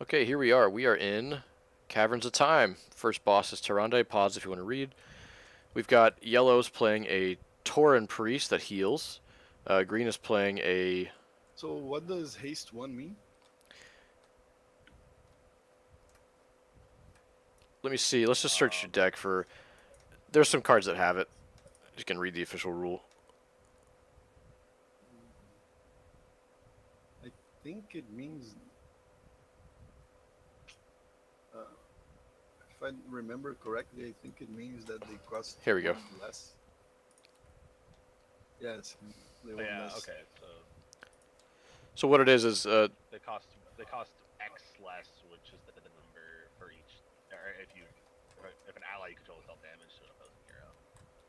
Okay, here we are. We are in Caverns of Time. First boss is Tyrande. Pause if you want to read. We've got yellows playing a Tauren priest that heals. Green is playing a... So what does haste 1 mean? Let me see. Let's just search your deck for... There's some cards that have it. You can read the official rule. I think it means, uh, if I remember correctly, I think it means that they cost Here we go. 1 less. Yes, they Oh, one yeah. less. Okay. So So what it is they cost X less, which is the number for each. Or if an ally you control is dealt damage to an opposing hero.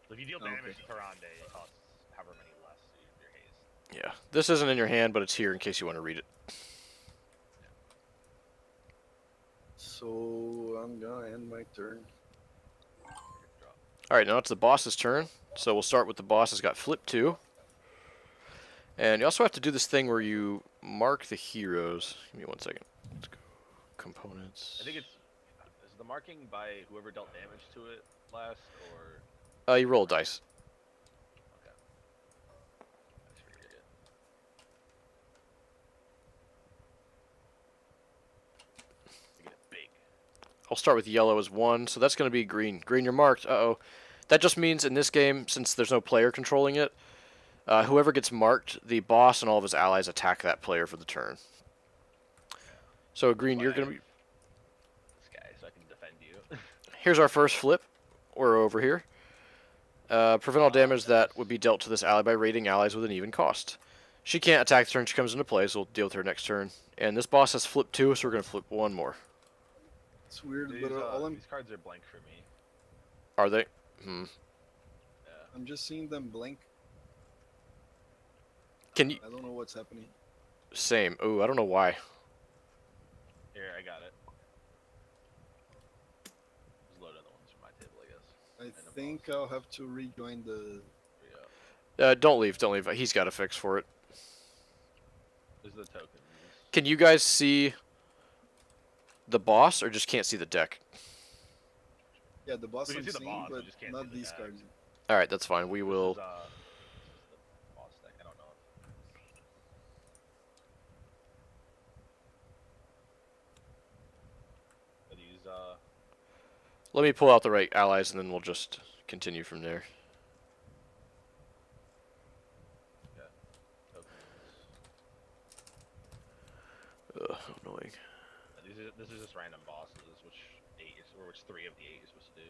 So if you deal damage to Tyrande, it costs however many less to your haste. Yeah, this isn't in your hand, but it's here in case you want to read it. So I'm gonna end my turn. Alright, now it's the boss's turn. So we'll start with the boss has got flip 2. And you also have to do this thing where you mark the heroes. Give me 1 second. Let's go. Components. I think is the marking by whoever dealt damage to it last, or You roll dice. okay. That's pretty good. You get it big. I'll start with yellow as 1, so that's going to be green. Green, you're marked. Uh-oh. That just means in this game, since there's no player controlling it, whoever gets marked, the boss and all of his allies attack that player for the turn. So green, you're going to be... This guy, so I can defend you. Here's our first flip. We're over here. Prevent all damage that would be dealt to this ally by raiding allies with an even cost. She can't attack the turn she comes into play, so we'll deal with her next turn. And this boss has flip 2, so we're going to flip 1 more. It's weird, These, but these cards are blank for me. Are they? Yeah. I'm just seeing them blink. Can you... I don't know what's happening. Same. Ooh, I don't know why. Here, I got it. Just load other ones from my table, I guess. I think I'll have to rejoin the... Don't leave, don't leave. He's got a fix for it. There's the tokens. Can you guys see the boss, or just can't see the deck? Yeah, the boss We can I'm see the seeing, boss, we but just can't not see the these deck. cards. Alright, that's fine. We will... This is the boss deck. I don't know. Are these, Let me pull out the right allies, and then we'll just continue from there. yeah, tokens. Ugh, annoying. This is just random bosses, which 3 of the 8 is supposed to do.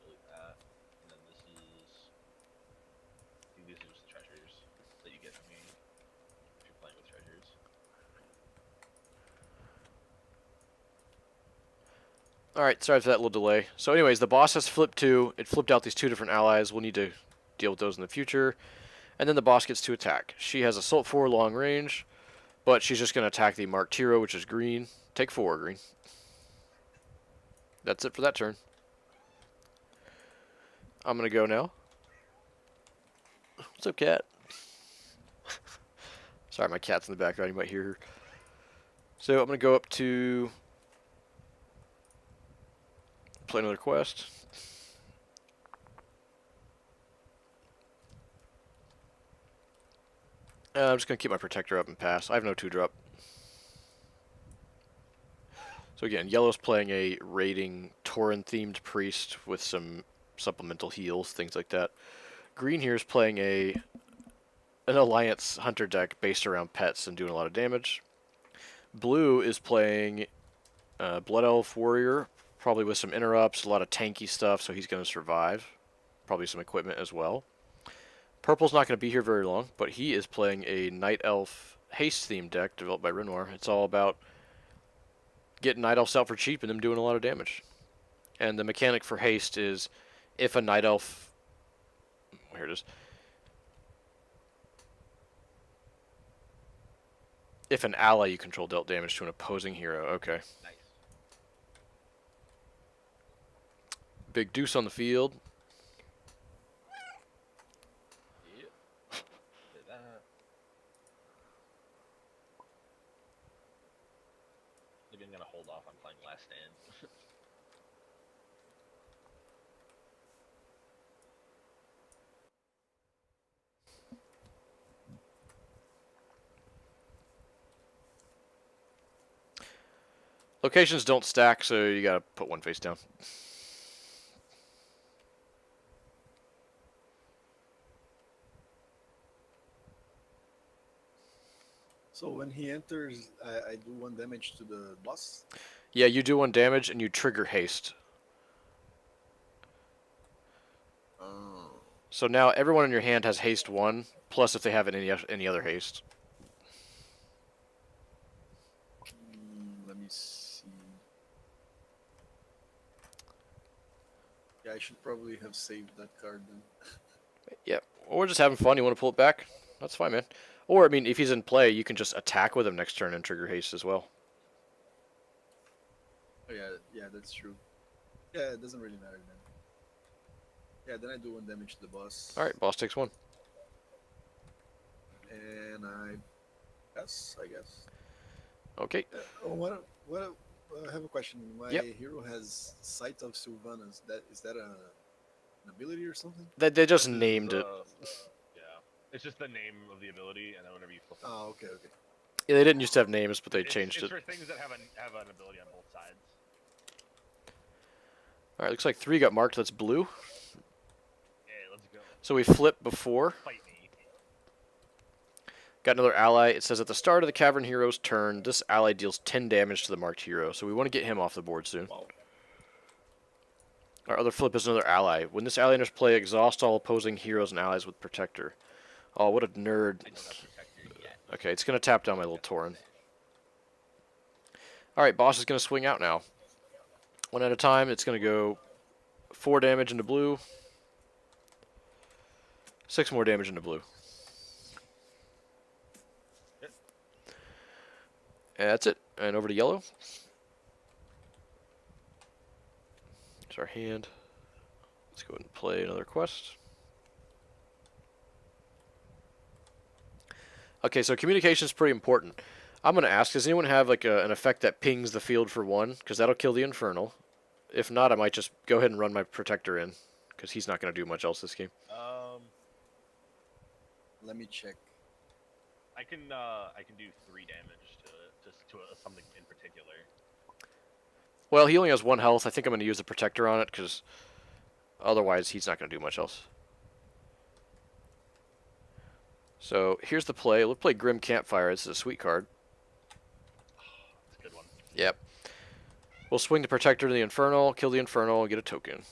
Delete that. And then this is... I think these are just treasures that you get from me if you're playing with treasures. Alright, sorry for that little delay. So anyways, the boss has flipped 2. It flipped out these 2 different allies. We'll need to deal with those in the future. And then the boss gets to attack. She has Assault 4 long range, but she's just going to attack the marked hero, which is green. Take 4, green. That's it for that turn. I'm going to go now. What's up, cat? Sorry, my cat's in the background. You might hear her. So I'm going to go up to... play another quest. I'm just going to keep my Protector up and pass. I have no 2-drop. So again, yellow's playing a raiding Tauren-themed priest with some supplemental heals, things like that. Green here is playing an Alliance Hunter deck based around pets and doing a lot of damage. Blue is playing Blood Elf Warrior, probably with some interrupts, a lot of tanky stuff, so he's going to survive. Probably some equipment as well. Purple's not going to be here very long, but he is playing a Night Elf haste-themed deck developed by Renoir. It's all about getting Night Elves out for cheap and them doing a lot of damage. And the mechanic for haste is if a Night Elf... Here it is. If an ally you control dealt damage to an opposing hero. Okay. Nice. Big deuce on the field. Yep. Did that. again gonna hold off on playing Last Stand. Locations don't stack, so you gotta put one face down. So when he enters, I do 1 damage to the boss. Yeah, you do 1 damage and you trigger haste. Oh. So now everyone in your hand has haste 1, plus if they have any other haste. Let me see. Yeah, I should probably have saved that card then. Yeah, or we're just having fun. You want to pull it back? That's fine, man. Or, I mean, if he's in play, you can just attack with him next turn and trigger haste as well. Oh yeah, that's true. Yeah, it doesn't really matter then. Yeah, then I do 1 damage to the boss. Alright, boss takes 1. And I pass, I guess. Okay. I have a question. My Yep. hero has Sight of Sylvanas. Is that an ability or something? They just This is, named it. Yeah, it's just the name of the ability, and then whenever you flip it, Oh, okay. Yeah, they didn't used to have names, but they it's, changed it's it. for things that have an ability on both sides. Alright, looks like 3 got marked. That's blue. Yeah, let's go. So we flipped before. Fight me. Got another ally. It says at the start of the Cavern hero's turn, this ally deals 10 damage to the marked hero. So we want to get him off the board soon. Wow. Our other flip is another ally. When this ally enters play, exhaust all opposing heroes and allies with Protector. Oh, what a nerd. I don't have Protector yet. Okay, it's going to tap down my little Tauren. Alright, boss is going to swing out now. 1 at a time. It's going to go 4 damage into blue. 6 more damage into blue. Yep. And that's it. And over to yellow. There's our hand. Let's go ahead and play another quest. Okay, so communication is pretty important. I'm going to ask, does anyone have like an effect that pings the field for 1? Because that'll kill the Infernal. If not, I might just go ahead and run my Protector in. Because he's not going to do much else this game. Let me check. I can do 3 damage to it, just to something in particular. Well, he only has 1 health. I think I'm going to use the Protector on it, because otherwise he's not going to do much else. So, here's the play. We'll play Grim Campfire. This is a sweet card. That's a good one. Yep. We'll swing the Protector to the Infernal, kill the Infernal, get a token.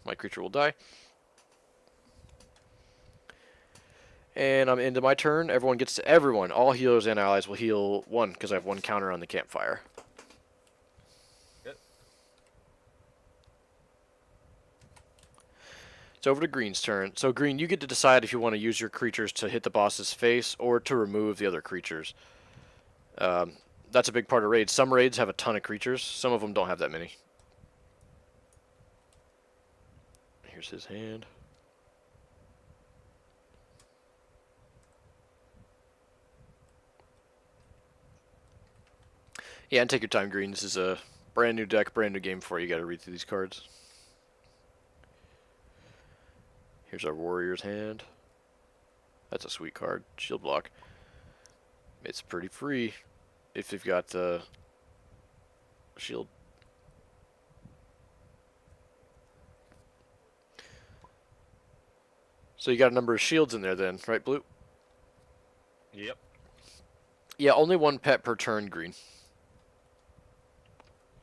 My creature will die. And I'm into my turn. Everyone, all healers and allies will heal 1 because I have 1 counter on the campfire. Good. It's over to Green's turn. So Green, you get to decide if you want to use your creatures to hit the boss's face or to remove the other creatures. That's a big part of raids. Some raids have a ton of creatures. Some of them don't have that many. Here's his hand. Yeah, and take your time, Green. This is a brand new deck, brand new game for you. You got to read through these cards. Here's our Warrior's Hand. That's a sweet card. Shield block. It's pretty free if you've got the shield. So you got a number of shields in there then, right, Blue? Yep. Yeah, only 1 pet per turn, Green.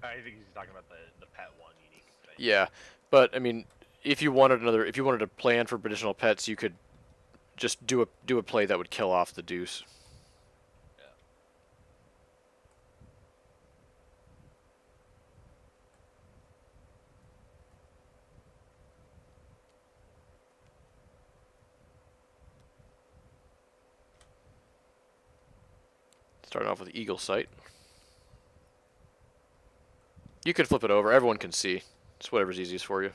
I think he's talking about the pet one unique thing. Yeah, but I mean, if you wanted to plan for additional pets, you could just do a play that would kill off the Deuce. Yeah. Starting off with Eagle Sight. You could flip it over. Everyone can see. It's whatever's easiest for you.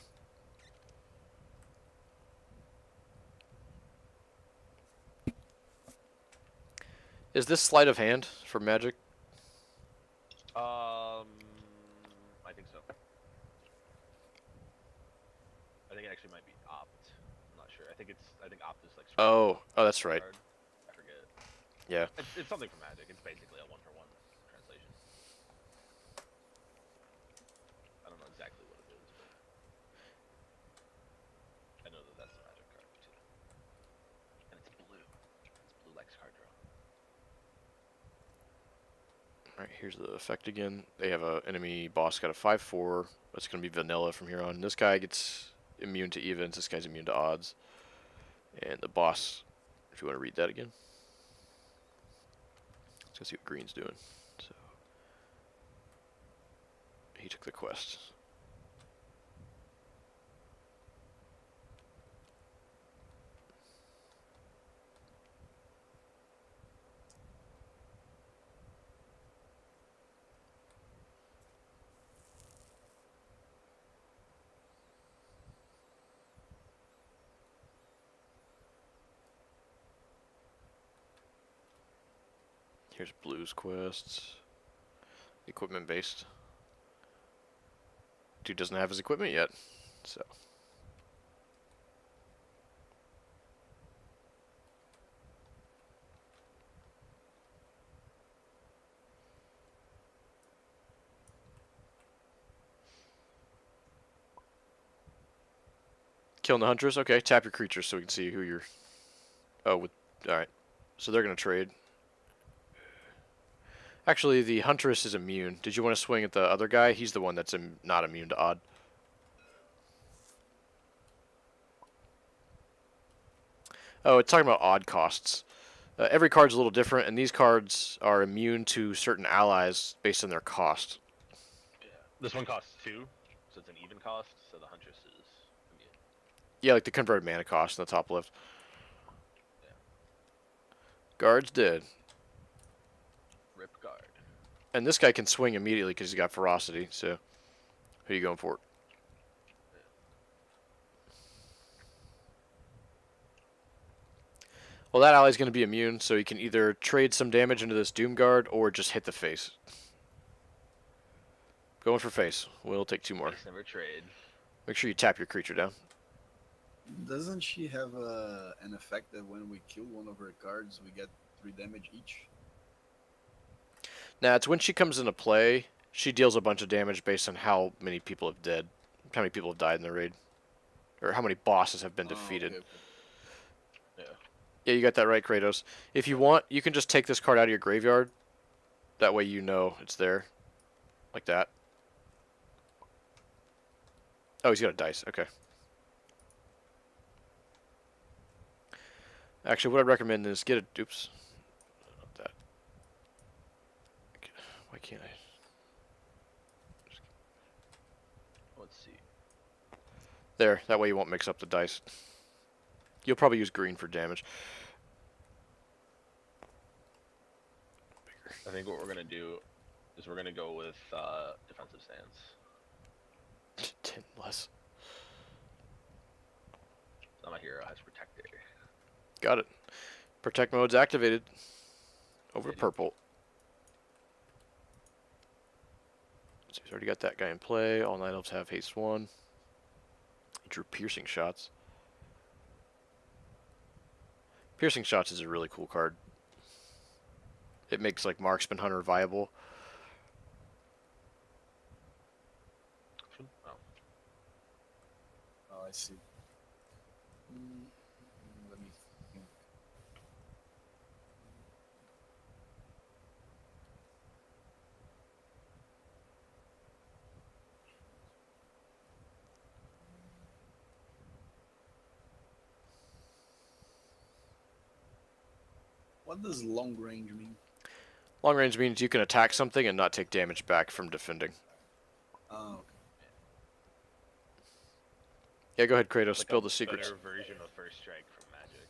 Is this sleight of hand for Magic? I think so. I think it actually might be opt. I'm not sure. I think opt is like. Oh, that's right. Card. I forget. Yeah. It's something for Magic. It's basically a one-for-one translation. I don't know exactly what it is, but I know that that's the Magic card too. And it's blue. It's blue likes card draw. All right, here's the effect again. They have a enemy boss got a 5/4. That's gonna be vanilla from here on. This guy gets immune to evens. This guy's immune to odds. And the boss, if you want to read that again. Let's go see what green's doing. So he took the quest. Here's blue's quests. Equipment based. Dude doesn't have his equipment yet, so. Killing the Huntress? Okay, tap your creatures so we can see who you're... Oh, alright. So they're going to trade. Actually, the Huntress is immune. Did you want to swing at the other guy? He's the one that's not immune to odd. Oh, it's talking about odd costs. Every card's a little different, and these cards are immune to certain allies based on their cost. Yeah. This one costs 2, so it's an even cost. So the Huntress is immune. Yeah, like the converted mana cost in the top left. Yeah. Guard's dead. Rip guard. And this guy can swing immediately because he's got ferocity, so who are you going for? Well, that ally's going to be immune, so he can either trade some damage into this Doom Guard or just hit the face. Going for face. We'll take 2 more. Face never trade. Make sure you tap your creature down. Doesn't she have an effect that when we kill one of her cards, we get 3 damage each? Now, it's when she comes into play, she deals a bunch of damage based on how many people have died. How many people have died in the raid. Or how many bosses have been defeated. Okay. Yeah. Yeah, you got that right, Kratos. If you want, you can just take this card out of your graveyard. That way you know it's there. Like that. Oh, he's got a dice. Okay. Actually, what I'd recommend is get a... Oops. Not that. Why can't I... Let's see. There. That way you won't mix up the dice. You'll probably use green for damage. I think what we're gonna do is we're gonna go with defensive stance. 10 less. So my hero has protector. Got it. Protect mode's activated. Over to purple. So he's already got that guy in play. All night elves have haste 1. He drew piercing shots. Piercing shots is a really cool card. It makes like marksman hunter viable. Oh. Oh, I see. Let me think. What does long range mean? Long range means you can attack something and not take damage back from defending. Oh, okay. Yeah, go ahead, Kratos. Like Spill a the secrets. better version of First Strike from Magic.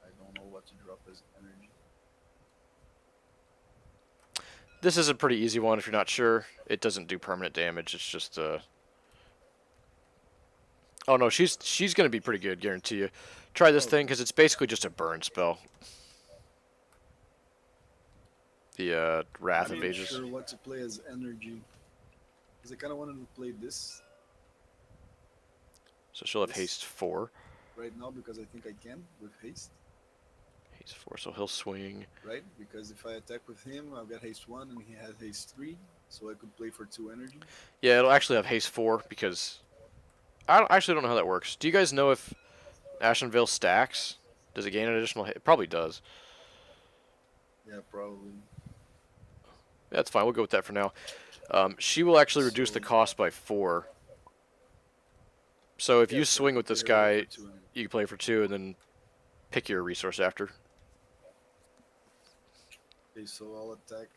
I don't know what to drop as energy. This is a pretty easy one if you're not sure. It doesn't do permanent damage. It's just Oh no, she's gonna be pretty good, guarantee you. Try this thing because it's basically just a burn spell. The Wrath I'm of not Ages. sure what to play as energy. Because I kind of wanted to play this So she'll have Yes. haste 4. right now because I think I can with haste, Haste 4, so he'll swing. right? Because if I attack with him, I've got haste 1 and he has haste 3, so I could play for 2 energy. Yeah, it'll actually have haste 4 because actually don't know how that works. Do you guys know if Ashen Veil stacks? Does it gain an additional hit? It probably does. Yeah, probably. That's fine. We'll go with that for now. She will actually reduce the So- cost by 4. So if Yeah, you so I swing could with this play her guy, for 2 energy. you can play for 2 and then pick your resource after. Okay, so I'll attack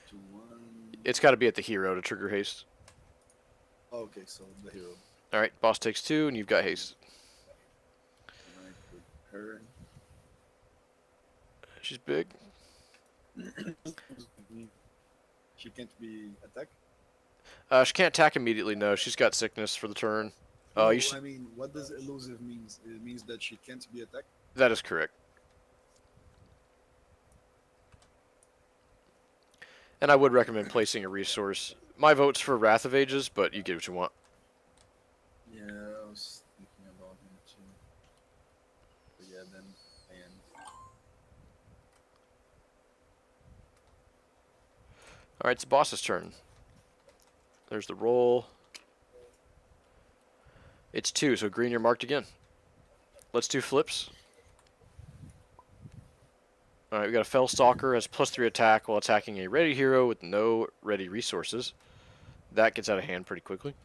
to 1. It's got to be at the hero to trigger haste. Oh, okay, so the hero. All right, boss takes 2 and you've got haste. And I put her. She's big. She can't be attacked. She can't attack immediately. No, she's got sickness for the turn. No, You I mean, what does elusive means? It means that she can't be attacked. That is correct. And I would recommend placing a resource. My vote's for Wrath of Ages, but you get what you want. Yeah, I was thinking about him too. But yeah, then and All right, it's the boss's turn. There's the roll. It's 2, so green, you're marked again. Let's do flips. All right, we got a Fellstalker has +3 attack while attacking a ready hero with no ready resources. That gets out of hand pretty quickly.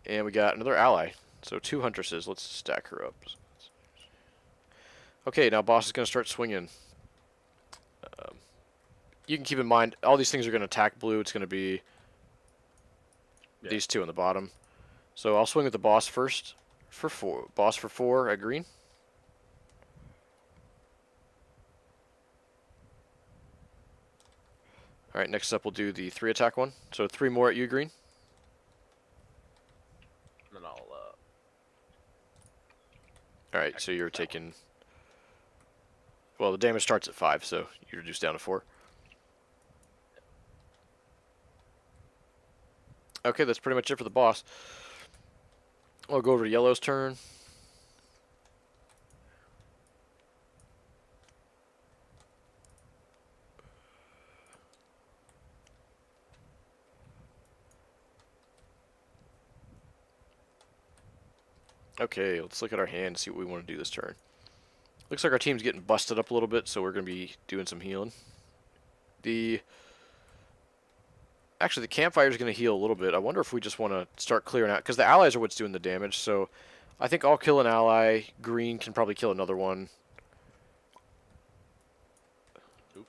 And we got another ally. So 2 Huntresses. Let's stack her up. Okay, now boss is going to start swinging. You can keep in mind, all these things are going to attack blue. It's going to be these 2 on the bottom. So I'll swing with the boss first for 4. Boss for 4 at green. All right, next up we'll do the 3 attack one. So 3 more at you, green. And then I'll All right, so you're taking. Well, the damage starts at 5, so you reduce down to 4. Okay, that's pretty much it for the boss. I'll go over to yellow's turn. Okay, let's look at our hand and see what we want to do this turn. Looks like our team's getting busted up a little bit, so we're going to be doing some healing. Actually, the campfire is going to heal a little bit. I wonder if we just want to start clearing out, because the allies are what's doing the damage, so I think I'll kill an ally. Green can probably kill another one. Oop.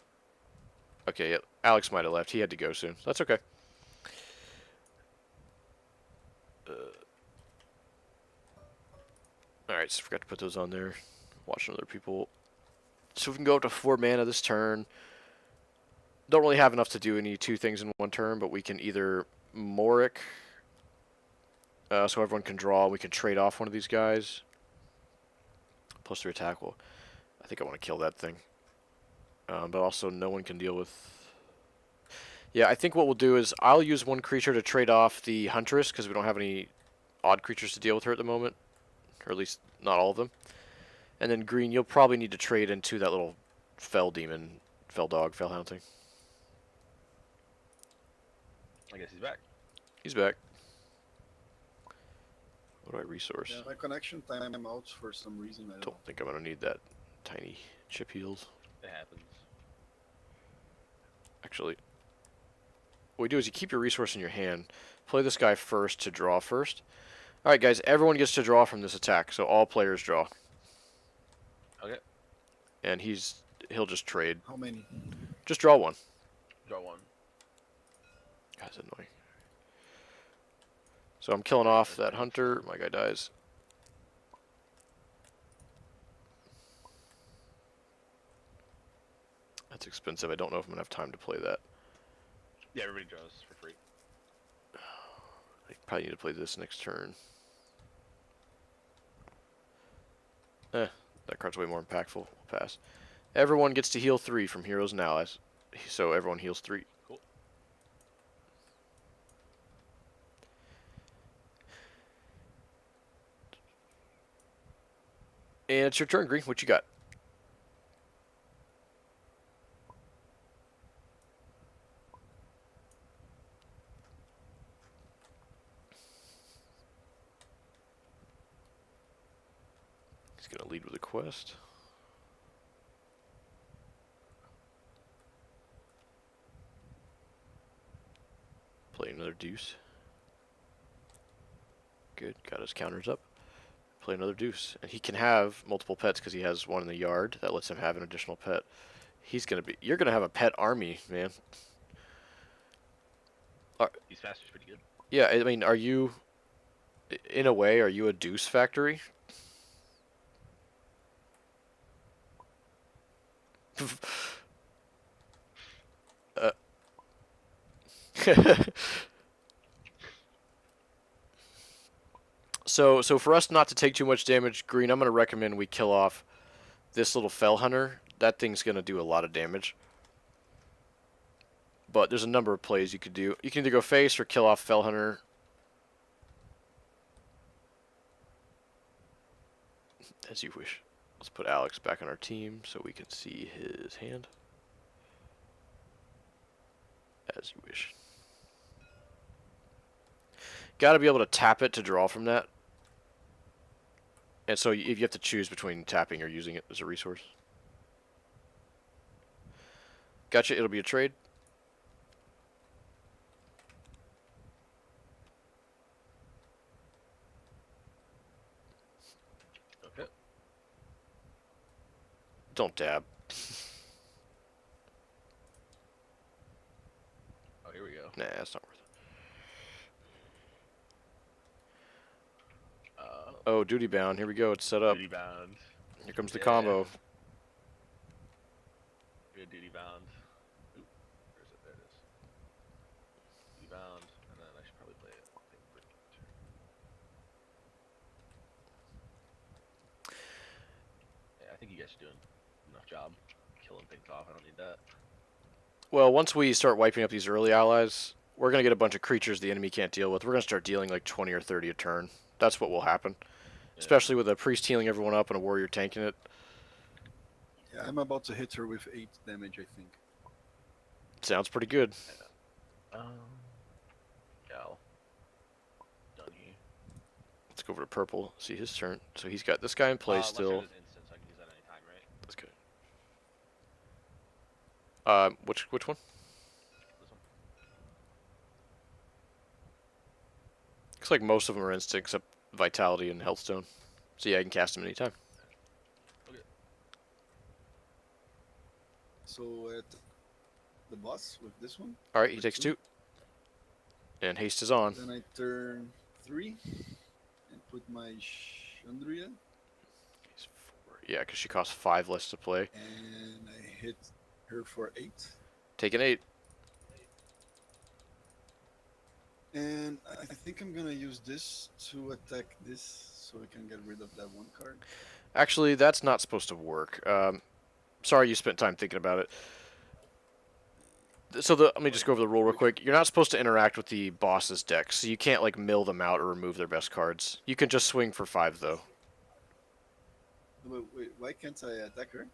Okay, yeah, Alex might have left. He had to go soon. That's okay. Alright, so forgot to put those on there. Watching other people. So we can go up to 4 mana this turn. Don't really have enough to do any 2 things in one turn, but we can either Moric, so everyone can draw. We can trade off one of these guys. +3 attack. Well, I think I want to kill that thing. But also no one can deal with... Yeah, I think what we'll do is I'll use 1 creature to trade off the Huntress, because we don't have any odd creatures to deal with her at the moment. Or at least not all of them. And then green, you'll probably need to trade into that little fell demon, fell dog, fell hound thing. I guess he's back. He's back. What do I resource? yeah, my connection time out for some reason. I don't know. Don't think I'm going to need that tiny chip heals. It happens. Actually, what you do is you keep your resource in your hand. Play this guy first to draw first. Alright guys, everyone gets to draw from this attack, so all players draw. Okay. And he'll just trade. How many? Just draw 1. Draw 1. That's annoying. So I'm killing off that hunter. My guy dies. That's expensive. I don't know if I'm going to have time to play that. Yeah, everybody draws for free. I probably need to play this next turn. That card's way more impactful. We'll pass. Everyone gets to heal 3 from heroes and allies. So everyone heals 3. Cool. And it's your turn, Green. What you got? He's going to lead with a quest. Play another deuce. Good. Got his counters up. Play another deuce. And he can have multiple pets because he has one in the yard that lets him have an additional pet. You're going to have a pet army, man. He's fast. He's pretty good. Yeah, I mean, are you, in a way, are you a deuce factory? So for us not to take too much damage, Green, I'm going to recommend we kill off this little Fell Hunter. That thing's going to do a lot of damage. But there's a number of plays you could do. You can either go face or kill off Fell Hunter. As you wish. Let's put Alex back on our team so we can see his hand. As you wish. Got to be able to tap it to draw from that. And so if you have to choose between tapping or using it as a resource. Gotcha, it'll be a trade. Okay. Don't dab. Oh, here we go. Nah, that's not worth it. Oh, duty bound. Here we go. It's set up. Duty bound. Here comes the combo. Good duty bound. Oop, where is it? There it is. Duty bound, and then I should probably play it. Yeah, I think you guys are doing enough job killing things off. I don't need that. Well, once we start wiping up these early allies, we're going to get a bunch of creatures the enemy can't deal with. We're going to start dealing like 20 or 30 a turn. That's what will happen. Yeah. Especially with a priest healing everyone up and a warrior tanking it. Yeah, I'm about to hit her with 8 damage, I think. Sounds pretty good. Yeah. Done here. Let's go over to purple. See his turn. So he's got this guy in play Unless still. there's instant, so I can use that anytime, right? That's good. Which one? This one. Looks like most of them are instant except Vitality and Healthstone. So yeah, I can cast them anytime. Okay. So at the boss with this one. All right, he with takes 2. 2. And haste is on. Then I turn 3 and put my Chandria, He's 4. Yeah, because she costs 5 less to play. and I hit her for 8. Take an 8. And I think I'm gonna use this to attack this, so I can get rid of that one card. Actually, that's not supposed to work. Sorry you spent time thinking about it. So let me just go over the rule real quick. You're not supposed to interact with the boss's deck, so you can't like mill them out or remove their best cards. You can just swing for 5 though. Wait, why can't I attack her?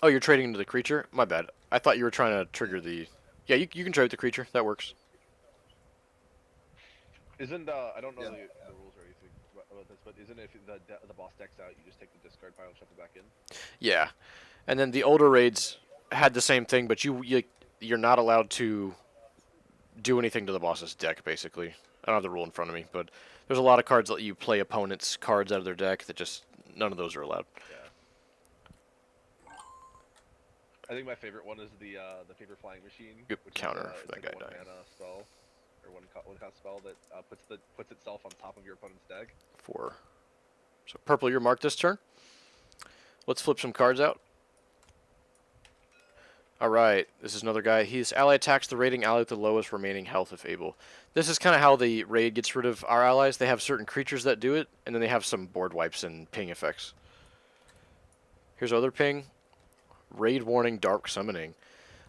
Oh, you're trading into the creature? My bad. I thought you were trying to trigger the... Yeah, you can trade with the creature. That works. Isn't I don't know Yeah. the rules or anything about this, but isn't it if the boss deck's out, you just take the discard pile and shove it back in? Yeah. And then the older raids had the same thing, but you're not allowed to do anything to the boss's deck, basically. I don't have the rule in front of me, but there's a lot of cards that let you play opponents' cards out of their deck that just... None of those are allowed. Yeah. I think my favorite one is the Favor Flying Machine. Yep, which counter is, for that like guy a one dying. mana spell, or one cost spell that puts itself on top of your opponent's deck. 4. So purple, you're marked this turn. Let's flip some cards out. Alright, this is another guy. His ally attacks the raiding ally with the lowest remaining health if able. This is kind of how the raid gets rid of our allies. They have certain creatures that do it, and then they have some board wipes and ping effects. Here's other ping. Raid warning, dark summoning.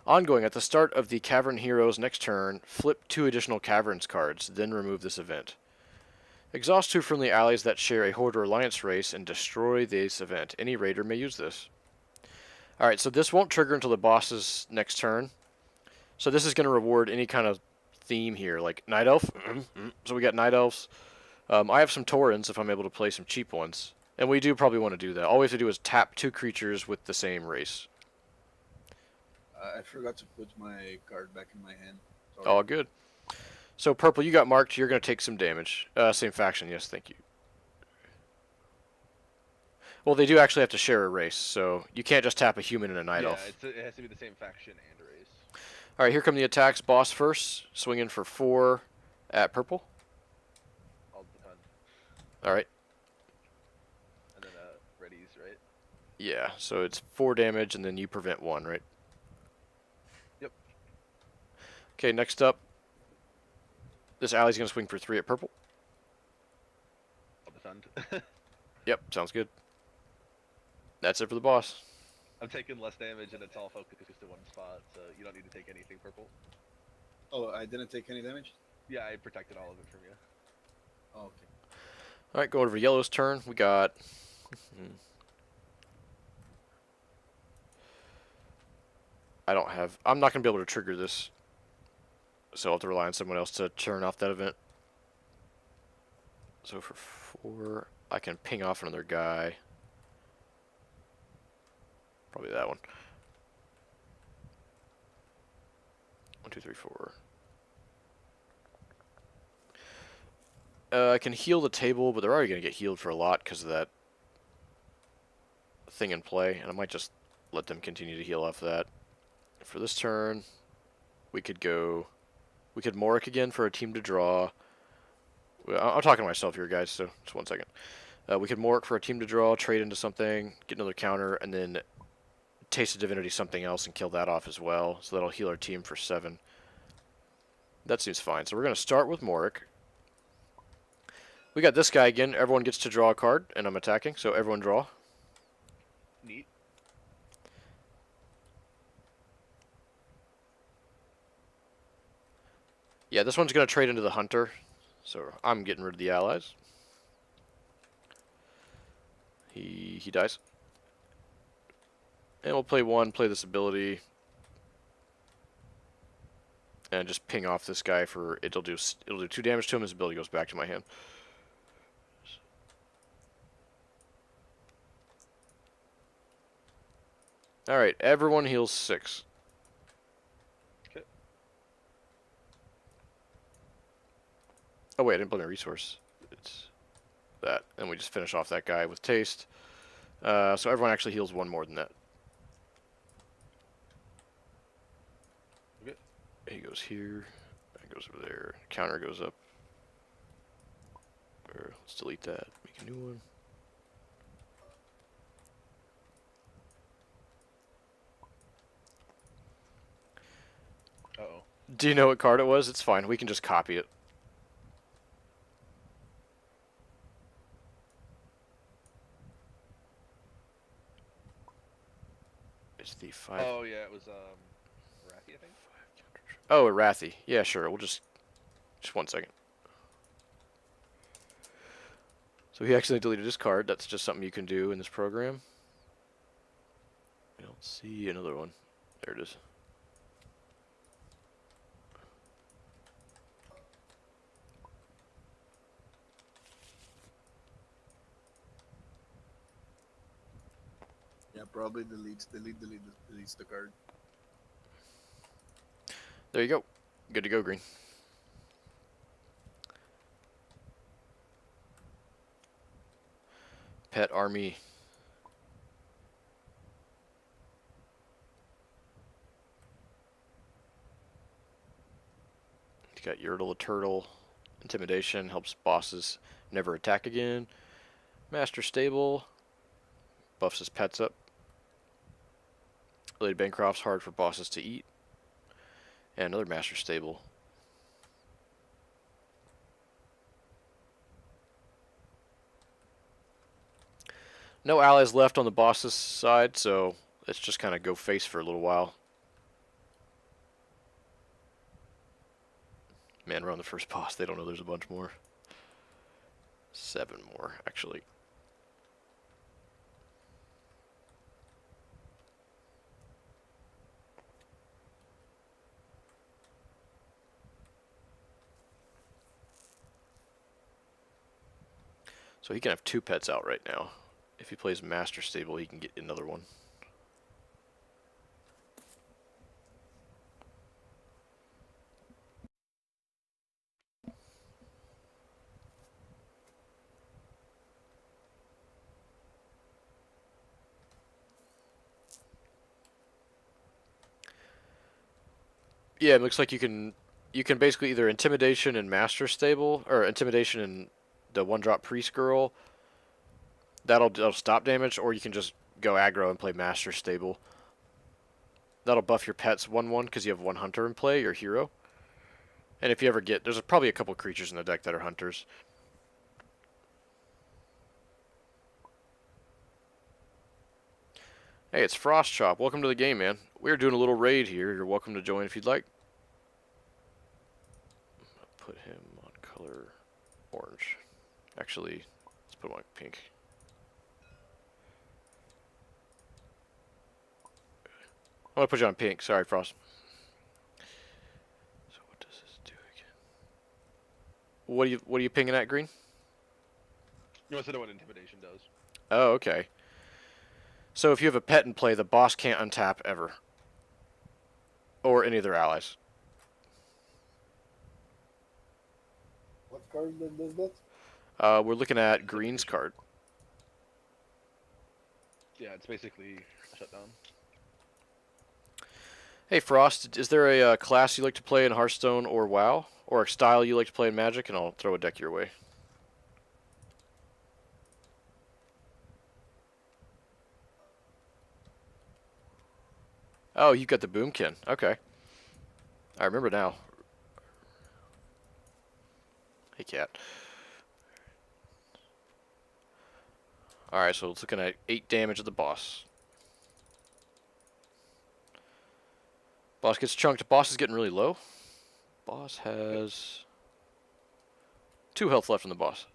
Ongoing, at the start of the Cavern Hero's next turn, flip 2 additional Caverns cards, then remove this event. Exhaust 2 friendly allies that share a Horde or Alliance race and destroy this event. Any raider may use this. Alright, so this won't trigger until the boss's next turn. So this is going to reward any kind of theme here, like Night Elf. So we got Night Elves. I have some Taurens if I'm able to play some cheap ones. And we do probably want to do that. All we have to do is tap 2 creatures with the same race. I forgot to put my card back in my hand. Sorry. All good. So purple, you got marked. You're going to take some damage. Same faction, yes, thank you. Well, they do actually have to share a race, so you can't just tap a human and a Night Elf. It has to be the same faction and a race. Alright, here come the attacks. Boss first, swinging for 4 at purple. All depend. Alright. And then readies, right? Yeah, so it's 4 damage, and then you prevent 1, right? Yep. Okay, next up. This ally's going to swing for 3 at purple. I'll defend. Yep, sounds good. That's it for the boss. I'm taking less damage and it's all focused to one spot, so you don't need to take anything purple. Oh, I didn't take any damage? Yeah, I protected all of it from you. Oh, okay. Alright, go over to yellow's turn. We got... I'm not going to be able to trigger this. So I'll have to rely on someone else to turn off that event. So for 4, I can ping off another guy. Probably that one. 1, 2, 3, 4. I can heal the table, but they're already going to get healed for a lot because of that thing in play, and I might just let them continue to heal off that. For this turn, we could Moric again for a team to draw. I'm talking to myself here, guys, so just 1 second. We could Moric for a team to draw, trade into something, get another counter, and then Taste of Divinity something else and kill that off as well. So that'll heal our team for 7. That seems fine. So we're going to start with Moric. We got this guy again. Everyone gets to draw a card, and I'm attacking, so everyone draw. Neat. Yeah, this one's going to trade into the Hunter, so I'm getting rid of the allies. He dies. And we'll play this ability. And just ping off this guy for it'll do 2 damage to him. His ability goes back to my hand. Alright, everyone heals 6. Okay. Oh wait, I didn't play my resource. It's that. And we just finish off that guy with Taste. So everyone actually heals 1 more than that. Okay. He goes here. That goes over there. Counter goes up. Let's delete that. Make a new one. Uh-oh. Do you know what card it was? It's fine. We can just copy it. It's the 5. Oh, yeah, it was, Rathi, I think? Oh, Arathi. Yeah, sure. We'll just 1 second. So he accidentally deleted his card. That's just something you can do in this program. I don't see another one. There it is. Yeah, probably deletes the card. There you go. Good to go, green. Pet army. You got Yertle the Turtle. Intimidation helps bosses never attack again. Master Stable buffs his pets up. Lady Bancroft's hard for bosses to eat. And another Master Stable. No allies left on the boss's side, so let's just kind of go face for a little while. Man, we're on the first boss. They don't know there's a bunch more. 7 more, actually. So he can have 2 pets out right now. If he plays Master Stable, he can get another one. Yeah, it looks like you can basically either Intimidation and Master Stable, or Intimidation and the 1-drop Priest Girl. That'll stop damage, or you can just go aggro and play Master Stable. That'll buff your pets 1/1 because you have 1 hunter in play, your hero. And if you ever get, there's probably a couple creatures in the deck that are hunters. Hey, it's Frost Chop. Welcome to the game, man. We're doing a little raid here. You're welcome to join if you'd like. Put him on color orange. Actually, let's put him on pink. I'm gonna put you on pink. Sorry, Frost. So what does this do again? What are you pinging at, Green? You want to know what intimidation does? Oh, okay. So if you have a pet in play, the boss can't untap ever. Or any of their allies. What card that does that? We're looking at Green's card. Yeah, it's basically a shutdown. Hey, Frost, is there a class you like to play in Hearthstone or WoW? Or a style you like to play in Magic? And I'll throw a deck your way. Oh, you've got the Boomkin. Okay. I remember now. Hey, cat. Alright, so it's looking at 8 damage at the boss. Boss gets chunked. Boss is getting really low. Boss has 2 health left on the boss.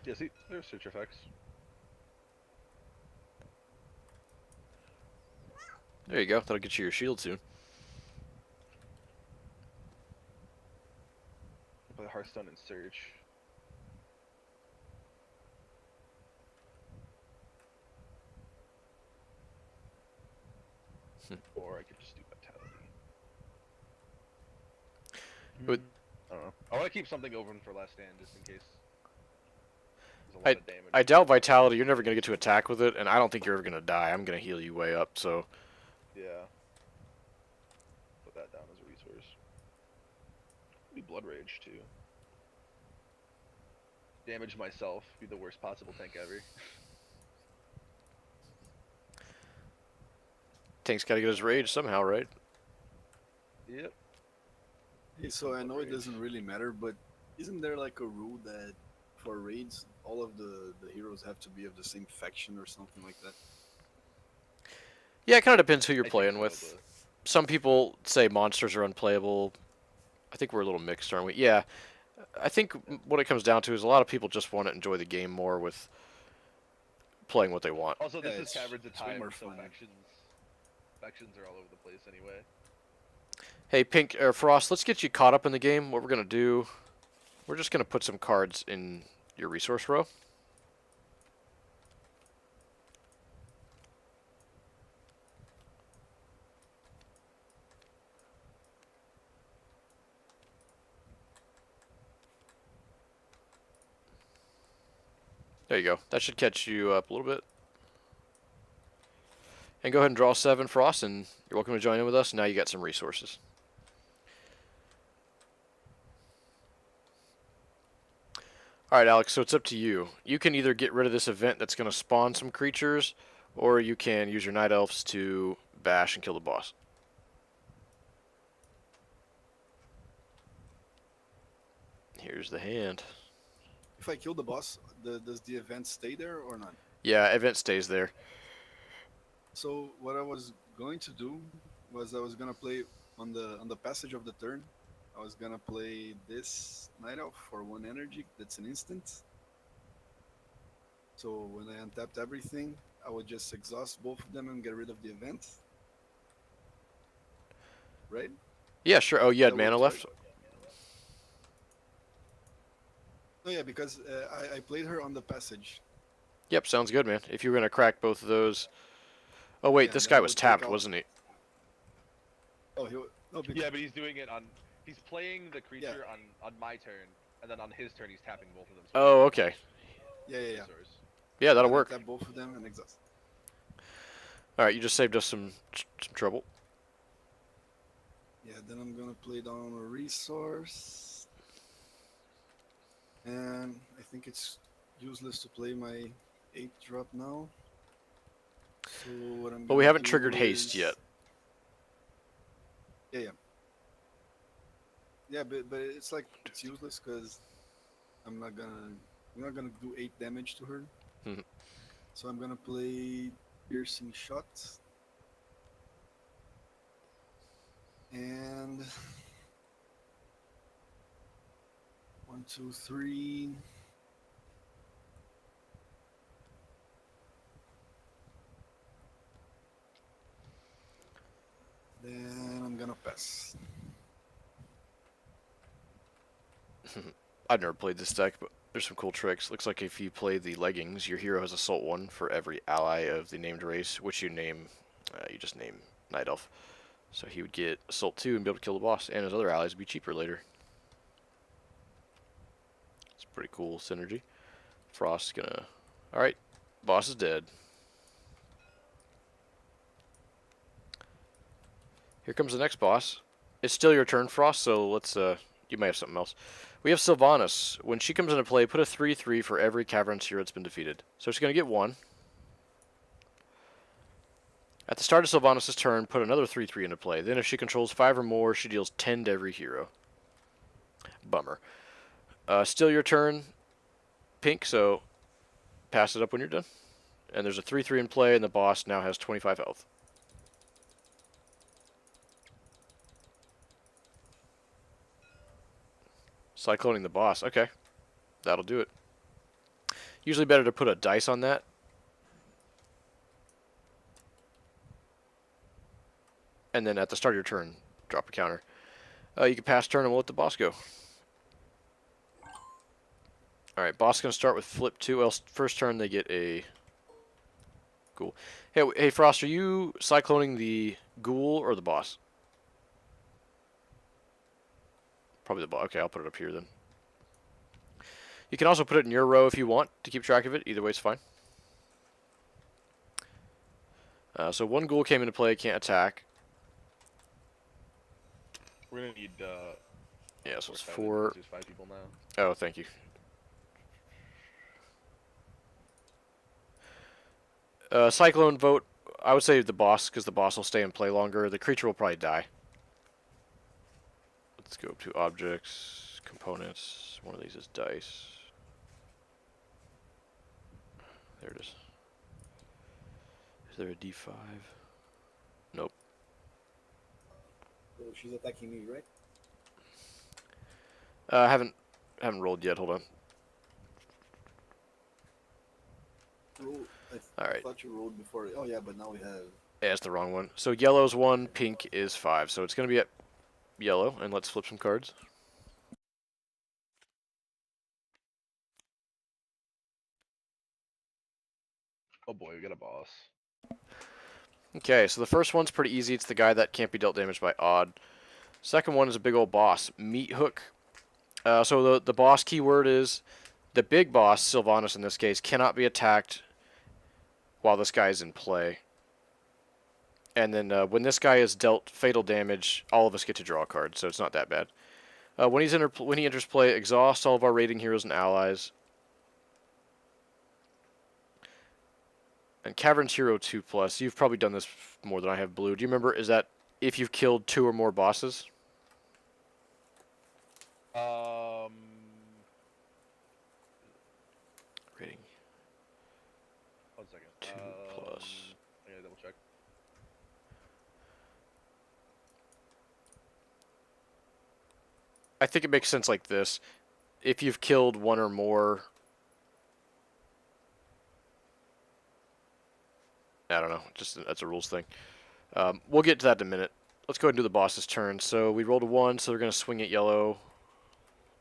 Yeah, see, there's search effects. There you go. That'll get you your shield soon. Play Hearthstone and search. Or I could just do vitality. Would- I don't know. I want to keep something open for last stand just in case. There's a lot of damage. I doubt Vitality. You're never going to get to attack with it, and I don't think you're ever going to die. I'm going to heal you way up, so... Yeah. Put that down as a resource. Be Blood Rage too. Damage myself. Be the worst possible tank ever. Tank's got to get his rage somehow, right? Yep. Hey, so I know it doesn't really matter, but isn't there like a rule that for raids, all of the heroes have to be of the same faction or something like that? Yeah, it kind of depends who you're I think playing so, with. but- Some people say monsters are unplayable. I think we're a little mixed, aren't we? Yeah. I think what it comes down to is a lot of people just want to enjoy the game more with playing what they want. Also, this Yeah, is Caverns of it's way Time, more so fun. factions are all over the place anyway. Hey, Pink or Frost, let's get you caught up in the game. What we're gonna do, we're just gonna put some cards in your resource row. There you go. That should catch you up a little bit. And go ahead and draw 7, Frost, and you're welcome to join in with us. Now you got some resources. All right, Alex. So it's up to you. You can either get rid of this event that's going to spawn some creatures, or you can use your night elves to bash and kill the boss. Here's the hand. If I kill the boss, does the event stay there or not? Yeah, event stays there. So what I was going to do was I was gonna play on the passage of the turn. I was gonna play this Night Elf for 1 energy. That's an instant. So when I untapped everything, I would just exhaust both of them and get rid of the event. Right? Yeah, sure. Oh, you had That mana works, left? right? Oh yeah, because I played her on the passage. Yep, sounds good, man. If you were going to crack both of those... Oh, wait, Yeah, this then guy I was would take tapped, out- wasn't he? Oh, no, because, Yeah, but he's doing it on. He's playing the creature on my turn, and then on his turn he's tapping both of them. So Oh, okay. yeah. resource. Yeah, that'll Then I work. tap both of them and exhaust. All right, you just saved us some trouble. Yeah, then I'm gonna play down a resource. And I think it's useless to play my 8th drop now. So what I'm But we gonna haven't do triggered haste is- yet. Yeah. Yeah, but it's like it's useless because I'm not gonna do 8 damage to her. Mhm. So I'm gonna play piercing shot. And 1, 2, 3. Then I'm gonna pass. I've never played this deck, but there's some cool tricks. Looks like if you play the leggings, your hero has Assault 1 for every ally of the named race, which you name, you just name Night Elf. So he would get Assault 2 and be able to kill the boss, and his other allies would be cheaper later. It's pretty cool synergy. Frost's gonna... Alright, boss is dead. Here comes the next boss. It's still your turn, Frost, so let's, you might have something else. We have Sylvanas. When she comes into play, put a 3/3 for every Caverns hero that's been defeated. So she's going to get 1. At the start of Sylvanas' turn, put another 3/3 into play. Then if she controls 5 or more, she deals 10 to every hero. Bummer. Still your turn, Pink, so pass it up when you're done. And there's a 3/3 in play, and the boss now has 25 health. Cycloning the boss. Okay. That'll do it. Usually better to put a dice on that. And then at the start of your turn, drop a counter. You can pass turn and we'll let the boss go. Alright, boss is going to start with flip 2. Else first turn they get a ghoul. Hey, Frost, are you cycloning the ghoul or the boss? Probably the boss. Okay, I'll put it up here then. You can also put it in your row if you want to keep track of it. Either way is fine. So 1 ghoul came into play, can't attack. We're gonna need. Yeah, so it's 7, 4. There's 5 people now. Oh, thank you. Cyclone vote. I would say the boss, because the boss will stay in play longer. The creature will probably die. Let's go to objects, components. One of these is dice. There it is. Is there a D5? Nope. So she's attacking me, right? Haven't rolled yet. Hold on. All right. Thought you rolled before. Oh yeah, but now we have. Yeah, it's the wrong one. So yellow's 1, pink is 5. So it's going to be at yellow, and let's flip some cards. Oh boy, we got a boss. Okay, so the first one's pretty easy. It's the guy that can't be dealt damage by odd. Second one is a big old boss, Meat Hook. So the boss keyword is the big boss, Sylvanas in this case, cannot be attacked while this guy is in play. And then when this guy is dealt fatal damage, all of us get to draw a card, so it's not that bad. When he enters play, exhaust all of our raiding heroes and allies. And Caverns Hero 2+. You've probably done this more than I have, Blue. Do you remember? Is that if you've killed 2 or more bosses? Rating 1 second. 2+. I gotta double check. I think it makes sense like this. If you've killed 1 or more... I don't know. Just that's a rules thing. We'll get to that in a minute. Let's go ahead and do the boss's turn. So we rolled a 1, so they're going to swing at yellow.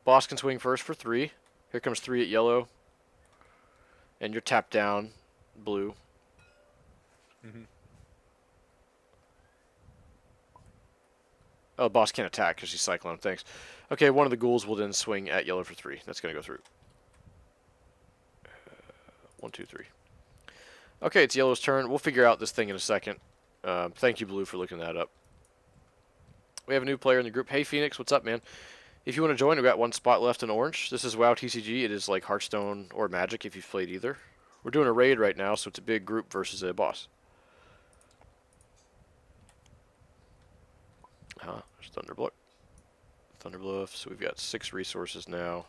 Boss can swing first for 3. Here comes 3 at yellow. And you're tapped down, Blue. Oh, boss can't attack because he's Cyclone. Thanks. Okay, one of the ghouls will then swing at yellow for 3. That's going to go through. 1, 2, 3. Okay, it's yellow's turn. We'll figure out this thing in a second. Thank you, Blue, for looking that up. We have a new player in the group. Hey, Phoenix, what's up, man? If you want to join, we've got 1 spot left in orange. This is WoW TCG. It is like Hearthstone or Magic if you've played either. We're doing a raid right now, so it's a big group versus a boss. There's Thunderbluff. So we've got 6 resources now.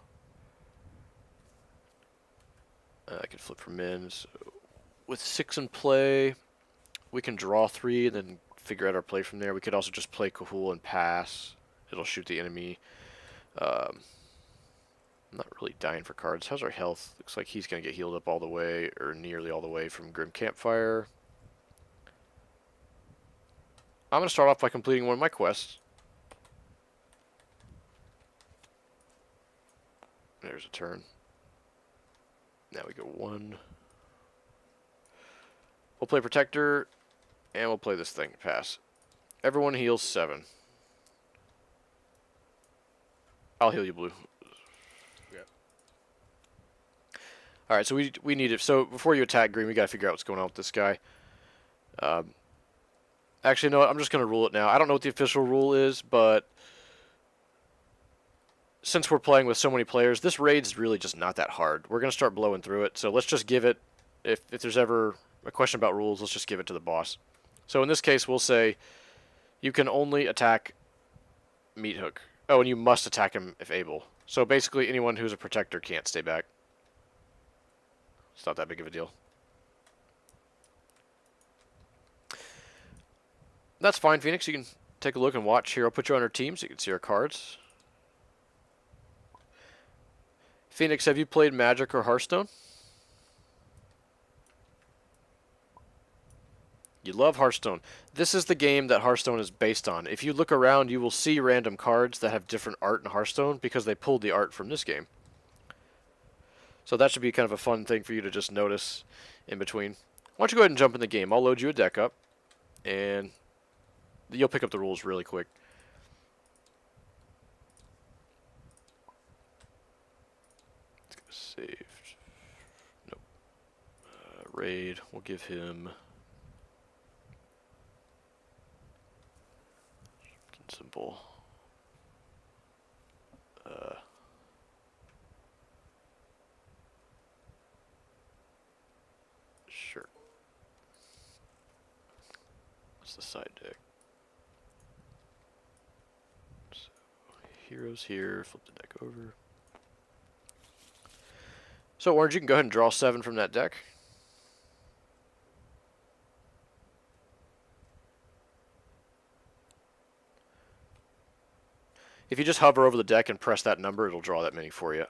I can flip for min. So with 6 in play, we can draw 3 and then figure out our play from there. We could also just play Kahul and pass. It'll shoot the enemy. I'm not really dying for cards. How's our health? Looks like he's going to get healed up all the way, or nearly all the way, from Grim Campfire. I'm going to start off by completing one of my quests. There's a turn. Now we go 1. We'll play Protector, and we'll play this thing. Pass. Everyone heals 7. I'll heal you, Blue. Yeah. Alright, so we need it. So before you attack Green, we got to figure out what's going on with this guy. Actually, no, I'm just going to rule it now. I don't know what the official rule is, but since we're playing with so many players, this raid's really just not that hard. We're going to start blowing through it, so let's just give it, if there's ever a question about rules, let's just give it to the boss. So in this case, we'll say you can only attack Meat Hook. Oh, and you must attack him if able. So basically, anyone who's a protector can't stay back. It's not that big of a deal. That's fine, Phoenix. You can take a look and watch here. I'll put you on our team so you can see our cards. Phoenix, have you played Magic or Hearthstone? You love Hearthstone. This is the game that Hearthstone is based on. If you look around, you will see random cards that have different art in Hearthstone because they pulled the art from this game. So that should be kind of a fun thing for you to just notice in between. Why don't you go ahead and jump in the game? I'll load you a deck up, and you'll pick up the rules really quick. Let's go save. Nope. Raid. We'll give him simple. Sure. What's the side deck? So, heroes here. Flip the deck over. So, Orange, you can go ahead and draw 7 from that deck. If you just hover over the deck and press that number, it'll draw that many for you.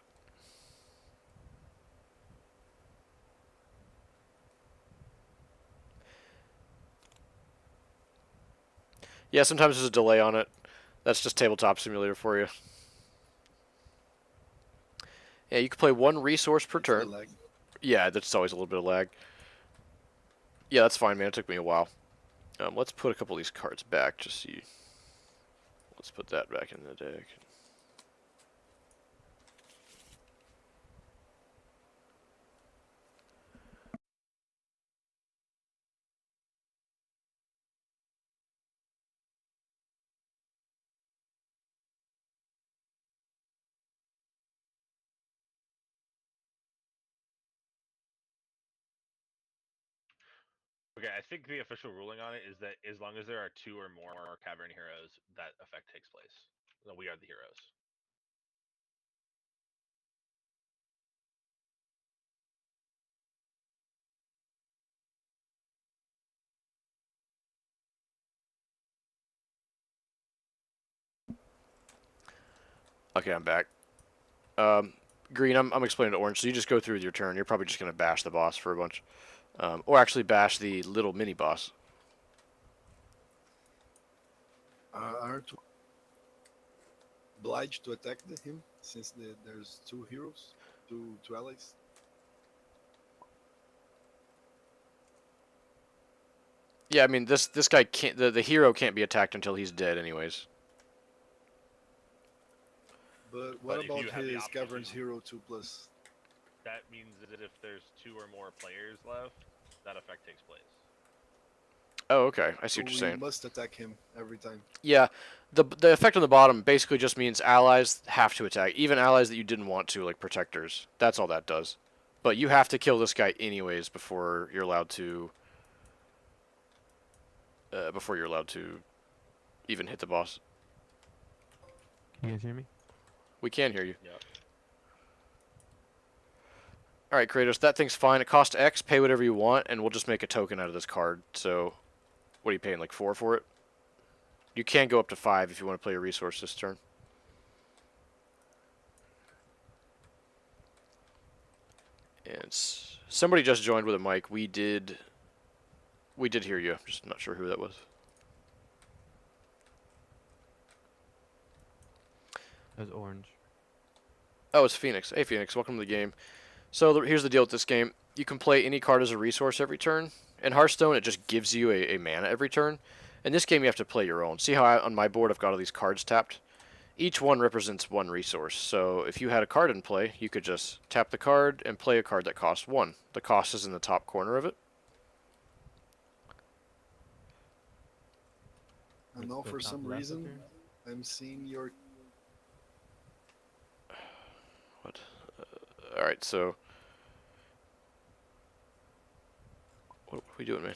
Yeah, sometimes there's a delay on it. That's just Tabletop Simulator for you. Yeah, you can play 1 resource per turn. Lag. Yeah, that's always a little bit of lag. Yeah, that's fine, man. It took me a while. Let's put a couple of these cards back. Just see. Let's put that back in the deck. Okay, I think the official ruling on it is that as long as there are 2 or more Cavern heroes, that effect takes place. So we are the heroes. Okay, I'm back. Green, I'm explaining to Orange. So you just go through with your turn. You're probably just gonna bash the boss for a bunch, or actually bash the little mini boss. Aren't we obliged to attack him since there's 2 heroes, two allies? Yeah, I mean this guy can't. The hero can't be attacked until he's dead, anyways. But what But if about you have the his option Caverns to- Hero 2+? That means that if there's 2 or more players left, that effect takes place. Oh, okay. I see So what you're we saying. must attack him every time. Yeah, the effect on the bottom basically just means allies have to attack, even allies that you didn't want to, like protectors. That's all that does. But you have to kill this guy anyways before you're allowed to. Before you're allowed to even hit the boss. Can you guys hear me? We can hear you. Yep. All right, Kratos, that thing's fine. It costs X. Pay whatever you want, and we'll just make a token out of this card. So, what are you paying? Like 4 for it? You can go up to 5 if you want to play a resource this turn. And somebody just joined with a mic. We did hear you. I'm just not sure who that was. That was orange. Oh, it's Phoenix. Hey, Phoenix, welcome to the game. So here's the deal with this game. You can play any card as a resource every turn. In Hearthstone, it just gives you a mana every turn. In this game, you have to play your own. See how on my board I've got all these cards tapped? Each one represents one resource. So if you had a card in play, you could just tap the card and play a card that costs 1. The cost is in the top corner of it. And now Let's go for top some left up reason, here. I'm seeing your... What? Alright, so... What are we doing, man?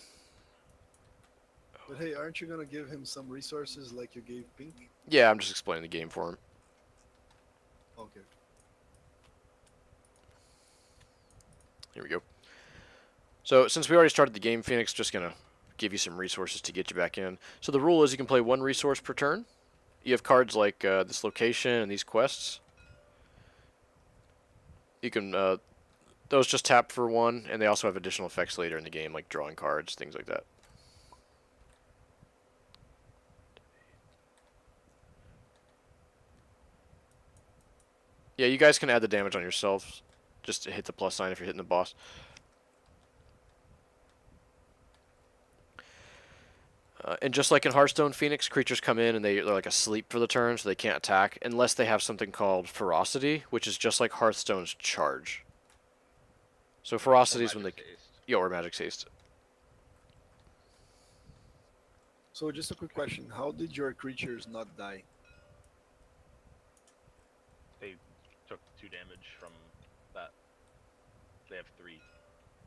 But hey, aren't you gonna give him some resources like you gave Pink? Yeah, I'm just explaining the game for him. Okay. Here we go. So since we already started the game, Phoenix just gonna give you some resources to get you back in. So the rule is you can play 1 resource per turn. You have cards like this location and these quests. You can those just tap for 1, and they also have additional effects later in the game, like drawing cards, things like that. Yeah, you guys can add the damage on yourselves, just to hit the plus sign if you're hitting the boss. And just like in Hearthstone, Phoenix, creatures come in and they're like asleep for the turn, so they can't attack, unless they have something called Ferocity, which is just like Hearthstone's Charge. So Ferocity is when they... Magic's Haste. Yeah, or Magic's Haste. So just a quick question. How did your creatures not die? They took 2 damage from that. They have 3.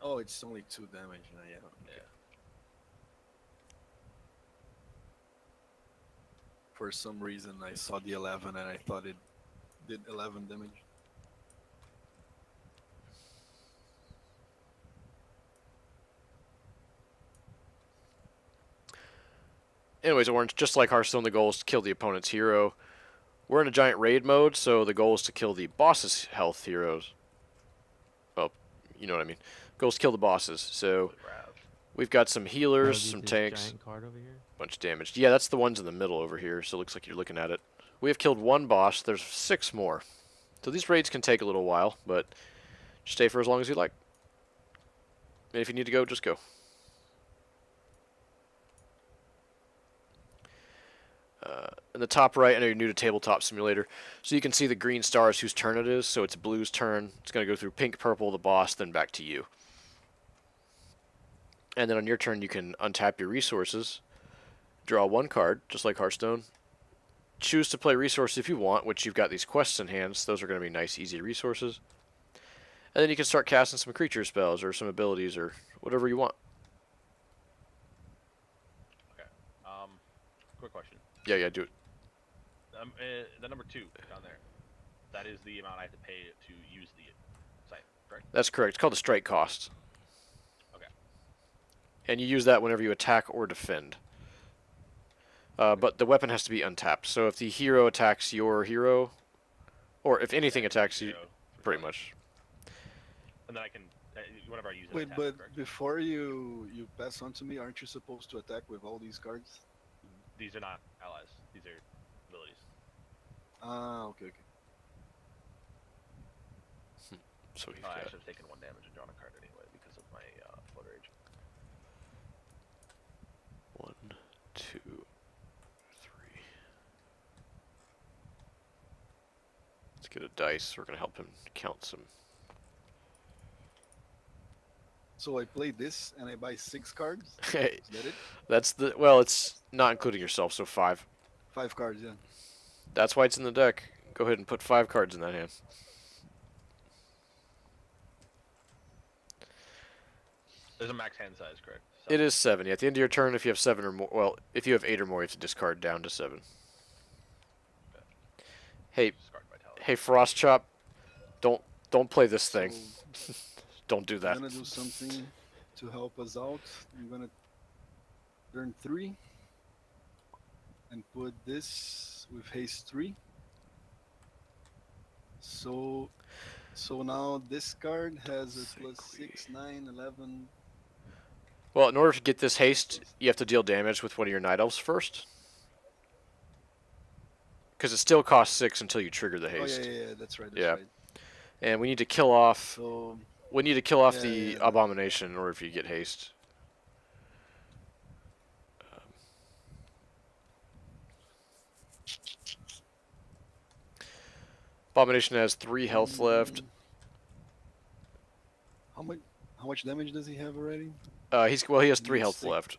Oh, it's only 2 damage. Yeah. Yeah. For some reason, I saw the 11 and I thought it did 11 damage. Anyways, Orange, just like Hearthstone, the goal is to kill the opponent's hero. We're in a giant raid mode, so the goal is to kill the boss's health heroes. Well, you know what I mean. Goal is to kill the bosses. So we've got some healers, some tanks, Giant card over here. bunch of damage. Yeah, that's the ones in the middle over here, so it looks like you're looking at it. We have killed 1 boss. There's 6 more. So these raids can take a little while, but just stay for as long as you like. And if you need to go, just go. In the top right, I know you're new to Tabletop Simulator, so you can see the green stars whose turn it is. So it's Blue's turn. It's going to go through pink, purple, the boss, then back to you. And then on your turn, you can untap your resources, draw 1 card, just like Hearthstone. Choose to play resources if you want, which you've got these quests in hand, so those are going to be nice, easy resources. And then you can start casting some creature spells or some abilities or whatever you want. quick question. Yeah, yeah, do it. The number 2 down there. That is the amount I have to pay to use the site, correct? That's correct. It's called the strike cost. Okay. And you use that whenever you attack or defend. But the weapon has to be untapped. So if the hero attacks your hero, or if anything Yeah, attacks you, 0 for pretty damage. much. And then I can, whenever I use it, I Wait, tap, but correct? before you pass on to me, aren't you supposed to attack with all these cards? These are not allies. These are abilities. Ah, okay. So we've Oh, I got actually have taken 1 damage and drawn a card anyway because of my Flood Rage. 1, 2, 3. Let's get a dice. We're gonna help him count some. So I play this and I buy 6 cards. Hey, Is that it? that's the well. It's not including yourself, so 5. 5 cards, yeah. That's why it's in the deck. Go ahead and put 5 cards in that hand. There's a max hand size, correct? It is 7. At the end of your turn, if you have 7 or more, well, if you have 8 or more, you have to discard down to 7. Hey, Discard Vitality. hey, Frost Chop, don't play this thing. So Don't do that. I'm gonna do something to help us out. I'm gonna turn 3 and put this with haste 3. So now this card has a plus Sickly. 6, 9, 11. Well, in order to get this haste, you have to deal damage with one of your Night Elves first. Because it still costs 6 until you trigger the Oh haste. yeah, that's right. Yeah. Right. And we need to kill off. So We need to kill off Yeah, the yeah. abomination in order for you to get haste. Abomination has 3 health left. How much damage does he have already? He has 3 Needs health to- left.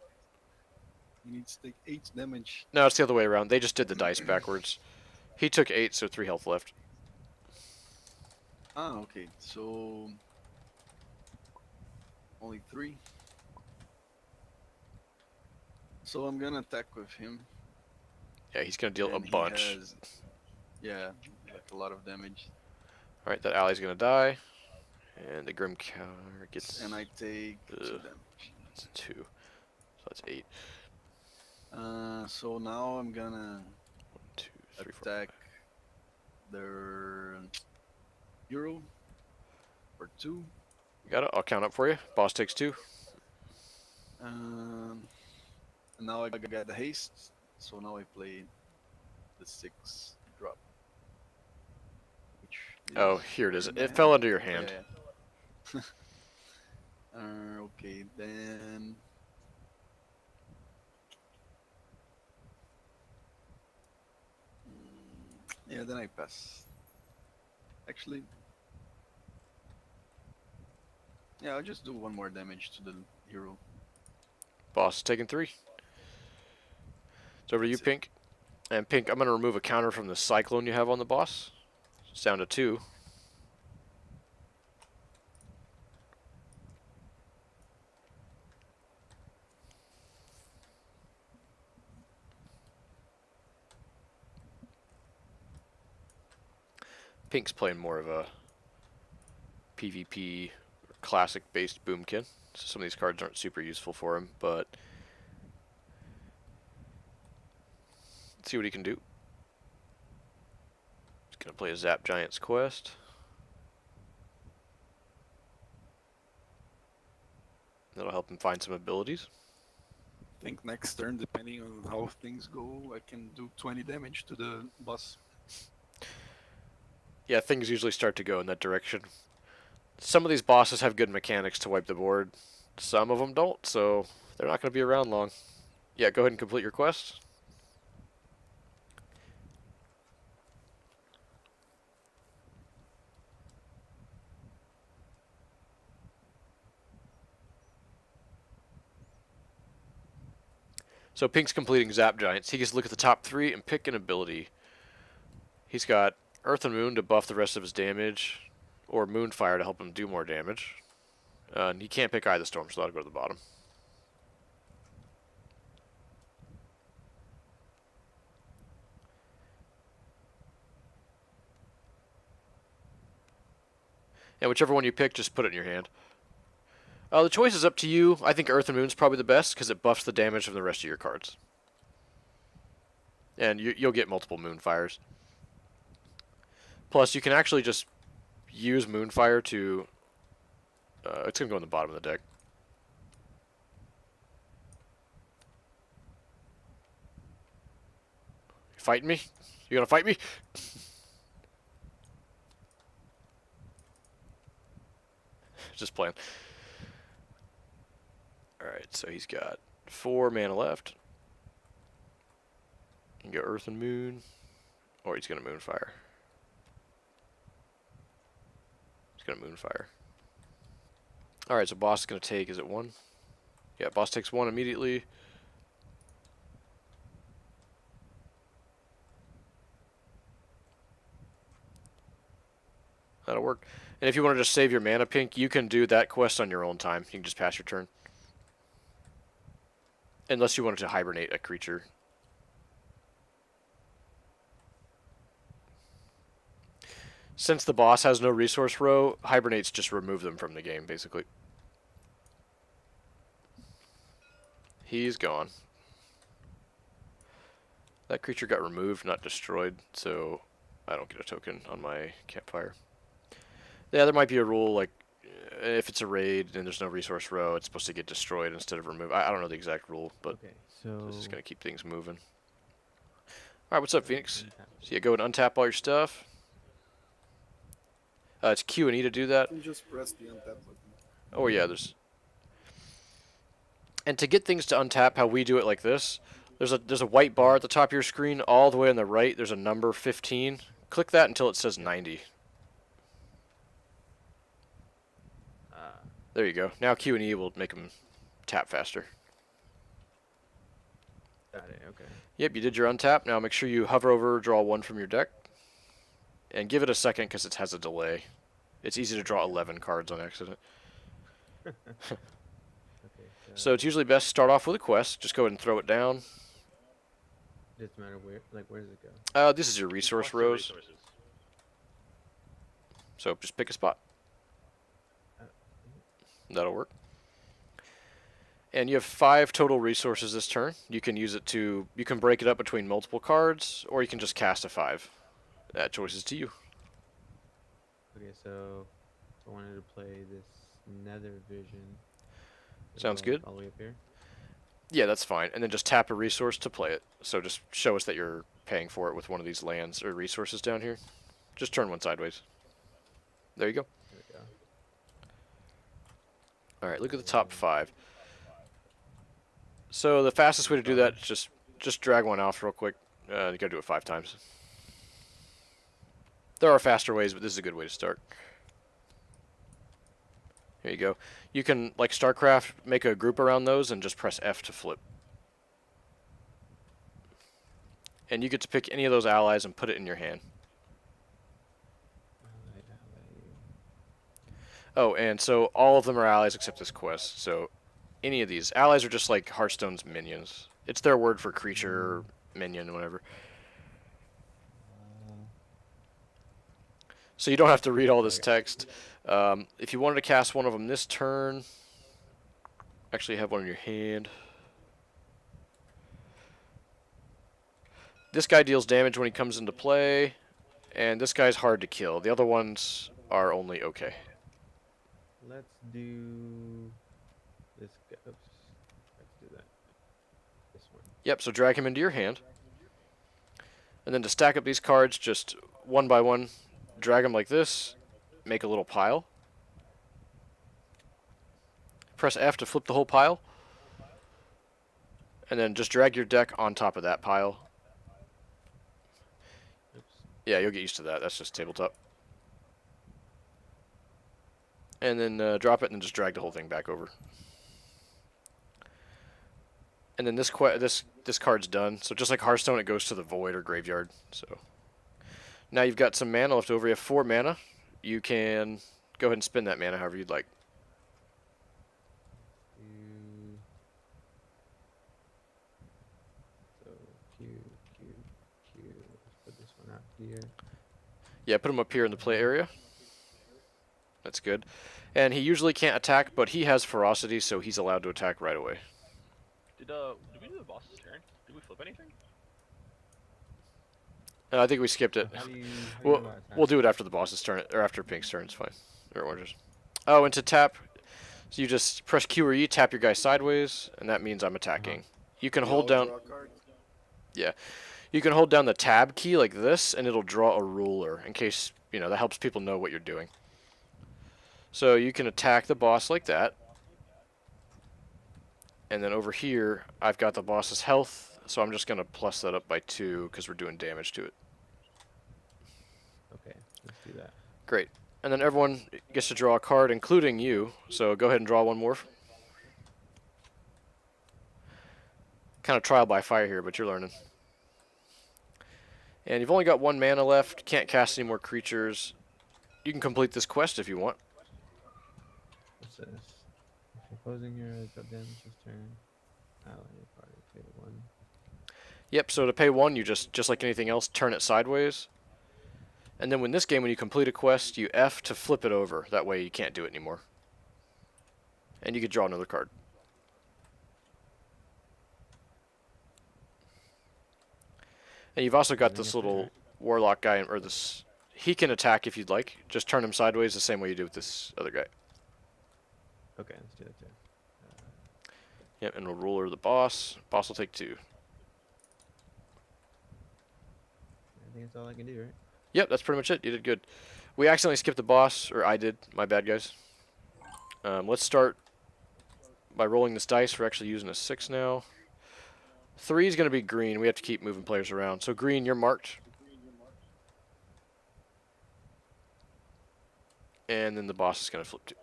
He needs to take 8 damage. No, it's the other way around. They just did the dice backwards. He took 8, so 3 health left. Ah, okay. So only 3. So I'm gonna attack with him. Yeah, he's gonna deal a and he bunch. has- yeah, like a lot of damage. All right, that ally's gonna die, and the Grim Counter gets And I take 2 Ugh. damage. that's 2, so that's 8. So now I'm gonna 1, 2, 3, 4. attack their hero for 2. Got it. I'll count up for you. Boss takes 2. And now I got the haste, so now I play the 6 drop. Which Oh, is here it is. in my It fell hand. under your hand. Yeah. Okay, then. Yeah, then I pass. Actually. Yeah, I'll just do 1 more damage to the hero. Boss taking 3. It's over to you, That's it. Pink. And Pink, I'm gonna remove a counter from the Cyclone you have on the boss. It's down to 2. Pink's playing more of a PvP classic-based boomkin. So some of these cards aren't super useful for him, but let's see what he can do. He's gonna play a Zap Giant's Quest. That'll help him find some abilities. I think next turn, depending on how things go, I can do 20 damage to the boss. Yeah, things usually start to go in that direction. Some of these bosses have good mechanics to wipe the board. Some of them don't, so they're not going to be around long. Yeah, go ahead and complete your quest. So Pink's completing Zap Giants. He gets to look at the top 3 and pick an ability. He's got Earth and Moon to buff the rest of his damage, or Moonfire to help him do more damage. And he can't pick either storm, so that'll go to the bottom. And whichever one you pick, just put it in your hand. The choice is up to you. I think Earth and Moon's probably the best because it buffs the damage from the rest of your cards. And you'll get multiple Moonfires. Plus, you can actually just use Moonfire to... it's going to go in the bottom of the deck. You fighting me? You gonna fight me? Just playing. Alright, so he's got 4 mana left. You can go Earth and Moon. Or he's gonna Moonfire. He's gonna Moonfire. Alright, so boss is gonna take, is it 1? Yeah, boss takes 1 immediately. That'll work. And if you want to just save your mana pink, you can do that quest on your own time. You can just pass your turn. Unless you wanted to hibernate a creature. Since the boss has no resource row, hibernates just remove them from the game, basically. He's gone. That creature got removed, not destroyed, so I don't get a token on my campfire. Yeah, there might be a rule, like, if it's a raid and there's no resource row, it's supposed to get destroyed instead of removed. I don't know the exact rule, but Okay, so this is going to keep things moving. Alright, what's up, Phoenix? untap. So you go and untap all your stuff. It's Q and E to do that. You can just press the untap button. Oh yeah, there's... And to get things to untap, how we do it like this, there's a white bar at the top of your screen. All the way on the right, there's a number 15. Click that until it says 90. There you go. Now Q and E will make them tap faster. Got it, okay. Yep, you did your untap. Now make sure you hover over, draw 1 from your deck. And give it a second because it has a delay. It's easy to draw 11 cards on accident. Okay, So it's usually best to start off with a quest. Just go ahead and throw it down. doesn't matter where, like, where does it go? This is your resource Plus the rows. resources. So just pick a spot. That'll work. And you have 5 total resources this turn. You can use it to... You can break it up between multiple cards, or you can just cast a 5. That choice is to you. Okay, so I wanted to play this Nether Vision. Sounds Go good. All the way up here. Yeah, that's fine. And then just tap a resource to play it. So just show us that you're paying for it with one of these lands or resources down here. Just turn one sideways. There you go. There we go. Alright, look at the top 5. So the fastest way to do that is just drag one off real quick. You gotta do it 5 times. There are faster ways, but this is a good way to start. Here you go. You can, like StarCraft, make a group around those and just press F to flip. And you get to pick any of those allies and put it in your hand. Oh, and so all of them are allies except this quest. So any of these. Allies are just like Hearthstone's minions. It's their word for creature, minion, whatever. So you don't have to read all this text. If you wanted to cast one of them this turn, actually have one in your hand. This guy deals damage when he comes into play, and this guy's hard to kill. The other ones are only okay. Let's do this guy. Oops. Let's do that. This one. Yep, so drag him into your hand. And then to stack up these cards, just one by one, drag them like this, make a little pile. Press F to flip the whole pile. And then just drag your deck on top of that pile. Oops. Yeah, you'll get used to that. That's just tabletop. And then drop it and then just drag the whole thing back over. And then this card's done. So just like Hearthstone, it goes to the void or graveyard. So now you've got some mana left over. You have 4 mana. You can go ahead and spend that mana however you'd like. Q. So Q, Q, Q. Let's put this one out here. Yeah, put them up here in the play area. That's good. And he usually can't attack, but he has ferocity, so he's allowed to attack right away. Did we do the boss's turn? Did we flip anything? I think we skipped it. How do you We'll, go about we'll do it attacking? after the boss's turn, or after Pink's turn, it's fine. Or Orange's. Oh, and to tap, so you just press Q or E, tap your guy sideways, and that means I'm attacking. You can We hold all down, draw a card. you can hold down the tab key like this, and it'll draw a ruler, in case, that helps people know what you're doing. So you can attack the boss like that. And then over here, I've got the boss's health, so I'm just going to plus that up by 2, because we're doing damage to it. Okay, let's do that. Great. And then everyone gets to draw a card, including you. So go ahead and draw one more. Kind of trial by fire here, but you're learning. And you've only got 1 mana left. Can't cast any more creatures. You can complete this quest if you want. What's this? If you're opposing heroes, drop damage this turn. Ally your party, pay 1. Yep, so to pay 1, you just like anything else, turn it sideways. And then when you complete a quest, you F to flip it over. That way you can't do it anymore. And you could draw another card. And you've also got this little warlock guy, or this... He can attack if you'd like. Just turn him sideways the same way you do with this other guy. Okay, let's do that too. Yep, and we'll ruler the boss. Boss will take 2. I think that's all I can do, right? Yep, that's pretty much it. You did good. We accidentally skipped the boss, or I did. My bad, guys. Let's start by rolling this dice. We're actually using a 6 now. 3 is going to be green. We have to keep moving players around. So green, you're marked. And then the boss is going to flip 2.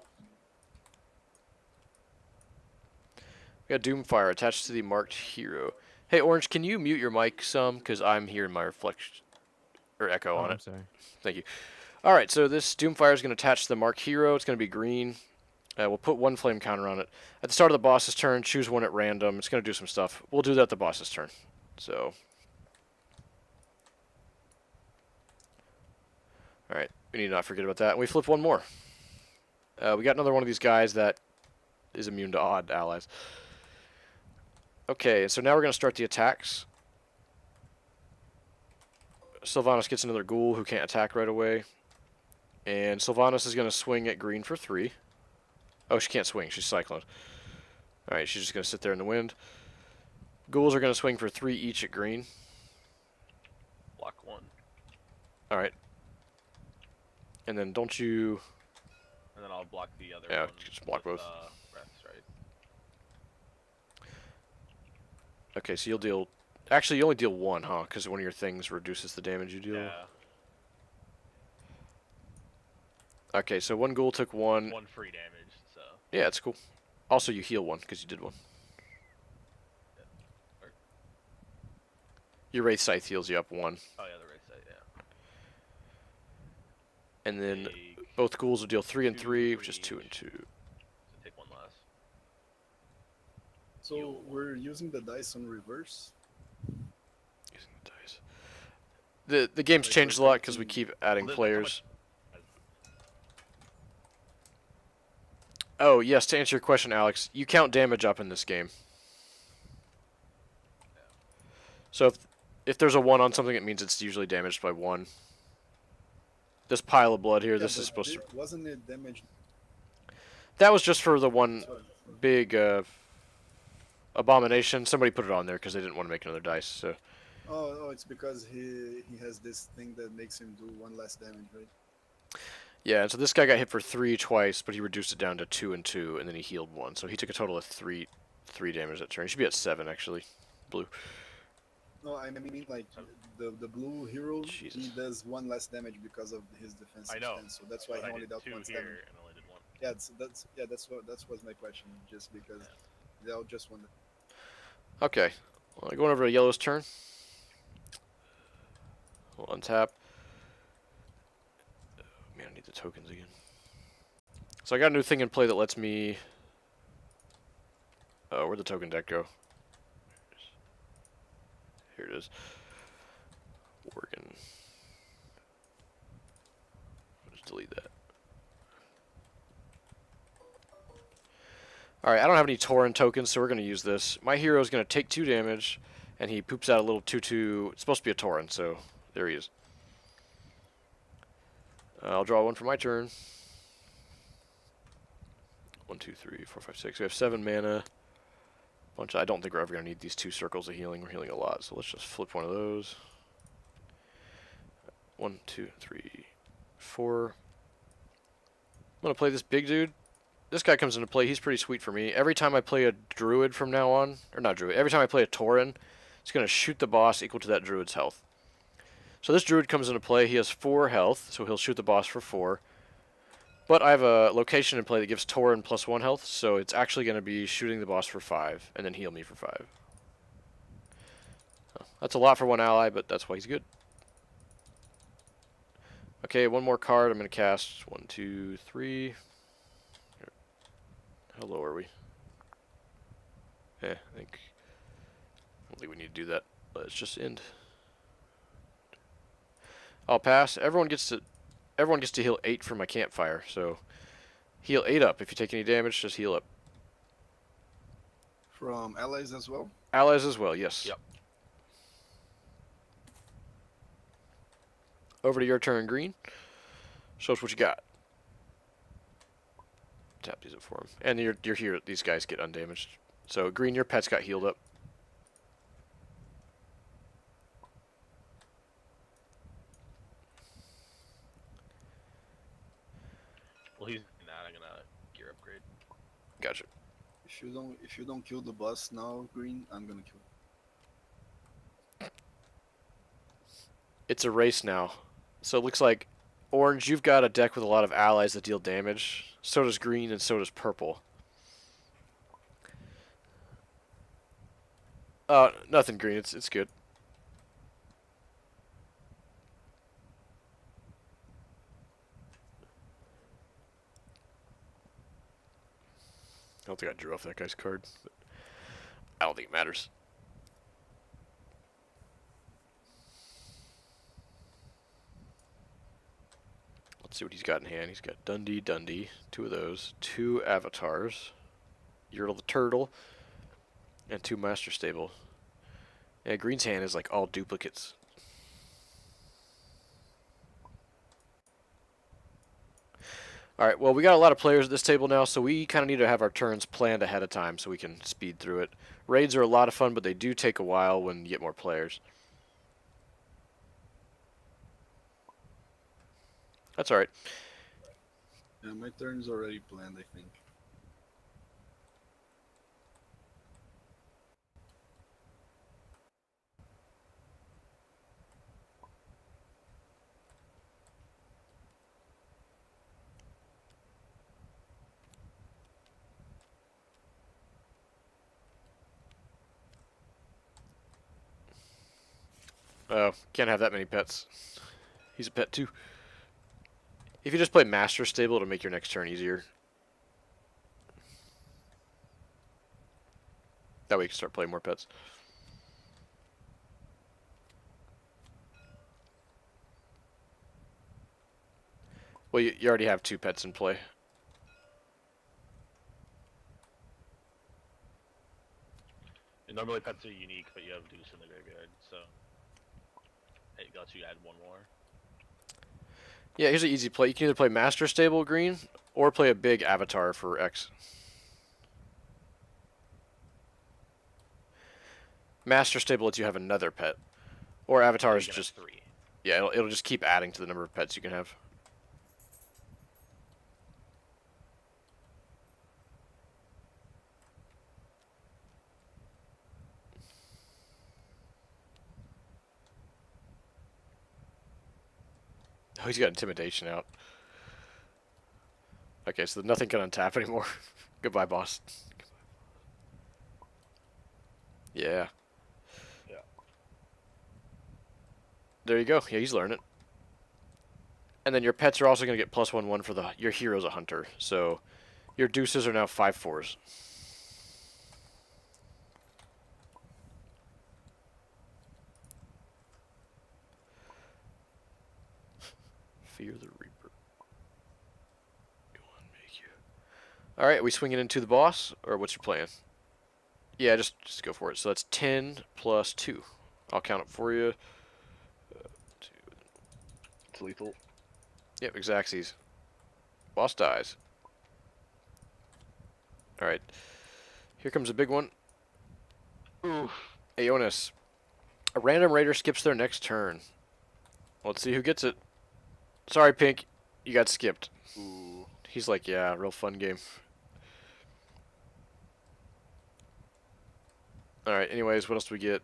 We got Doomfire attached to the marked hero. Hey, Orange, can you mute your mic some? Because I'm hearing my reflection, or echo on I'm it. sorry. Thank you. All right, so this Doomfire is going to attach to the marked hero. It's going to be green. We'll put 1 flame counter on it. At the start of the boss's turn, choose one at random. It's going to do some stuff. We'll do that at the boss's turn. So, all right, we need to not forget about that. And we flip 1 more. We got another one of these guys that is immune to odd allies. Okay, so now we're going to start the attacks. Sylvanas gets another ghoul who can't attack right away. And Sylvanas is going to swing at green for 3. Oh, she can't swing. She's cyclone. Alright, she's just going to sit there in the wind. Ghouls are going to swing for 3 each at green. Block 1. Alright. And then don't you... And then I'll block the other Yeah, one. just block with, both. Breaths, right? Okay, so you'll deal... Actually, you only deal 1, huh? Because one of your things reduces the damage you deal. Yeah. Okay, so 1 ghoul took 1. 1 free damage, so. Yeah, it's cool. Also, you heal 1 because you did 1. Or- Your Wraith Scythe heals you up 1. Oh yeah, the right side, yeah. And then Take both ghouls will deal 3 and 2 3, for which is 2 and each. 2. So take 1 less. So we're using the dice on reverse. Using the dice. The game's Like changed a we're lot because we taking- keep adding Well, there's not players. much- Oh, yes, to answer your question, Alex, you count damage up in this game. So if there's a 1 on something, it means it's usually damaged by 1. This pile of blood here, Yeah, this but is supposed to... Wasn't it damaged? That was just for the one Sorry. big abomination. Somebody put it on there because they didn't want to make another dice. So Oh, it's because he has this thing that makes him do 1 less damage, right? yeah, and so this guy got hit for 3 twice, but he reduced it down to 2 and 2, and then he healed 1. So he took a total of 3 damage that turn. He should be at 7 actually. Blue. No, I mean like the blue hero. Jesus. He does 1 less damage because of his defensive I know. stance. So that's why But he I only did dealt 2 1 here damage. and only did 1. Yeah, that was my question. Just because they'll just wonder. Okay. Well, going over to yellow's turn. We'll untap. Oh, man, I need the tokens again. So I got a new thing in play that lets me... Oh, where'd the token deck go? Here it is. Working. I'll just delete that. Alright, I don't have any Tauren tokens, so we're going to use this. My hero is going to take 2 damage, and he poops out a little 2/2. It's supposed to be a Tauren, so there he is. I'll draw one for my turn. 1, 2, 3, 4, 5, 6. We have 7 mana. I don't think we're ever going to need these 2 circles of healing. We're healing a lot, so let's just flip one of those. 1, 2, 3, 4. I'm going to play this big dude. This guy comes into play. He's pretty sweet for me. Every time I play a druid from now on, or not druid, every time I play a Tauren, it's going to shoot the boss equal to that druid's health. So this druid comes into play. He has 4 health, so he'll shoot the boss for 4. But I have a location in play that gives Tauren +1 health, so it's actually going to be shooting the boss for 5, and then heal me for 5. That's a lot for one ally, but that's why he's good. Okay, one more card I'm going to cast. 1, 2, 3. How low are we? I don't think we need to do that. Let's just end. I'll pass. Everyone gets to heal 8 from my campfire, so heal 8 up. If you take any damage, just heal up. From allies as well? Allies as well, yes. Yep. Over to your turn, Green. Show us what you got. Tap these up for him. And you're here. These guys get undamaged. So, Green, your pets got healed up. Well, he's not. I'm gonna gear upgrade. Gotcha. If you don't kill the boss now, Green, I'm gonna kill. It's a race now. So it looks like Orange, you've got a deck with a lot of allies that deal damage. So does Green, and so does Purple. Nothing, Green. It's good. I don't think I drew off that guy's card. But I don't think it matters. Let's see what he's got in hand. He's got Dundee, 2 of those, 2 avatars, Yertle the Turtle, and 2 Master Stable. Yeah, Green's hand is like all duplicates. Alright, well, we got a lot of players at this table now, so we kind of need to have our turns planned ahead of time so we can speed through it. Raids are a lot of fun, but they do take a while when you get more players. That's alright. Yeah, my turn's already planned, I think. Oh, can't have that many pets. He's a pet too. If you just play Master Stable, it'll make your next turn easier. That way you can start playing more pets. Well, you already have 2 pets in play. And normally pets are unique, but you have Deuce in the graveyard, so it lets you add 1 more. Yeah, here's an easy play. You can either play Master Stable Green, or play a big Avatar for X. Master Stable lets you have another pet. Or Avatar is You can have just... 3. Yeah, it'll just keep adding to the number of pets you can have. Oh, he's got Intimidation out. Okay, so nothing can untap anymore. Goodbye, boss. Yeah. Yeah. There you go. Yeah, he's learning it. And then your pets are also going to get +1/+1 for your hero's a hunter. So your deuces are now 5/4s. Fear the Reaper. All right, we swinging into the boss, or what's your plan? Yeah, just go for it. So that's 10 plus 2. I'll count it for you. It's lethal. Yep, exactsies. Boss dies. All right, here comes a big one. Oof. Aeonis. A random raider skips their next turn. Let's see who gets it. Sorry, Pink. You got skipped. Ooh. He's like, yeah, real fun game. Alright, anyways, what else do we get?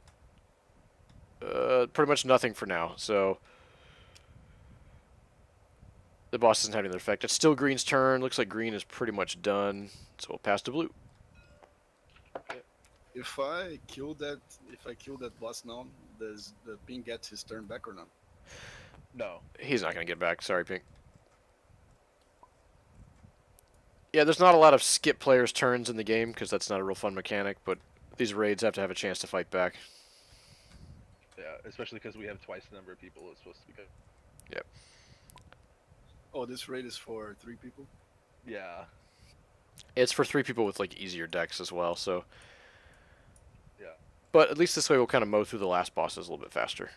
Pretty much nothing for now, so... The boss doesn't have any other effect. It's still green's turn. Looks like green is pretty much done. So we'll pass to blue. If I kill that boss now, does the pink get his turn back or not? No. He's not going to get back. Sorry, Pink. Yeah, there's not a lot of skip players' turns in the game, because that's not a real fun mechanic, but these raids have to have a chance to fight back. Yeah, especially because we have twice the number of people it's supposed to be good. Yep. Oh, this raid is for 3 people? Yeah. It's for 3 people with, like, easier decks as well, so... Yeah. But at least this way we'll kind of mow through the last bosses a little bit faster.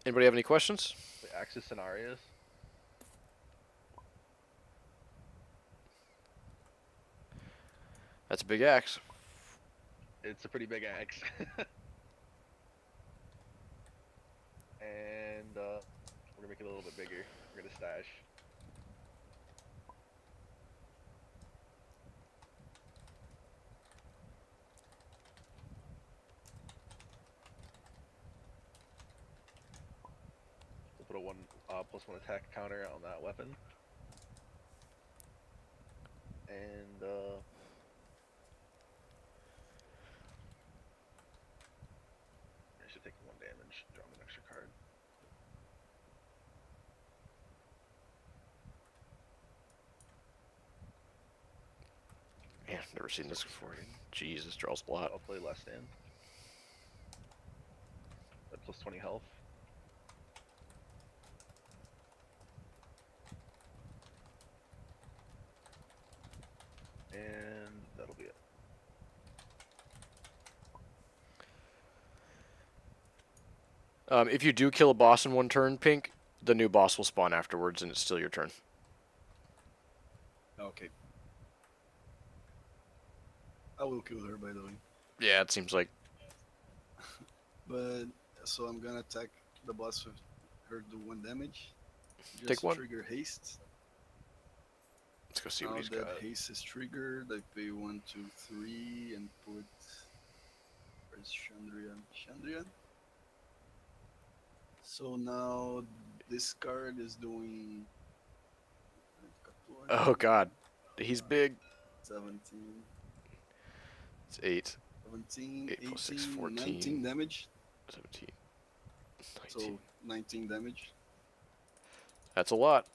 Anybody have any questions? Wait, Axis scenarios? That's a big axe. It's a pretty big axe. And we're gonna make it a little bit bigger. We're gonna stash. We'll put a +1 attack counter on that weapon. And I should take 1 damage, draw an extra card. Man, I've never seen this before. Jeez, this draws a lot. I'll play less stand. At +20 health. And that'll be it. If you do kill a boss in 1 turn, Pink, the new boss will spawn afterwards, and it's still your turn. Okay. I will kill her, by the way. Yeah, it seems like. But, so I'm gonna attack the boss with her do 1 damage. Just Take 1. trigger haste. Let's go see Now what he's that got. haste is triggered, I pay 1, 2, 3 and put... Where's Chandrian? Chandrian? So now this card is doing... Oh god, he's big. 17, It's 8, 17, 8 plus 6, 18, 14. 19 damage. 17, 19. So 19 damage. That's a lot.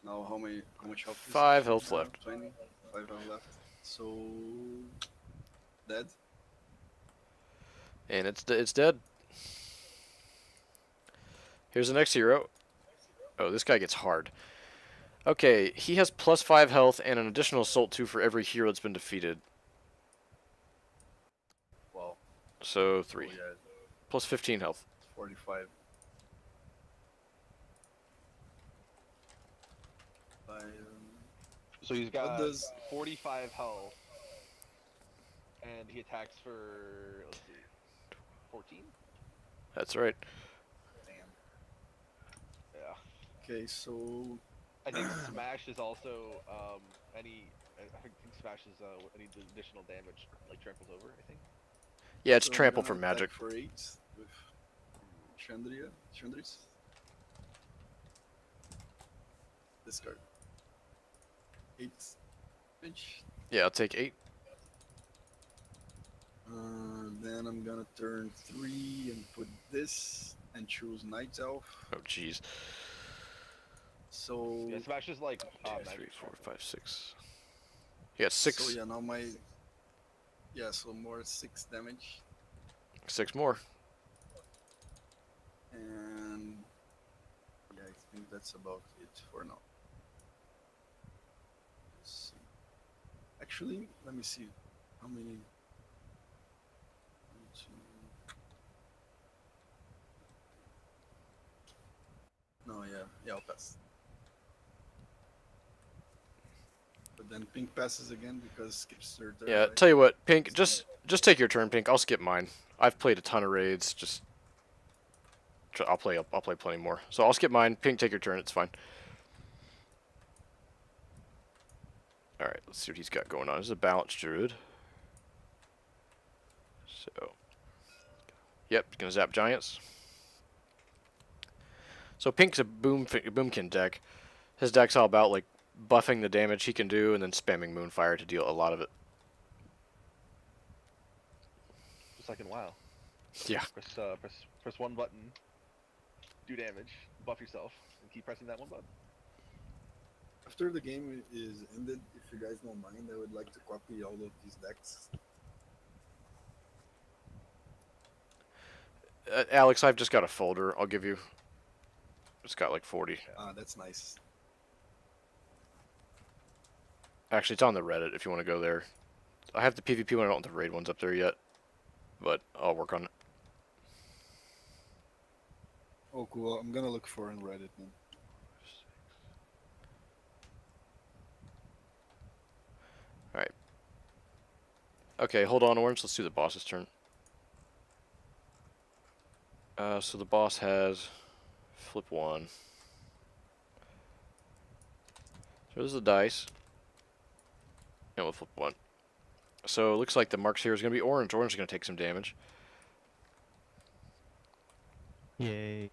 Now how much health? is 5 it? health left. 20. 5 health left. So dead. And it's dead. Here's the next hero. Oh, this guy gets hard. Okay, he has +5 health and an additional assault 2 for every hero that's been defeated. Wow. So 3. Oh, yeah, Plus 15 health. 45. So he's got does- 45 health, and he attacks for, let's see, 14? That's right. Damn. Yeah. Okay, so I think Smash is also, I think Smash is, any additional damage, like, tramples over, I think. Yeah, it's so I'm trample gonna for magic. attack for 8 with Chandris. Discard. 8 damage. Yeah, I'll take 8. Then I'm gonna turn 3 and put this and choose Night Elf. Oh, jeez. So Yeah, Smash is like, 2, magic 3, 4, trample. 5, 6. Yeah, 6. So yeah, now so more 6 damage. 6 more. And yeah, I think that's about it for now. Let's see. Actually, let me see how many. One, two. No, yeah, I'll pass. But then Pink passes again because skips their turn, Yeah, right? tell you what, Pink, just take your turn, Pink. I'll skip mine. I've played a ton of raids. Just I'll play plenty more. So I'll skip mine. Pink, take your turn. It's fine. All right, let's see what he's got going on. This is a balanced druid. So, yep, gonna zap giants. So Pink's a boomkin deck. His deck's all about like buffing the damage he can do and then spamming Moonfire to deal a lot of it. Just like in WoW. Yeah. Press one button, do damage, buff yourself, and keep pressing that one button. After the game is ended, if you guys don't mind, I would like to copy all of these decks. Alex, I've just got a folder. I'll give you. It's got like 40. That's nice. Actually, it's on the Reddit if you want to go there. I have the PvP one. I don't have the raid ones up there yet, but I'll work on it. Oh, cool. I'm gonna look for it on Reddit then. Alright. Okay, hold on, Orange. Let's do the boss's turn. So the boss has flip 1. So there's the dice. And we'll flip 1. So it looks like the marks here is going to be Orange. Orange is going to take some damage. Yay.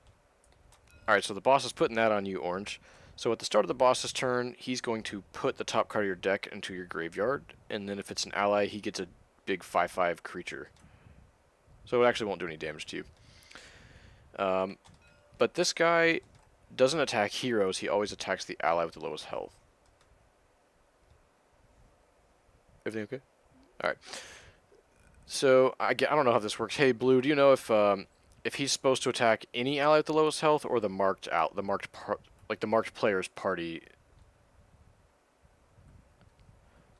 Alright, so the boss is putting that on you, Orange. So at the start of the boss's turn, he's going to put the top card of your deck into your graveyard, and then if it's an ally, he gets a big 5/5 creature. So it actually won't do any damage to you. But this guy doesn't attack heroes, he always attacks the ally with the lowest health. Everything okay? Alright. So, I don't know how this works. Hey, Blue, do you know if he's supposed to attack any ally with the lowest health or the marked player's party?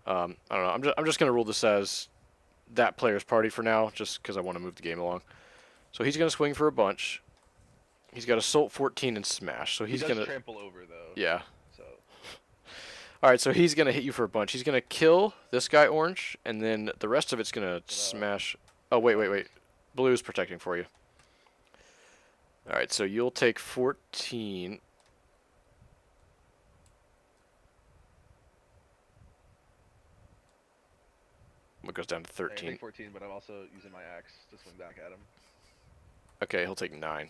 I don't know. I'm just gonna rule this as that player's party for now, just because I want to move the game along. So he's gonna swing for a bunch. He's got Assault 14 and Smash, so he's he does gonna trample over though. yeah. So All right, so he's gonna hit you for a bunch. He's gonna kill this guy, Orange, and then the rest of it's gonna smash. Oh wait. Blue's protecting for you. All right, so you'll take 14. It goes down to I 13. take 14, but I'm also using my axe to swing back at him. Okay, he'll take 9.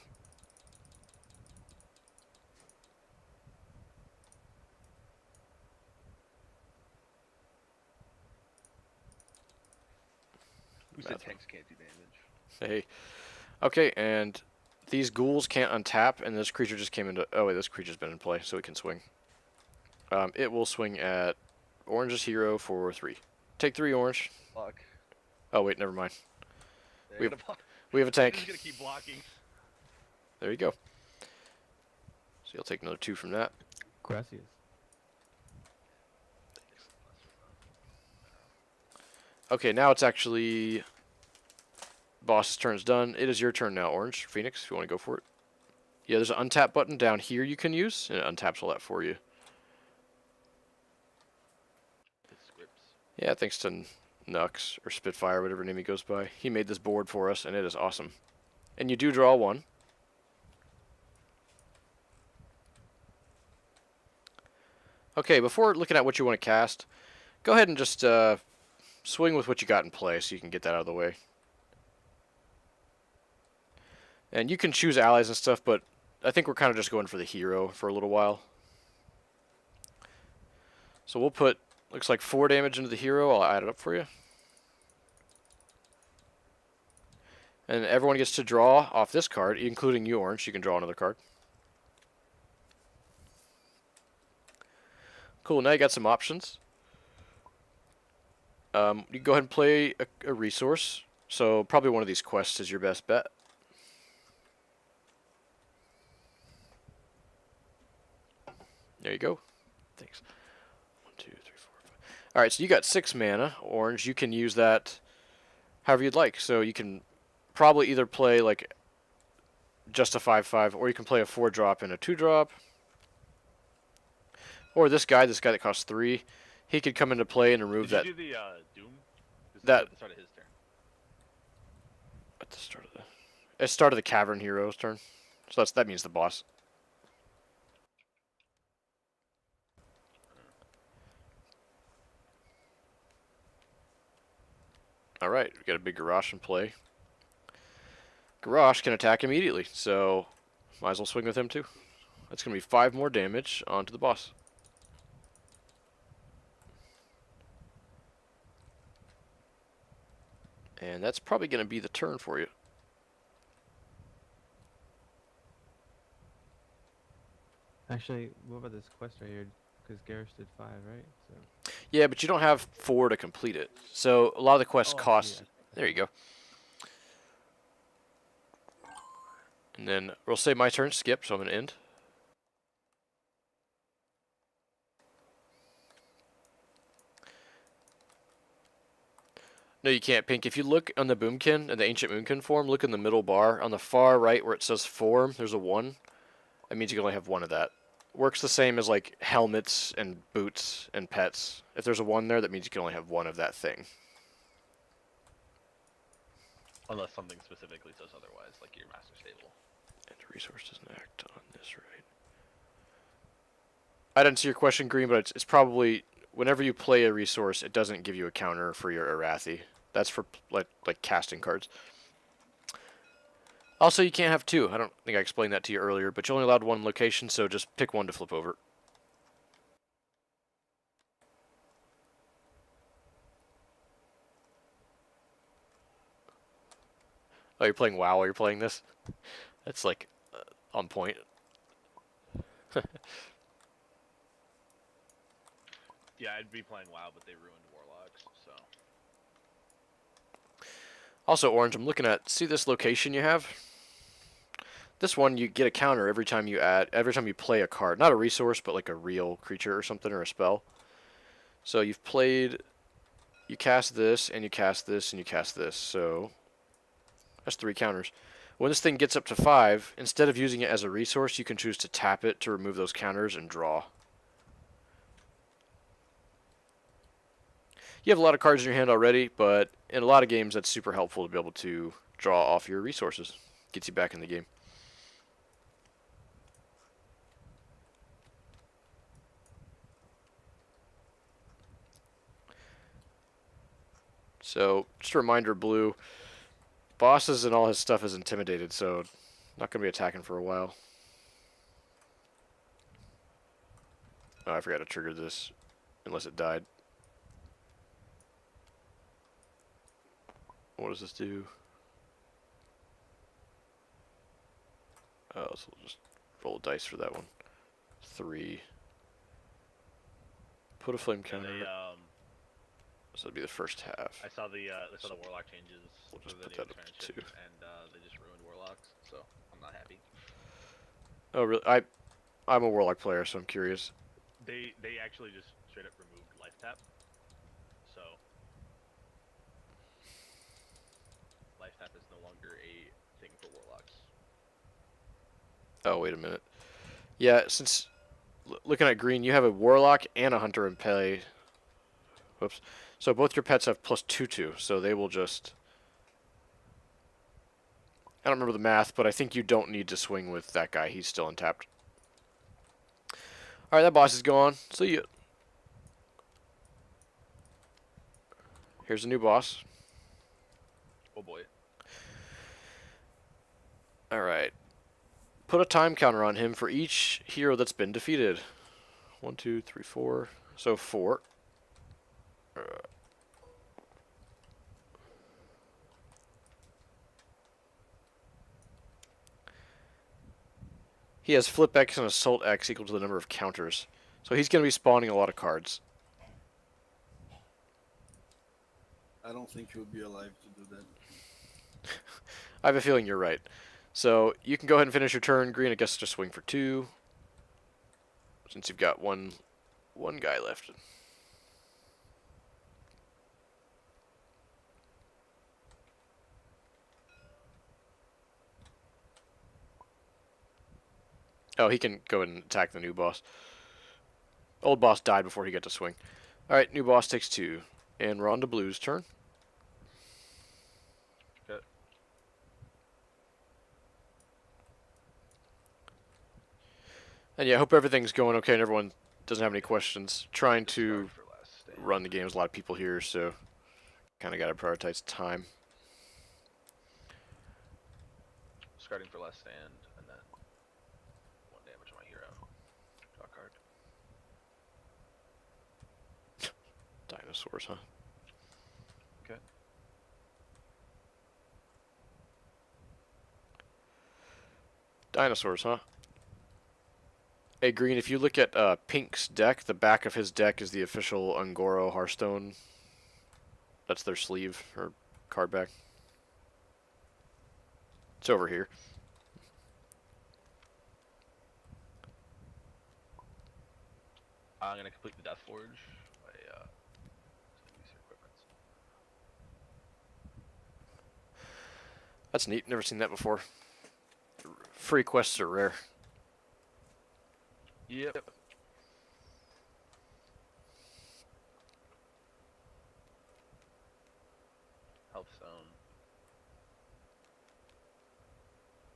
Who said tanks can't do damage? Hey. Okay, and these ghouls can't untap, and this creature just came into... Oh, wait, this creature's been in play, so it can swing. It will swing at Orange's hero for 3. Take 3, Orange. Block. Oh, wait, never mind. Yeah, We- I gotta block. We have a I'm just tank. gonna keep blocking. There you go. So you'll take another 2 from that. Gracias. Okay, now it's actually... Boss's turn's done. It is your turn now, Orange. Phoenix, if you want to go for it. Yeah, there's an untap button down here you can use, and it untaps all that for you. The scripts. Yeah, thanks to Nux, or Spitfire, whatever name he goes by. He made this board for us, and it is awesome. And you do draw 1. Okay, before looking at what you want to cast, go ahead and just swing with what you got in play so you can get that out of the way. And you can choose allies and stuff, but I think we're kind of just going for the hero for a little while. So we'll put, looks like 4 damage into the hero. I'll add it up for you. And everyone gets to draw off this card, including you, Orange. You can draw another card. Cool, now you got some options. You can go ahead and play a resource. So probably one of these quests is your best bet. There you go. Thanks. 1, 2, 3, 4, 5. All right, so you got 6 mana. Orange, you can use that however you'd like. So you can probably either play like just a 5/5, or you can play a 4-drop and a 2-drop. Or this guy that costs 3, he could come into play and remove Did that you do the Doom? 'Cause that- at the start of his turn. at the start of the Cavern hero's turn. So that means the boss. All right, we got a big Garrosh in play. Garrosh can attack immediately, so might as well swing with him too. That's going to be 5 more damage onto the boss. And that's probably going to be the turn for you. Actually, what about this quest right here? Because Garrosh did 5, right? So. Yeah, but you don't have 4 to complete it. So a lot of the quests Oh, I see, cost... I see. There you go. And then we'll say my turn, skip, so I'm going to end. No, you can't, Pink. If you look on the Boomkin, in the Ancient Moonkin form, look in the middle bar. On the far right where it says form, there's a 1. That means you can only have 1 of that. Works the same as like helmets and boots and pets. If there's a 1 there, that means you can only have 1 of that thing. Unless something specifically says otherwise, like your master stable. And the resource doesn't act on this, right? I didn't see your question, Green, but it's probably whenever you play a resource, it doesn't give you a counter for your Arathi. That's for like casting cards. Also, you can't have 2. I don't think I explained that to you earlier, but you're only allowed 1 location, so just pick 1 to flip over. Oh, you're playing WoW while you're playing this? That's like on point. Yeah, I'd be playing WoW, but they ruined Warlocks, so. Also, Orange, I'm looking at, see this location you have? This one, you get a counter every time you play a card. Not a resource, but like a real creature or something, or a spell. So you've played, you cast this, and you cast this, and you cast this, so that's 3 counters. When this thing gets up to 5, instead of using it as a resource, you can choose to tap it to remove those counters and draw. You have a lot of cards in your hand already, but in a lot of games, that's super helpful to be able to draw off your resources. Gets you back in the game. So, just a reminder, Blue, bosses and all his stuff is intimidated, so not going to be attacking for a while. Oh, I forgot to trigger this, unless it died. What does this do? Oh, so we'll just roll a dice for that one. 3. Put a flame Yeah, counter. they, So it'd be the first half. I saw the Warlock changes We'll just for the put new that up expansion, to 2. and they just ruined Warlocks, so I'm not happy. Oh, really? I'm a Warlock player, so I'm curious. They actually just straight up removed life tap, so life tap is no longer a thing for Warlocks. Oh, wait a minute. Yeah, since looking at green, you have a Warlock and a Hunter in play. Whoops. So both your pets have +2/2, so they will just... I don't remember the math, but I think you don't need to swing with that guy. He's still untapped. Alright, that boss is gone. See ya. Here's a new boss. Oh boy. Alright. Put a time counter on him for each hero that's been defeated. 1, 2, 3, 4. So 4. He has Flip X and Assault X equal to the number of counters. So he's going to be spawning a lot of cards. I don't think he'll be alive to do that. I have a feeling you're right. So you can go ahead and finish your turn. Green, I guess, just swing for 2. since you've got one guy left. Oh, he can go ahead and attack the new boss. Old boss died before he got to swing. Alright, new boss takes 2. And we're on to Blue's turn. Okay. And yeah, I hope everything's going okay and everyone doesn't have any questions. Trying to Discard for last stand. run the game. There's a lot of people here, so kind of got to prioritize time. Discarding for last stand, and then 1 damage on my hero. Draw a card. Dinosaurs, huh? Okay. Dinosaurs, huh? Hey, Green, if you look at Pink's deck, the back of his deck is the official Ungoro Hearthstone. That's their sleeve, or card back. It's over here. I'm gonna complete the Death Forge by use your equipment. That's neat. Never seen that before. Free quests are rare. Yep. Health Stone.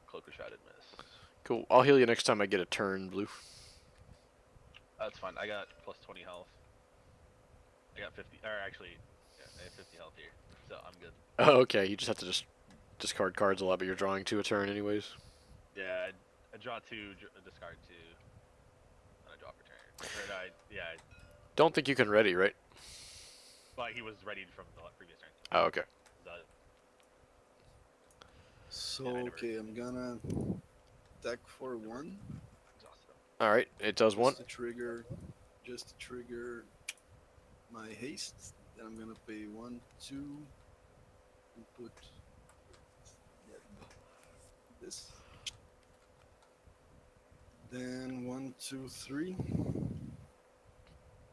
Cloak of Shrouded Mist. Cool. I'll heal you next time I get a turn, Blue. That's fine. I got plus 20 health. I got 50. Or actually, yeah, I have 50 health here, so I'm good. Oh, okay. You just have to discard cards a lot, but you're drawing 2 a turn anyways. Yeah, I draw 2, discard 2, and I draw for turn. Or yeah, Don't think you can ready, right? well, he was ready from the previous turn. Oh, okay. The- So Yeah, I never- okay, I'm gonna attack for 1. exhausted him. Alright, it does one. Just to trigger my haste. Then I'm gonna pay 1, 2, and put this. Then 1, 2, 3,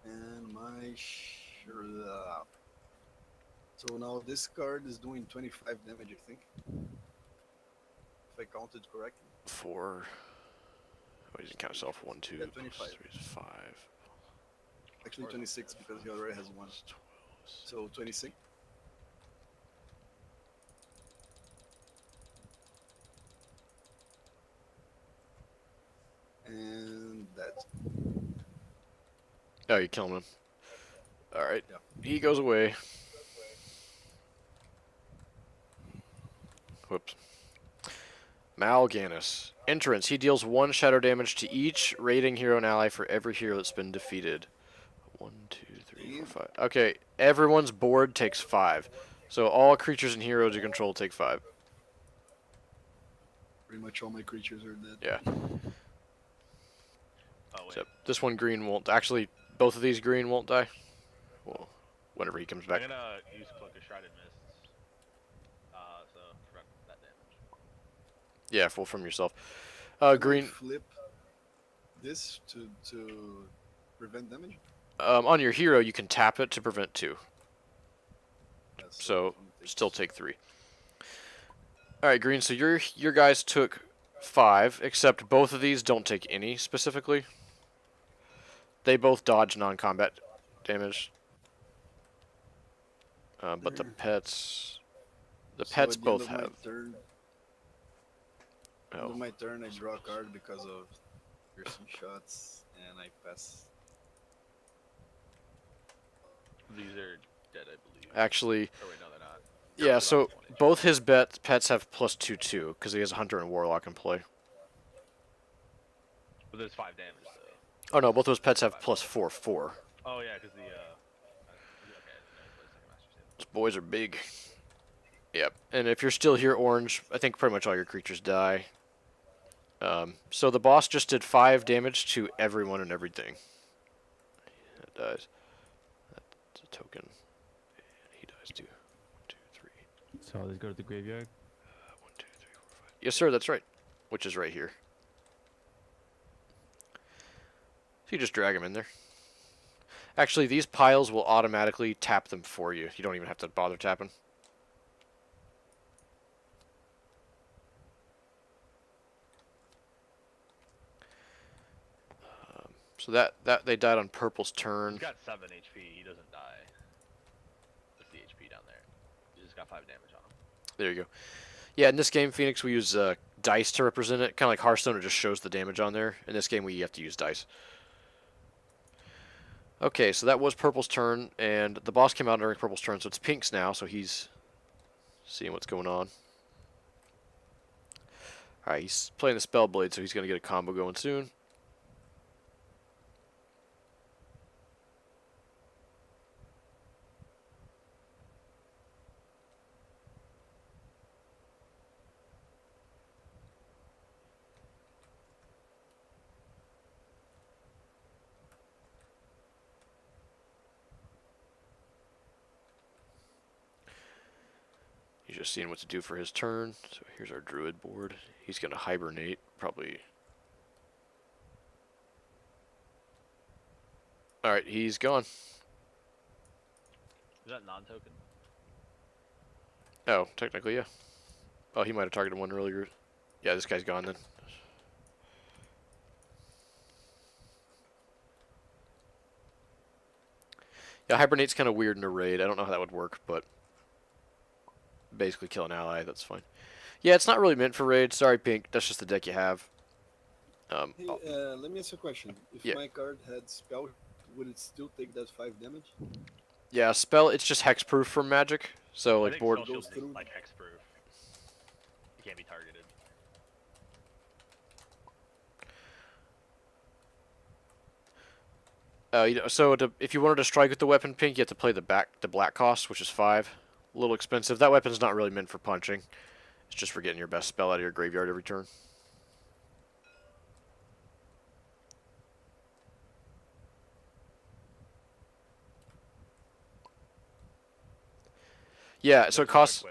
and my So now this card is doing 25 damage, I think, if I counted correctly. 4. Oh, he doesn't count himself. 1, 2, Yeah, plus 25. 3 is 5. Actually 26 because he already has 1. Plus 12. So 26. And that. Oh, you're killing him. Alright. Yeah. He goes away. Whoops. Mal'Ganis. Entrance. He deals 1 shadow damage to each raiding hero and ally for every hero that's been defeated. 1, 2, 3, 4, 5. Okay, everyone's board takes 5. So all creatures and heroes you control take 5. Pretty much all my creatures are dead. Yeah. Oh, wait. Except this one green won't. Actually, both of these green won't die. Well, whenever he comes back. I'm gonna use Cloak of Shrouded Mists. So prevent that damage. Yeah, full from yourself. Can I Green. flip this to prevent damage. On your hero, you can tap it to prevent 2. Yeah, So it takes- still take 3. All right, Green. So your guys took 5, except both of these don't take any specifically. They both dodge non-combat damage. But the pets, So pets at the end both of my have. turn, end Oh, of my turn, I draw a card because of piercing shots, and I pass. These are dead, I believe. actually, Oh, wait, no, they're not. yeah. They're So about 20. both his pets have +2/2 because he has a hunter and warlock in play. But there's 5 damage, though. Oh no, both those pets have +4/4. Oh, yeah, because the, okay, I didn't know he played Second Master's Table. Those boys are big. Yep. And if you're still here, Orange, I think pretty much all your creatures die. So the boss just did 5 damage to everyone and everything. It dies. That's a token. And he dies too. 1, 2, 3. So let's go to the graveyard. 1, 2, 3, 4, 5. Yes, sir. That's right. Which is right here. So you just drag them in there. Actually, these piles will automatically tap them for you. You don't even have to bother tapping. So that they died on purple's turn. He's got 7 HP. He doesn't die. That's the HP down there. He just got 5 damage on him. There you go. Yeah, in this game, Phoenix, we use dice to represent it. Kind of like Hearthstone, it just shows the damage on there. In this game, we have to use dice. Okay, so that was purple's turn, and the boss came out during purple's turn, so it's pink's now, so he's seeing what's going on. Alright, he's playing the Spell Blade, so he's going to get a combo going soon. He's just seeing what to do for his turn. So here's our druid board. He's going to hibernate, probably. Alright, he's gone. Is that non-token? Oh, technically, yeah. Oh, he might have targeted one earlier. Yeah, this guy's gone then. Yeah, hibernate's kind of weird in a raid. I don't know how that would work, but basically kill an ally, that's fine. Yeah, it's not really meant for raid. Sorry, Pink. That's just the deck you have. Hey, let me ask you a question. If Yeah. my card had spell, would it still take that 5 damage? Yeah, spell, it's just hexproof from magic. So, I like, think board. Spell goes Shield's through. like hexproof. He can't be targeted. If you wanted to strike with the weapon, Pink, you have to play the black cost, which is 5. A little expensive. That weapon's not really meant for punching. It's just for getting your best spell out of your graveyard every turn. Yeah, so it costs.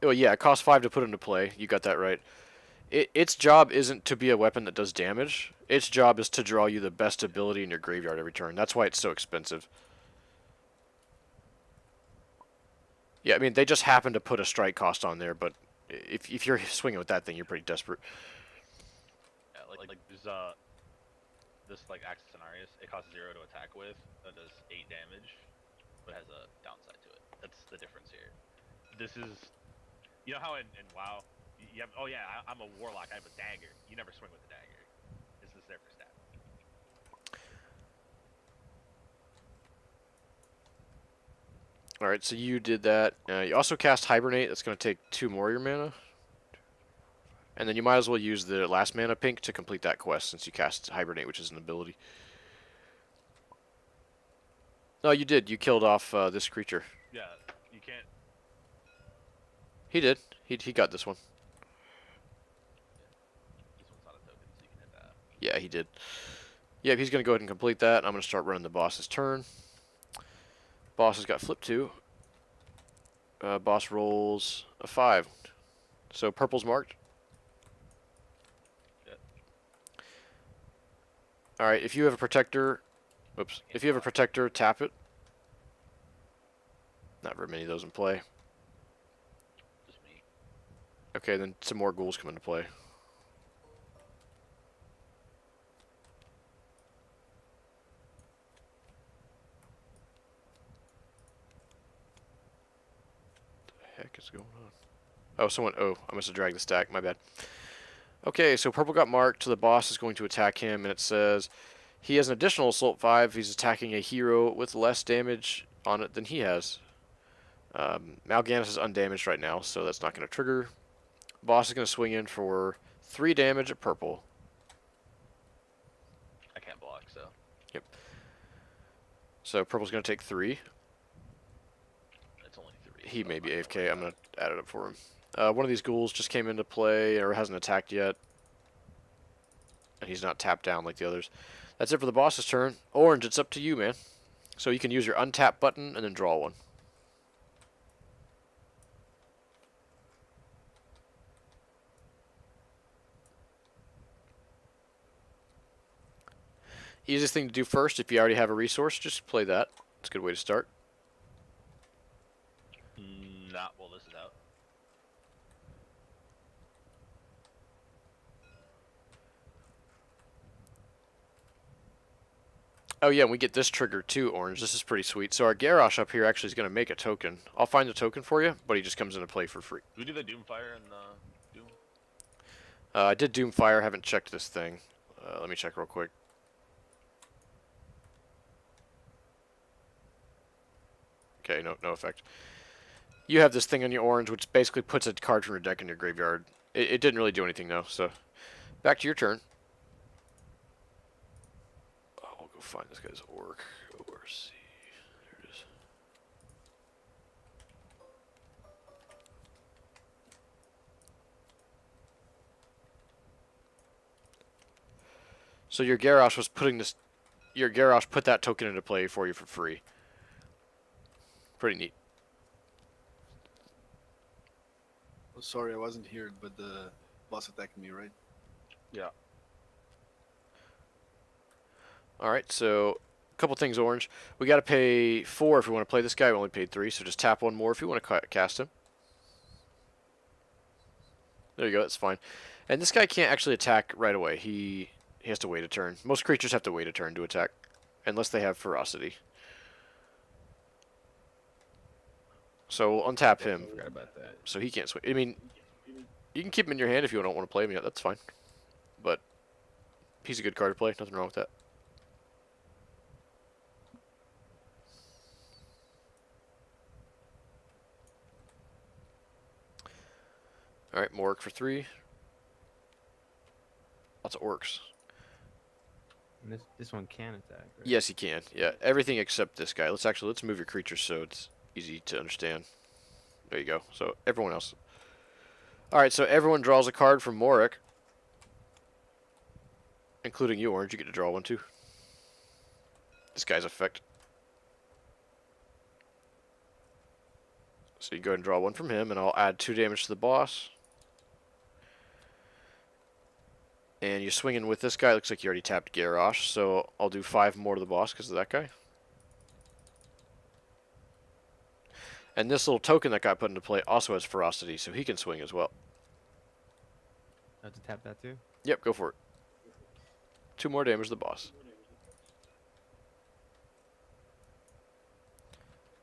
Oh yeah, it costs 5 to put into play. You got that right. Its job isn't to be a weapon that does damage. Its job is to draw you the best ability in your graveyard every turn. That's why it's so expensive. Yeah, I mean, they just happen to put a strike cost on there, but if you're swinging with that thing, you're pretty desperate. Yeah, like there's this like Axis Scenarius. It costs 0 to attack with. That does 8 damage, but has a downside to it. That's the difference here. This is, you know how in WoW, you have, oh yeah, I'm a warlock. I have a dagger. You never swing with a dagger. This is there for stat. Alright, so you did that. You also cast Hibernate. That's going to take 2 more of your mana. And then you might as well use the last mana, Pink, to complete that quest, since you cast Hibernate, which is an ability. No, you did. You killed off this creature. Yeah, you can't. He did. He got this one. This one's not a token, so you can hit that. Yeah, he did. Yep, he's going to go ahead and complete that. I'm going to start running the boss's turn. Boss has got flip 2. Boss rolls a 5. So purple's marked. Yep. Alright, if you have a protector... Oops. If you have a protector, tap it. Not very many of those in play. Just me. Okay, then some more ghouls come into play. What the heck is going on? Oh, someone... Oh, I must have dragged the stack. My bad. Okay, so purple got marked. So the boss is going to attack him, and it says... He has an additional Assault 5. He's attacking a hero with less damage on it than he has. Mal'Ganis is undamaged right now, so that's not going to trigger. Boss is going to swing in for 3 damage at purple. I can't block, so. Yep. So purple's going to take 3. It's only 3. He so may I'm be not gonna AFK. worry I'm about going to add it up for him. One of these ghouls just came into play, or hasn't attacked yet. And he's not tapped down like the others. That's it for the boss's turn. Orange, it's up to you, man. So you can use your untap button and then draw one. Easiest thing to do first, if you already have a resource, just play that. It's a good way to start. Not well. This is out. Oh yeah, and we get this trigger too, Orange. This is pretty sweet. So our Garrosh up here actually is going to make a token. I'll find the token for you, but he just comes into play for free. Do we do the Doomfire and Doom? I did Doomfire, haven't checked this thing. Let me check real quick. Okay, no effect. You have this thing on your Orange, which basically puts a card from your deck in your graveyard. It didn't really do anything though, so back to your turn. Oh, we'll go find this guy's Orc. ORC. There it is. So your Garrosh was putting this. Your Garrosh put that token into play for you for free. Pretty neat. Oh, sorry, I wasn't here, but the boss attacked me, right? Yeah. Alright, so a couple things, Orange. We got to pay 4 if we want to play this guy. We only paid 3, so just tap 1 more if you want to cast him. There you go, that's fine. And this guy can't actually attack right away. He has to wait a turn. Most creatures have to wait a turn to attack, unless they have ferocity. So we'll untap him, Forgot about that. so he can't swing. I mean, you can keep him in your hand if you don't want to play him yet. That's fine. But he's a good card to play. Nothing wrong with that. Alright, more orc for 3. Lots of orcs. And this one can attack, right? Yes, he can. Yeah, everything except this guy. Let's move your creatures so it's easy to understand. There you go. So everyone else. Alright, so everyone draws a card from Morik. Including you, Orange. You get to draw one too. This guy's effect. So you go ahead and draw one from him, and I'll add 2 damage to the boss. And you're swinging with this guy. Looks like you already tapped Garrosh, so I'll do 5 more to the boss because of that guy. And this little token that got put into play also has ferocity, so he can swing as well. I have to tap that too? Yep, go for it. 2 more damage to the boss.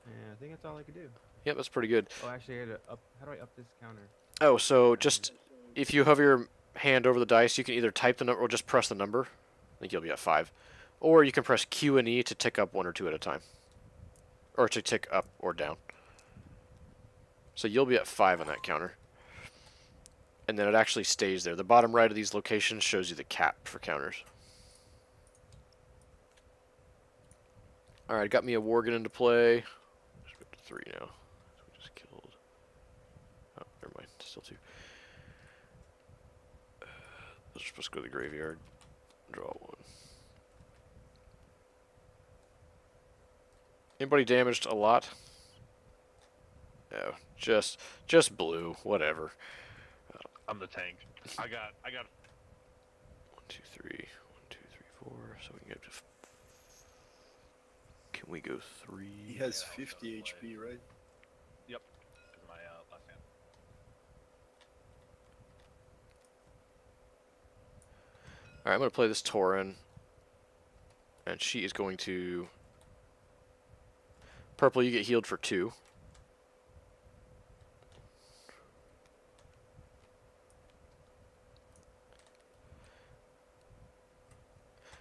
Yeah, I think that's all I could do. Yep, that's pretty good. Oh, actually, I had to up. How do I up this counter? Oh, so just if you hover your hand over the dice, you can either type the number or just press the number. I think you'll be at 5. Or you can press Q and E to tick up 1 or 2 at a time. Or to tick up or down. So you'll be at 5 on that counter. And then it actually stays there. The bottom right of these locations shows you the cap for counters. Alright, got me a Worgen into play. Just moved to 3 now. So we just killed. Oh, never mind. Still 2. Those are supposed to go to the graveyard. Draw 1. Anybody damaged a lot? No, just blue. Whatever. I'm the tank. I got 1, 2, 3. 1, 2, 3, 4. So we can go to. Can we go 3? He has Yeah, 50 HP, right? Yep. This is my last hand. Alright, I'm going to play this Tauren. And she is going to... Purple, you get healed for 2.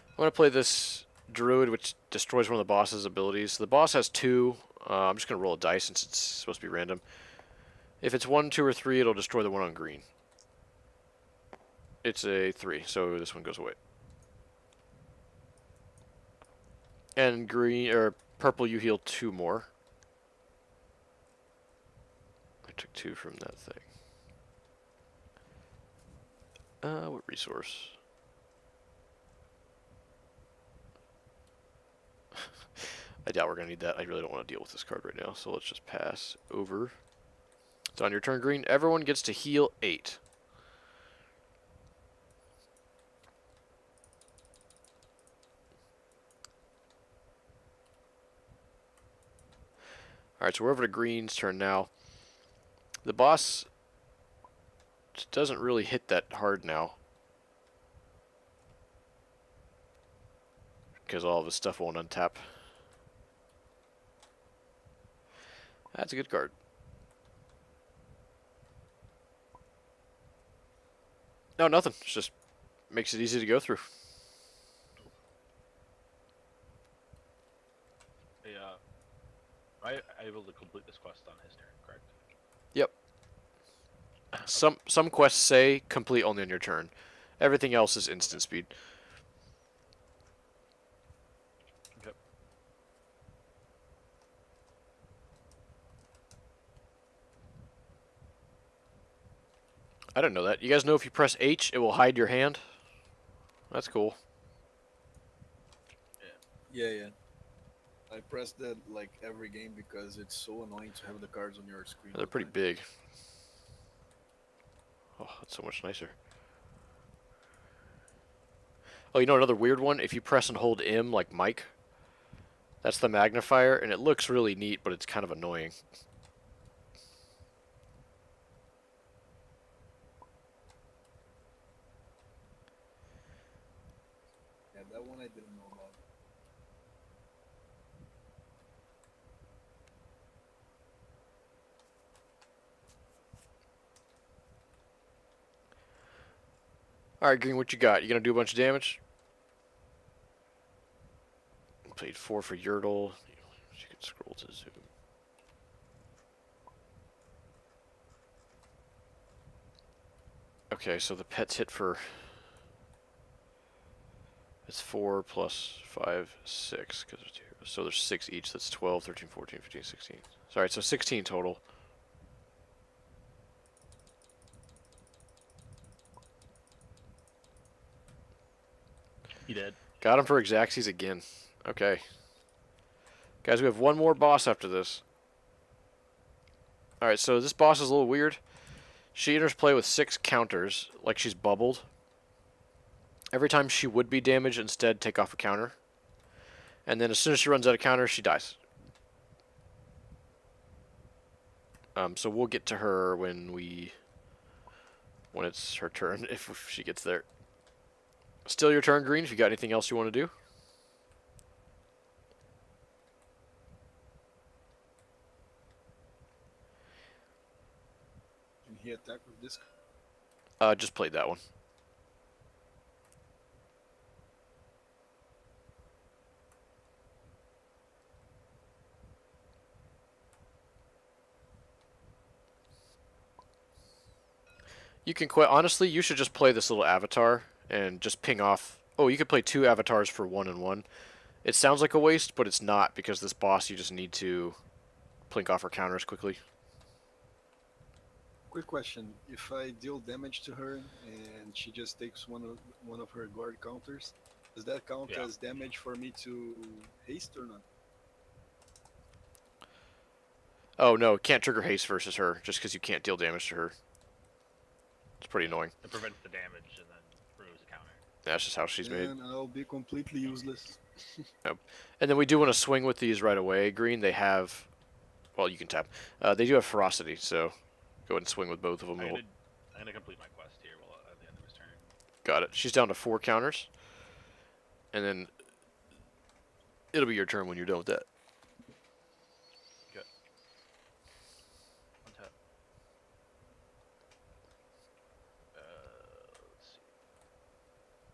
I'm going to play this Druid, which destroys one of the boss's abilities. The boss has 2. I'm just going to roll a dice since it's supposed to be random. If it's 1, 2, or 3, it'll destroy the one on green. It's a 3, so this one goes away. And green or purple, you heal 2 more. I took 2 from that thing. What resource? I doubt we're going to need that. I really don't want to deal with this card right now, so let's just pass over. It's on your turn, green. Everyone gets to heal 8. Alright, so we're over to Green's turn now. The boss just doesn't really hit that hard now. Because all of his stuff won't untap. That's a good card. No, nothing. It just makes it easy to go through. Hey, am I able to complete this quest on his turn, correct? Yep. Some quests say complete only on your turn. Everything else is instant speed. Okay. I didn't know that. You guys know if you press H, it will hide your hand? That's cool. Yeah. I press that like every game because it's so annoying to have the cards on your screen. They're pretty big. Oh, that's so much nicer. Oh, you know another weird one? If you press and hold M, like Mike, that's the magnifier, and it looks really neat, but it's kind of annoying. Yeah, that one I didn't know about. Alright, Green, what you got? You gonna do a bunch of damage? Played 4 for Yurtle. You can scroll to zoom. Okay, so the pets hit for... It's 4 plus 5, 6. Cause there's 2. So there's 6 each. That's 12, 13, 14, 15, 16. Sorry, so 16 total. He did. Got him for Xaxes again. Okay. Guys, we have one more boss after this. Alright, so this boss is a little weird. She enters play with 6 counters, like she's bubbled. Every time she would be damaged, instead take off a counter. And then as soon as she runs out of counters, she dies. So we'll get to her when it's her turn, if she gets there. Still your turn, Green, if you got anything else you want to do. Can he attack with this? Just played that one. You can quit. Honestly, you should just play this little avatar and just ping off. Oh, you could play 2 avatars for 1 and 1. It sounds like a waste, but it's not, because this boss you just need to plink off her counters quickly. Quick question: if I deal damage to her and she just takes one of her guard counters, does that count Yeah. as damage for me to haste or not? Oh no, can't trigger haste versus her, just because you can't deal damage to her. It's pretty annoying. It prevents the damage and then removes the counter. That's just how she's made. Then I'll be completely useless. And then we do want to swing with these right away. Green, they have... Well, you can tap. They do have ferocity, so go ahead and swing with both of them. I'm gonna complete my quest here while at the end of his turn. Got it. She's down to 4 counters. And then it'll be your turn when you're done with that. Untap. Let's see.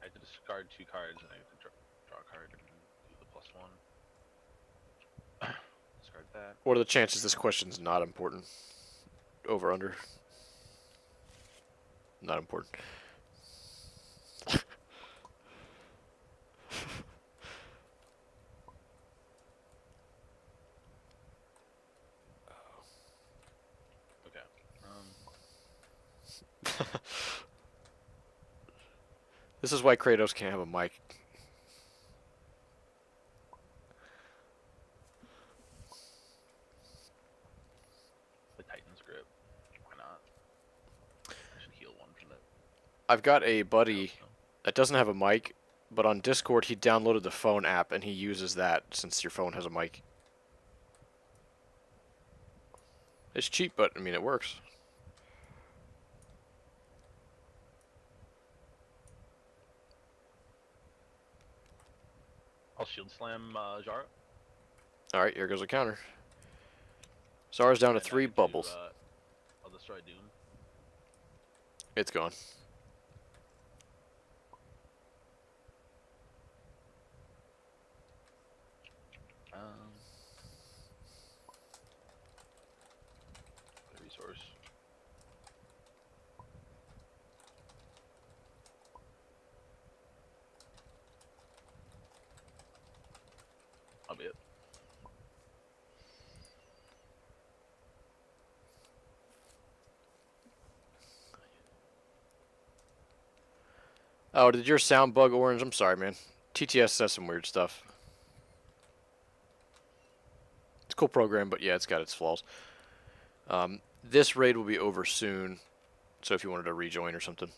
I have to discard 2 cards and I have to draw a card and do the +1. Discard that. What are the chances this question's not important? Over, under? Not important. Okay. This is why Kratos can't have a mic. The Titan's grip. Why not? I should heal 1 from that. I've got a buddy So. that doesn't have a mic, but on Discord he downloaded the phone app and he uses that since your phone has a mic. It's cheap, but I mean it works. I'll shield slam Jara. All right, here goes a counter. Zara's down to and 3 I get bubbles. I'll destroy Dune. It's gone. The resource. I'll be it. Oh, did your sound bug, Orange? I'm sorry, man. TTS says some weird stuff. It's a cool program, but yeah, it's got its flaws. This raid will be over soon, so if you wanted to rejoin or something.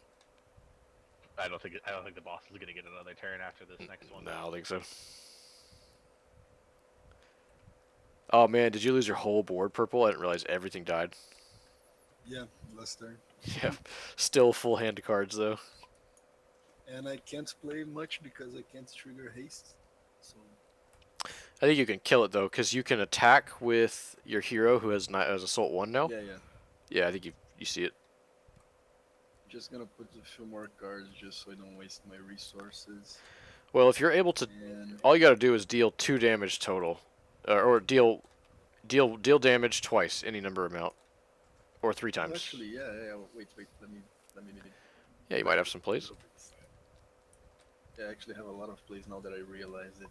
I don't think the boss is gonna get another turn after this next one. No, I don't think so. Oh man, did you lose your whole board purple? I didn't realize everything died. Yeah, last turn. Yeah, still full hand of cards though. And I can't play much because I can't trigger haste. So I think you can kill it though, because you can attack with your hero who has assault 1 now. yeah. Yeah, I think you see it. Just gonna put a few more cards just so I don't waste my resources. Well, if you're able to, And all you got to do is deal 2 damage total, or deal damage twice, any number amount, or 3 times. actually, yeah. Wait. Let me. Yeah, you might have some plays. Yeah, I actually have a lot of plays now that I realize it.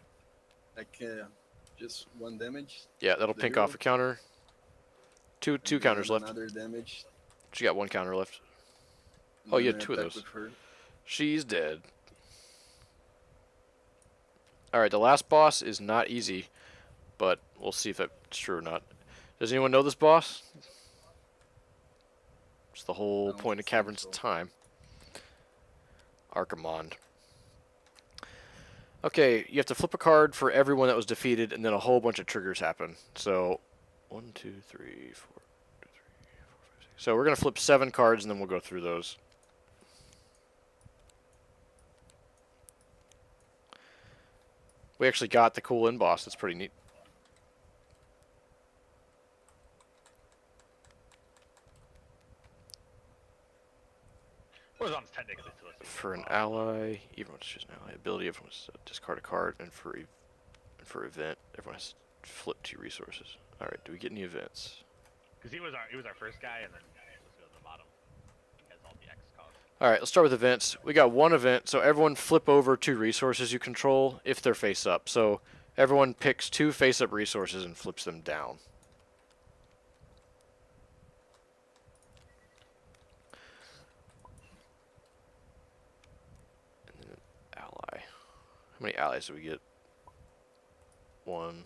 I can just 1 damage. Yeah, that'll The pink hero. off a counter. Two and counters then left. Another damage. She got 1 counter left. and Oh, then you I had 2 of attack those. with her. She's dead. Alright, the last boss is not easy, but we'll see if it's true or not. Does anyone know this boss? It's the I whole don't point of think Caverns so. time. Archimond. Okay, you have to flip a card for everyone that was defeated, and then a whole bunch of triggers happen. So, 1, 2, 3, 4, 2, 3, 4, 5, 6. So we're going to flip 7 cards, and then we'll go through those. We actually got the cool end boss. That's pretty neat. Horizon's technically to us. For an ally, everyone has to choose an ally ability. Everyone has to discard a card, and for event, everyone has to flip 2 resources. All right, do we get any events? Because he was our first guy, and then let's go to the bottom. He has all the X costs. All right, let's start with events. We got 1 event, so everyone flip over 2 resources you control if they're face up. So everyone picks 2 face up resources and flips them down. And then ally. How many allies do we get? 1,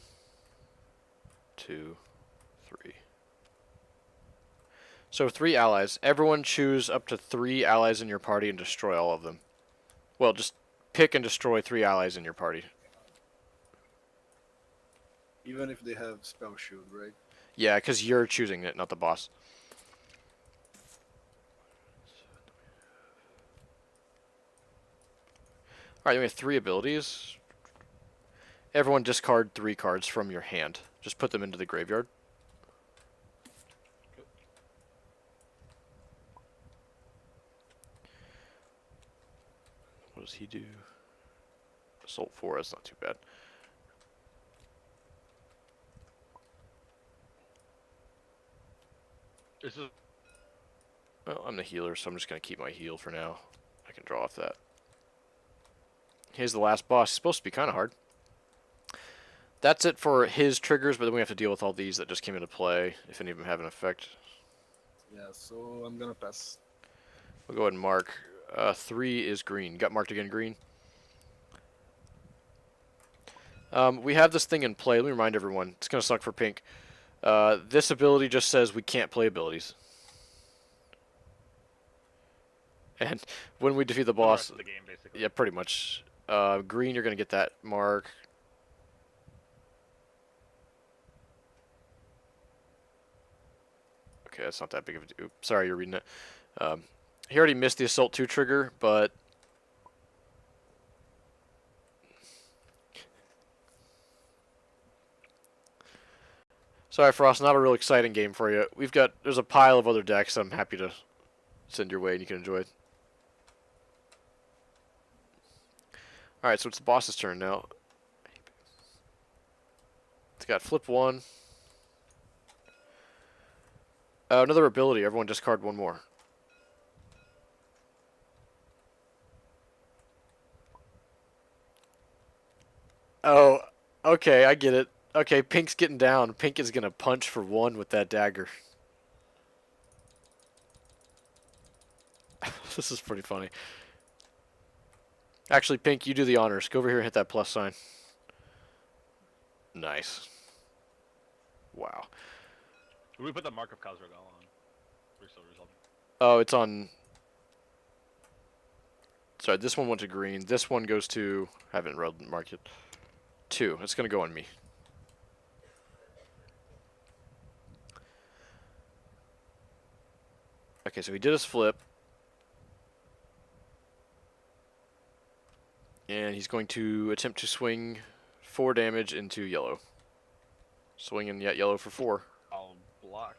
2, 3. So 3 allies. Everyone choose up to 3 allies in your party and destroy all of them. Well, just pick and destroy 3 allies in your party. Even if they have spell shield, right? Yeah, because you're choosing it, not the boss. Alright, then we have 3 abilities. Everyone discard 3 cards from your hand. Just put them into the graveyard. What does he do? Assault 4, that's not too bad. This is Well, I'm the healer, so I'm just going to keep my heal for now. I can draw off that. Here's the last boss. It's supposed to be kind of hard. That's it for his triggers, but then we have to deal with all these that just came into play, if any of them have an effect. Yeah, so I'm gonna pass. We'll go ahead and mark. 3 is green. Got marked again green. We have this thing in play. Let me remind everyone. It's going to suck for pink. This ability just says we can't play abilities. And when we defeat the the rest boss, of the game, basically. yeah, pretty much. Green, you're going to get that mark. Okay, that's not that big of a deal. Sorry, you're reading it. He already missed the Assault 2 trigger, but... Sorry, Frost, not a real exciting game for you. There's a pile of other decks I'm happy to send your way and you can enjoy. Alright, so it's the boss's turn now. It's got flip 1. Another ability, everyone discard 1 more. Oh, okay, I get it. Okay, Pink's getting down. Pink is gonna punch for 1 with that dagger. This is pretty funny. Actually, Pink, you do the honors. Go over here and hit that plus sign. Nice. Wow. Where do we put the Mark of Khazra-Gal on? We're still resolving. Oh, it's on... Sorry, this one went to green. This one goes to... I haven't marked it. 2. It's going to go on me. Okay, so he did his flip. And he's going to attempt to swing 4 damage into yellow. Swinging yet yellow for 4. I'll block.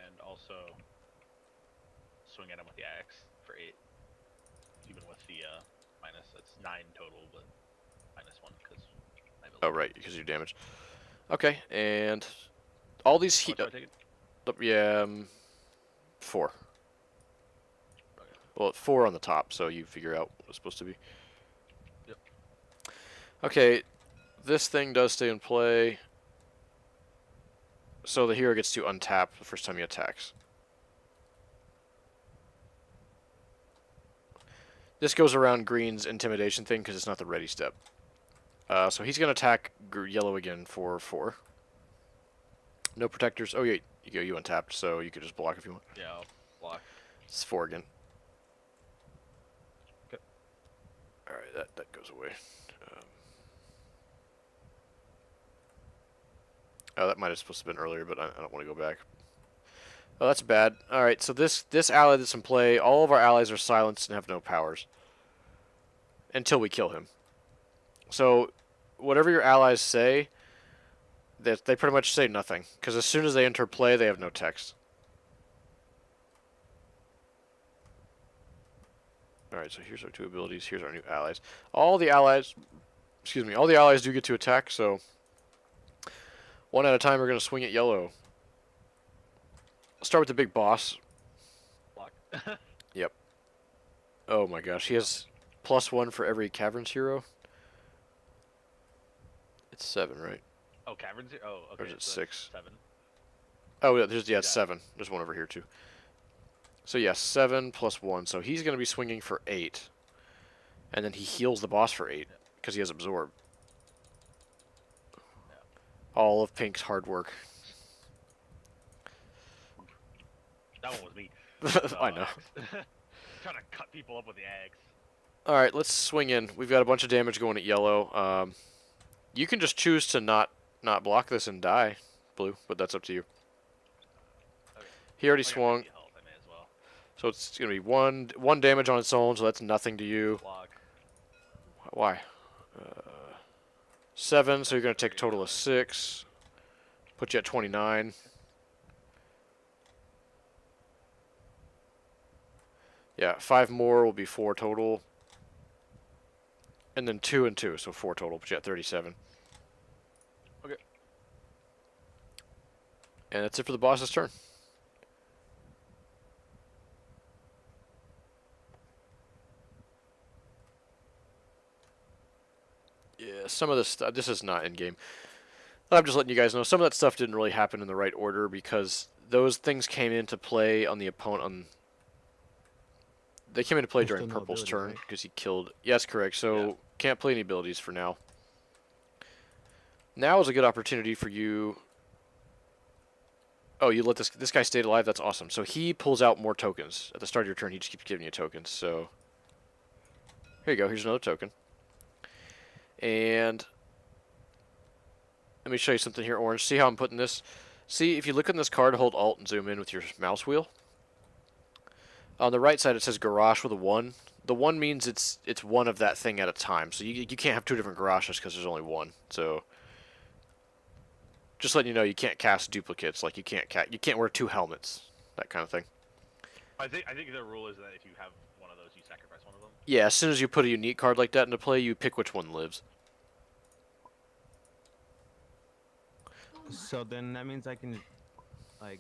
And also swing at him with the axe for 8. Even with the minus, that's 9 total, but minus 1 because Oh, right, because you damage. Okay, and all these How much do I take it? yeah, 4. Okay. Well, 4 on the top, so you figure out what it's supposed to be. Yep. Okay, this thing does stay in play. So the hero gets to untap the first time he attacks. This goes around green's intimidation thing because it's not the ready step. So he's going to attack yellow again for 4. No protectors. Oh, yeah, you untapped, so you could just block if you want. Yeah, I'll block. It's 4 again. Okay. Alright, that goes away. Oh, that might have supposed to have been earlier, but I don't want to go back. Oh, that's bad. Alright, so this ally that's in play, all of our allies are silenced and have no powers. Until we kill him. So, whatever your allies say, they pretty much say nothing. Because as soon as they enter play, they have no text. Alright, so here's our 2 abilities. Here's our new allies. All the allies do get to attack, so... 1 at a time, we're going to swing at yellow. Let's start with the big boss. Block. Yep. Oh my gosh, he has +1 for every Caverns hero. It's 7, right? Oh, Caverns? Oh, okay. Or is it so 6? 7. Oh, yeah, it's Yeah. 7. There's 1 over here too. So yeah, 7 + 1. So he's going to be swinging for 8. And then he heals the boss for 8 because he has absorb. All of Pink's hard work. That one was me. I know. Trying to cut people up with the axe. Alright, let's swing in. We've got a bunch of damage going at yellow. You can just choose to not block this and die, blue, but that's up to you. Okay. He already I got swung, 50 health, I may as well. so it's going to be one damage on its own, so that's nothing to you. Block. Why? 7, so you're going to take a total of 6. Put you at 29. Yeah, 5 more will be 4 total. And then 2 and 2, so 4 total, put you at 37. Okay. And that's it for the boss's turn. Yeah, some of this stuff, this is not in-game. I'm just letting you guys know, some of that stuff didn't really happen in the right order because those things came into play on the opponent. They came into play There's during still no Purple's abilities, turn right? because he killed. Yes, correct. So Yeah. can't play any abilities for now. Now is a good opportunity for you. Oh, you let this guy stayed alive. That's awesome. So he pulls out more tokens at the start of your turn. He just keeps giving you tokens. So here you go. Here's another token. And let me show you something here, Orange. See how I'm putting this? See, if you look on this card, hold Alt and zoom in with your mouse wheel. On the right side, it says Garrosh with a 1. The 1 means it's one of that thing at a time. So you can't have 2 different Garroshes because there's only one. So just letting you know, you can't cast duplicates. Like you can't wear 2 helmets, that kind of thing. I think the rule is that if you have one of those, you sacrifice one of them. Yeah, as soon as you put a unique card like that into play, you pick which one lives. So then that means I can, like,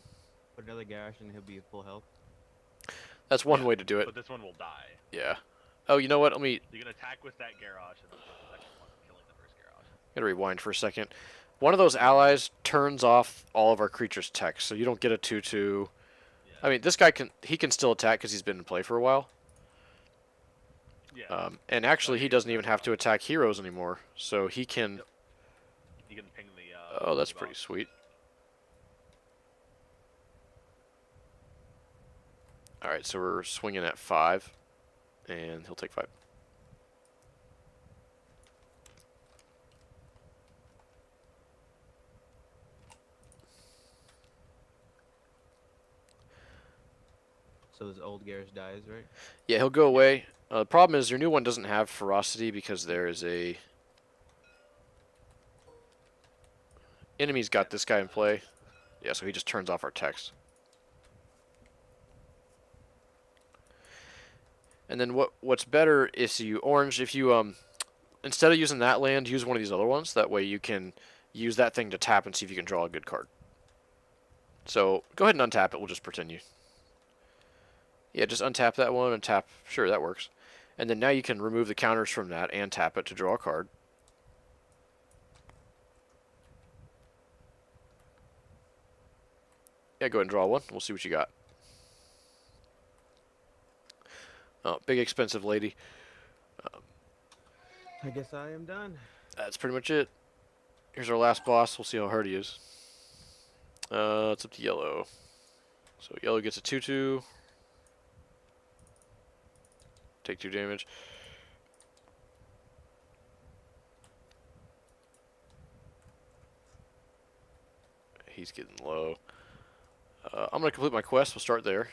put another Garrosh and he'll be full health. That's one Yeah, way to do it. But this one will die. Yeah. Oh, you know what? Let me You can attack with that Garrosh and then put the second one, killing the first Garrosh. gotta rewind for a second. One of those allies turns off all of our creatures' text, so you don't get a 2/2. Yeah. I mean, this guy can still attack because he's been in play for a while. Yeah. And actually, he doesn't even have to attack heroes anymore, so he can. You can ping the. Oh, that's the pretty boss. sweet. All right, so we're swinging at 5, and he'll take 5. So this old Garrosh dies, right? Yeah, he'll go away. The problem is your new one doesn't have ferocity because there is a enemy's got this guy in play. Yeah, so he just turns off our text. And then what's better is if you instead of using that land, use one of these other ones. That way you can use that thing to tap and see if you can draw a good card. So go ahead and untap it. We'll just pretend you. Yeah, just untap that one and tap. Sure, that works. And then now you can remove the counters from that and tap it to draw a card. Yeah, go ahead and draw one. We'll see what you got. Oh, big expensive lady. I guess I am done. That's pretty much it. Here's our last boss. We'll see how hard he is. It's up to yellow. So yellow gets a 2/2. Take 2 damage. He's getting low. I'm going to complete my quest. We'll start there.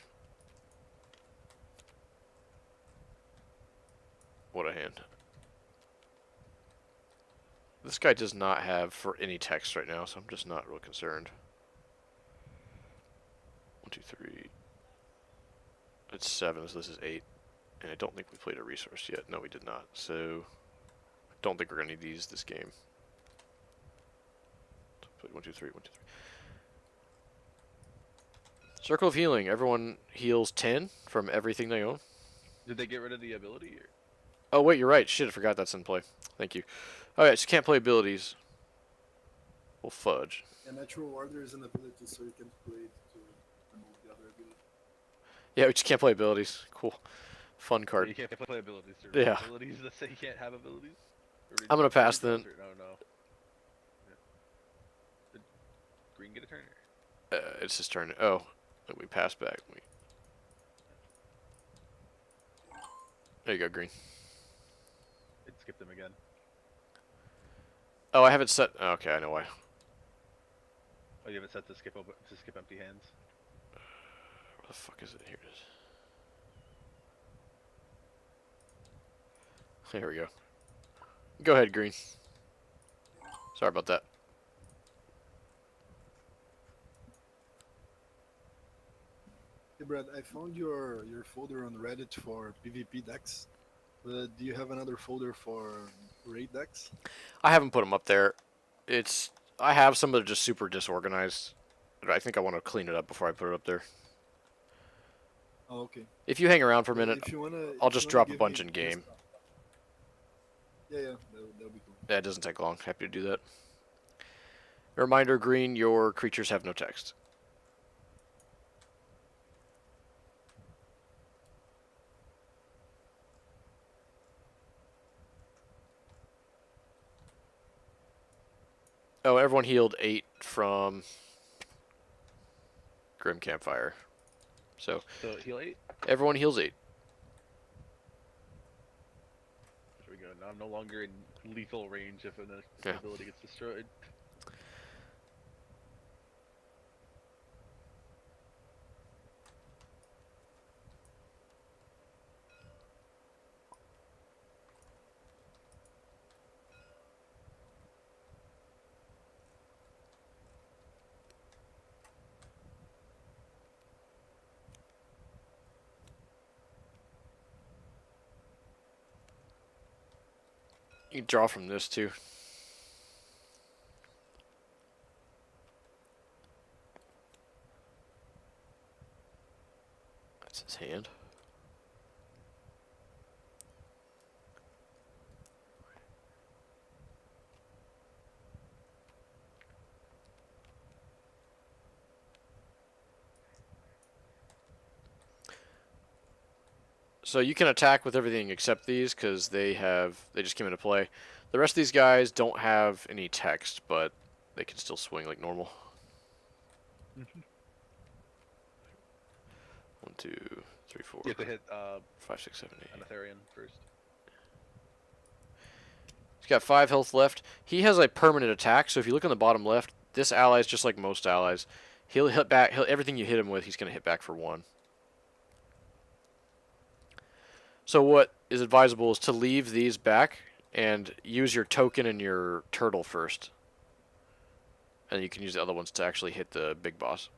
What a hand. This guy does not have for any text right now, so I'm just not real concerned. 1, 2, 3. It's 7, so this is 8. And I don't think we played a resource yet. No, we did not. So I don't think we're going to need to use this game. So play 1, 2, 3, 1, 2, 3. Circle of Healing. Everyone heals 10 from everything they own. Did they get rid of the ability? Or? Oh, wait, you're right. Shit, I forgot that's in play. Thank you. Alright, so you can't play abilities. Well, fudge. A natural order is an ability, so you can play it to remove the other ability. Yeah, we just can't play abilities. Cool. Fun So card. you can't play abilities. Or Yeah. Abilities that say you can't have abilities. I'm gonna pass then. No, no. Yeah. Did Green get a turn? It's his turn. Oh, look, we pass back. There you go, Green. It skipped him again. Oh, I haven't set. Okay, I know why. Oh, you have it set to skip empty hands. Where the fuck is it? Here it is. There we go. Go ahead, Green. Sorry about that. Hey Brad, I found your folder on Reddit for PvP decks. Do you have another folder for raid decks? I haven't put them up there. I have some that are just super disorganized. But I think I want to clean it up before I put it up there. Oh, okay. If you hang around for a Well, minute, if you wanna, I'll if just you wanna drop a give bunch me in game. just- Yeah, that'll be cool. Yeah, it doesn't take long. Happy to do that. Reminder, Green, your creatures have no text. Oh, everyone healed 8 from Grim Campfire. So, So heal 8. everyone heals 8. There we go. Now I'm no longer in lethal range if an Yeah. ability gets destroyed. You can draw from this too. That's his hand. So you can attack with everything except these because they just came into play. The rest of these guys don't have any text, but they can still swing like normal. 1, 2, 3, 4, You have to hit 5, 6, 7, 8. an Aetherian first. He's got 5 health left. He has a permanent attack, so if you look on the bottom left, this ally is just like most allies. He'll hit back. Everything you hit him with, he's going to hit back for 1. So what is advisable is to leave these back and use your token and your turtle first. And you can use the other ones to actually hit the big boss.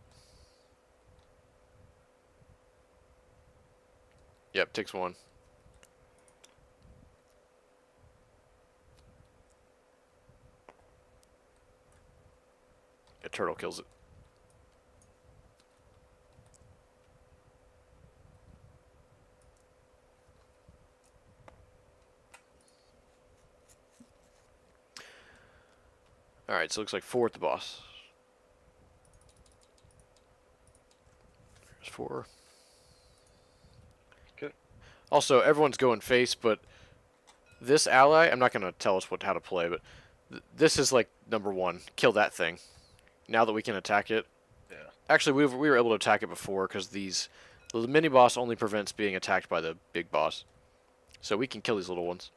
Yep, takes 1. A turtle kills it. Alright, so it looks like 4 at the boss. There's 4. Okay. Also, everyone's going face, but this ally, I'm not going to tell us how to play, but this is like number 1. Kill that thing. Now that we can attack it. Yeah. Actually, we were able to attack it before because the mini boss only prevents being attacked by the big boss. So we can kill these little ones.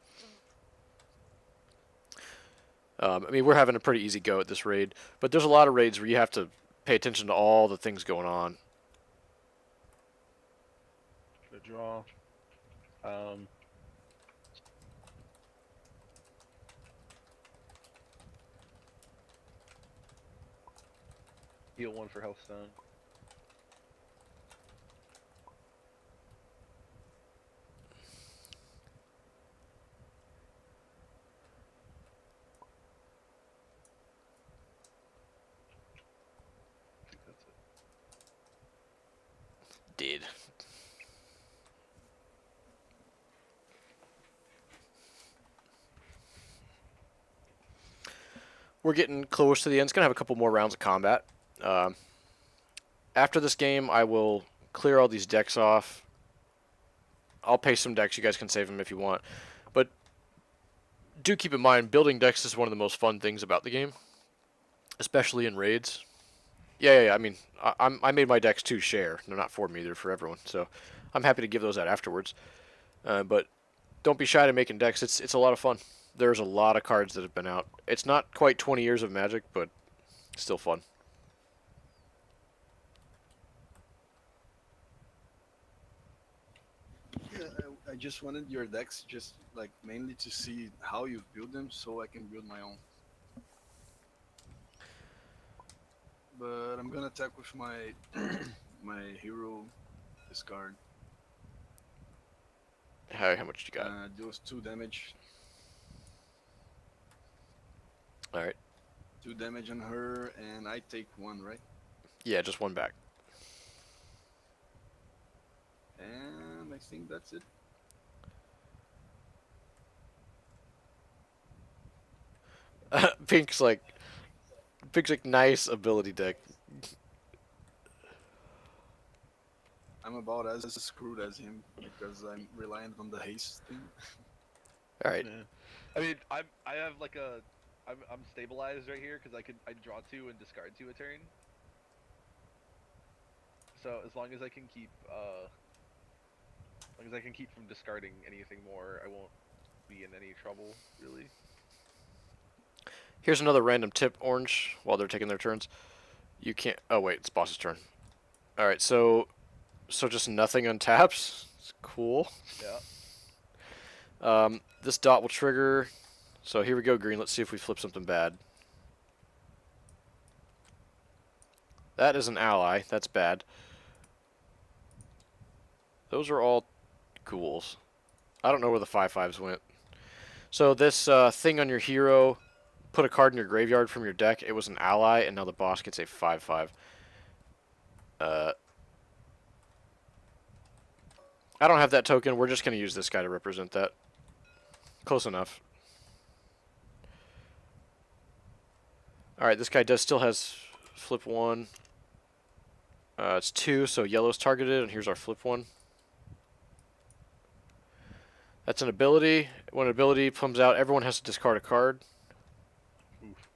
I mean, we're having a pretty easy go at this raid, but there's a lot of raids where you have to pay attention to all the things going on. Good draw. Heal 1 for Healthstone. I think that's it. Did. We're getting close to the end. It's going to have a couple more rounds of combat. After this game, I will clear all these decks off. I'll paste some decks. You guys can save them if you want. But do keep in mind, building decks is one of the most fun things about the game, especially in raids. Yeah. I mean, I made my decks to share. They're not for me. They're for everyone. So I'm happy to give those out afterwards. But don't be shy to making decks. It's a lot of fun. There's a lot of cards that have been out. It's not quite 20 years of Magic, but still fun. Yeah, I just wanted your decks just like mainly to see how you build them so I can build my own. But I'm gonna attack with my my hero discard. How much you got? Deals 2 damage. Alright. 2 damage on her, and I take 1, right? Yeah, just 1 back. And I think that's it. Pink's like nice ability deck. I'm about as screwed as him because I'm reliant on the haste thing. Alright. Yeah. I mean, I have like I'm stabilized right here because I draw 2 and discard 2 a turn. So as long as I can keep from discarding anything more, I won't be in any trouble really. Here's another random tip, Orange, while they're taking their turns. You can't... Oh, wait, it's boss's turn. Alright, so just nothing untaps. It's cool. Yeah. This dot will trigger. So here we go, green. Let's see if we flip something bad. That is an ally. That's bad. Those are all ghouls. I don't know where the 5/5s went. So this thing on your hero, put a card in your graveyard from your deck. It was an ally, and now the boss gets a 5/5. I don't have that token. We're just going to use this guy to represent that. Close enough. Alright, this guy still has flip 1. It's 2, so yellow's targeted, and here's our flip 1. That's an ability. When an ability comes out, everyone has to discard a card. Oof.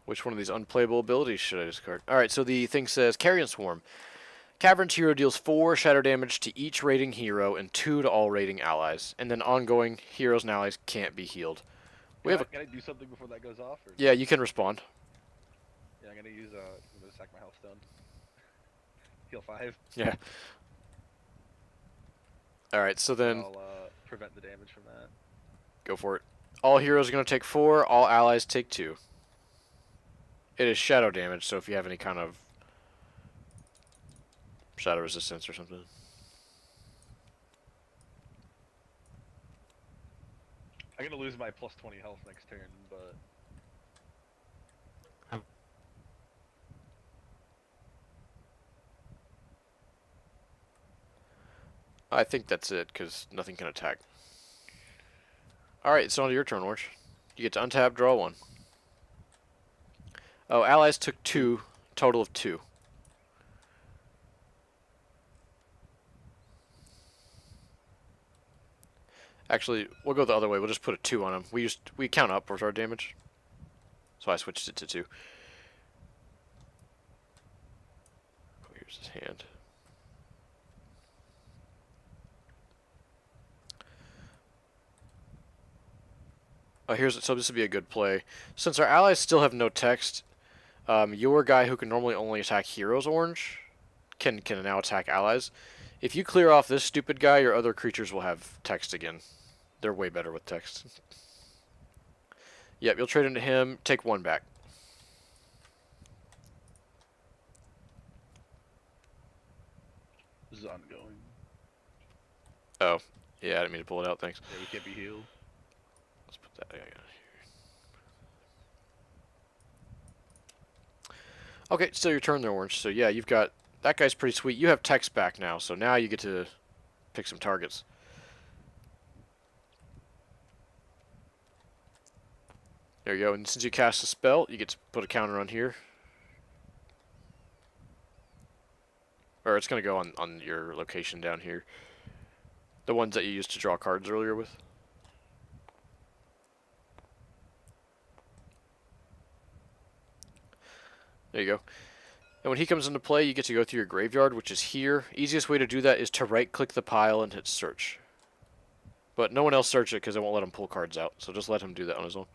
Which one of these unplayable abilities should I discard? Alright, so the thing says Carrion Swarm. Caverns hero deals 4 shadow damage to each raiding hero and 2 to all raiding allies. And then ongoing heroes and allies can't be healed. Can I do something before that goes off? Or? Yeah, you can respond. Yeah, I'm gonna use I'm gonna sack my health stone. Heal 5. Yeah. Alright, so then I'll prevent the damage from that. go for it. All heroes are going to take 4, all allies take 2. It is shadow damage, so if you have any kind of shadow resistance or something. I'm gonna lose my plus 20 health next turn, but I think that's it, because nothing can attack. Alright, it's on to your turn, Orange. You get to untap, draw 1. Oh, allies took 2, total of 2. Actually, we'll go the other way. We'll just put a 2 on him. We count up with our damage. So I switched it to 2. Oh, here's his hand. Oh, so this would be a good play. Since our allies still have no text, your guy who can normally only attack heroes, Orange, can now attack allies. If you clear off this stupid guy, your other creatures will have text again. They're way better with text. Yep, you'll trade into him, take 1 back. this is ongoing. Oh, yeah, I didn't mean to pull it out, thanks. Yeah, we can't be healed. Let's put that guy here. Okay, still your turn there, Orange. So yeah, you've got... That guy's pretty sweet. You have text back now, so now you get to pick some targets. There you go, and since you cast a spell, you get to put a counter on here. Or it's going to go on your location down here. The ones that you used to draw cards earlier with. There you go. And when he comes into play, you get to go through your graveyard, which is here. Easiest way to do that is to right-click the pile and hit search. But no one else search it because I won't let him pull cards out. So just let him do that on his own.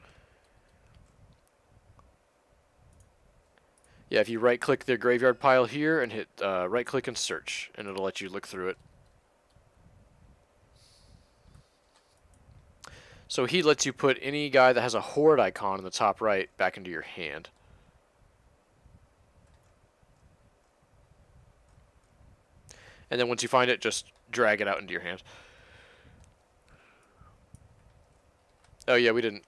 Yeah, if you right-click the graveyard pile here and hit right-click and search, and it'll let you look through it. So he lets you put any guy that has a horde icon in the top right back into your hand. And then once you find it, just drag it out into your hand. Oh yeah, we didn't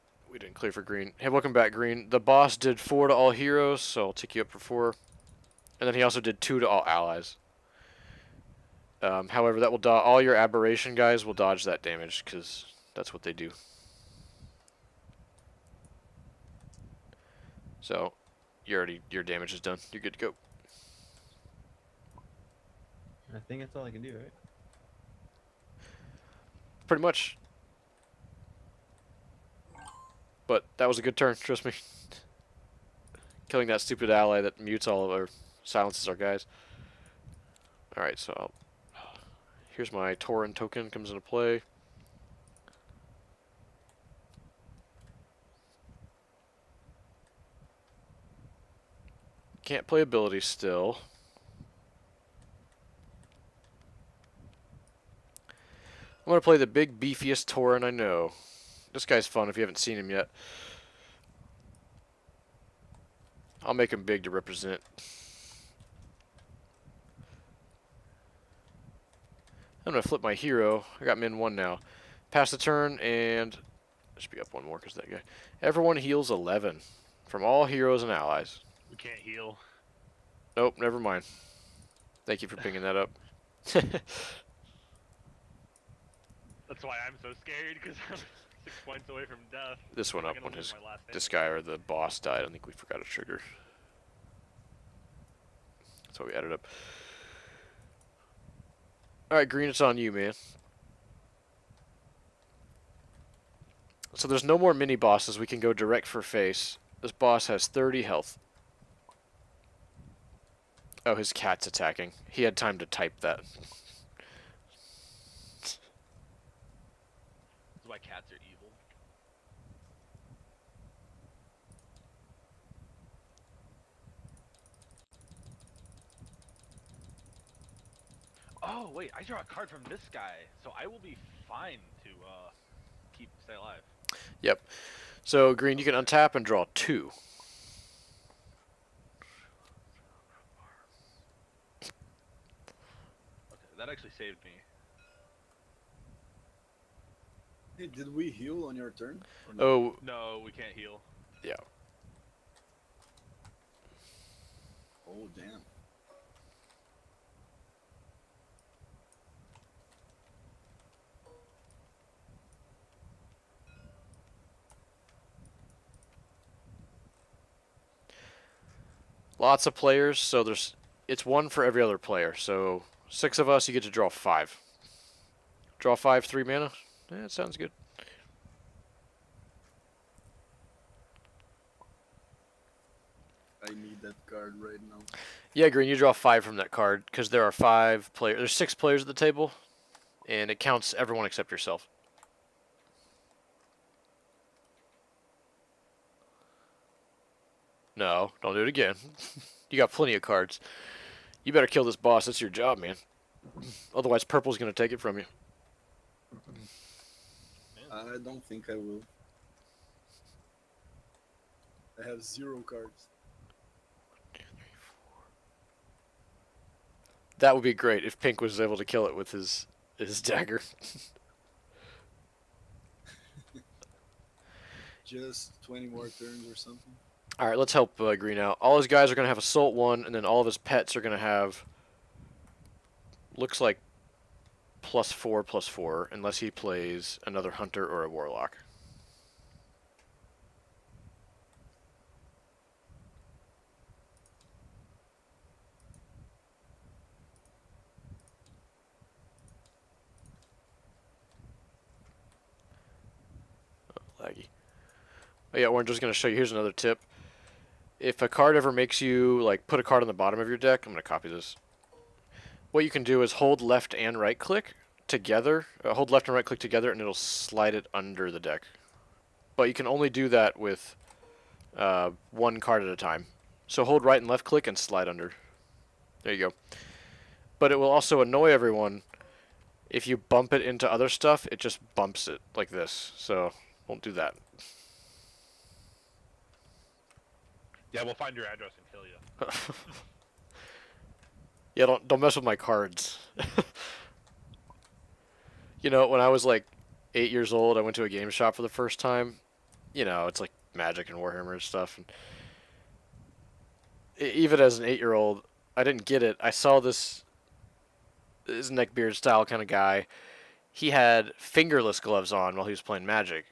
clear for green. Hey, welcome back, green. The boss did 4 to all heroes, so I'll take you up for 4. And then he also did 2 to all allies. However, that will all your aberration guys will dodge that damage because that's what they do. So, your damage is done. You're good to go. I think that's all I can do, right? Pretty much. But that was a good turn, trust me. Killing that stupid ally that mutes all of our... silences our guys. Alright, so here's my Tauren token, comes into play. Can't play abilities still. I'm going to play the big, beefiest Tauren I know. This guy's fun if you haven't seen him yet. I'll make him big to represent. I'm gonna flip my hero. I got min 1 now. Pass the turn, and I should be up 1 more because that guy. Everyone heals 11 from all heroes and allies. We can't heal. Nope, never mind. Thank you for picking that up. That's why I'm so scared, because I'm 6 points away from death. This went I'm up gonna when lose my last this damage. guy or the boss died. I think we forgot a trigger. That's why we added up. Alright, Green, it's on you, man. So there's no more mini bosses. We can go direct for face. This boss has 30 health. Oh, his cat's attacking. He had time to type that. That's why cats are evil. Oh, wait, I draw a card from this guy, so I will be fine to stay alive. Yep. So, Green, you can untap and draw 2. Okay, that actually saved me. Hey, did we heal on your turn? Or no? Oh, No, we can't heal. yeah. Oh, damn. Lots of players, so it's 1 for every other player. So 6 of us, you get to draw 5. Draw 5, 3 mana. Yeah, that sounds good. I need that card right now. Yeah, Green, you draw 5 from that card because there are 5 players. There's 6 players at the table, and it counts everyone except yourself. No, don't do it again. You got plenty of cards. You better kill this boss. That's your job, man. Otherwise, purple's gonna take it from you. I don't think I will. I have 0 cards. That would be great if Pink was able to kill it with his dagger. Just 20 more turns or something. All right, let's help Green out. All his guys are gonna have Assault 1, and then all of his pets are gonna have. Looks like +4/+4, unless he plays another Hunter or a Warlock. Oh, laggy. Oh yeah, we're just gonna show you. Here's another tip. If a card ever makes you like put a card on the bottom of your deck, I'm gonna copy this. What you can do is hold left and right click together. Hold left and right click together, and it'll slide it under the deck. But you can only do that with 1 card at a time. So hold right and left click and slide under. There you go. But it will also annoy everyone if you bump it into other stuff. It just bumps it like this. So won't do that. Yeah, we'll find your address and kill you. Yeah, don't mess with my cards. You know, when I was like 8 years old, I went to a game shop for the first time. You know, it's like Magic and Warhammer and stuff. And even as an 8-year-old, I didn't get it. I saw this neckbeard style kind of guy. He had fingerless gloves on while he was playing Magic.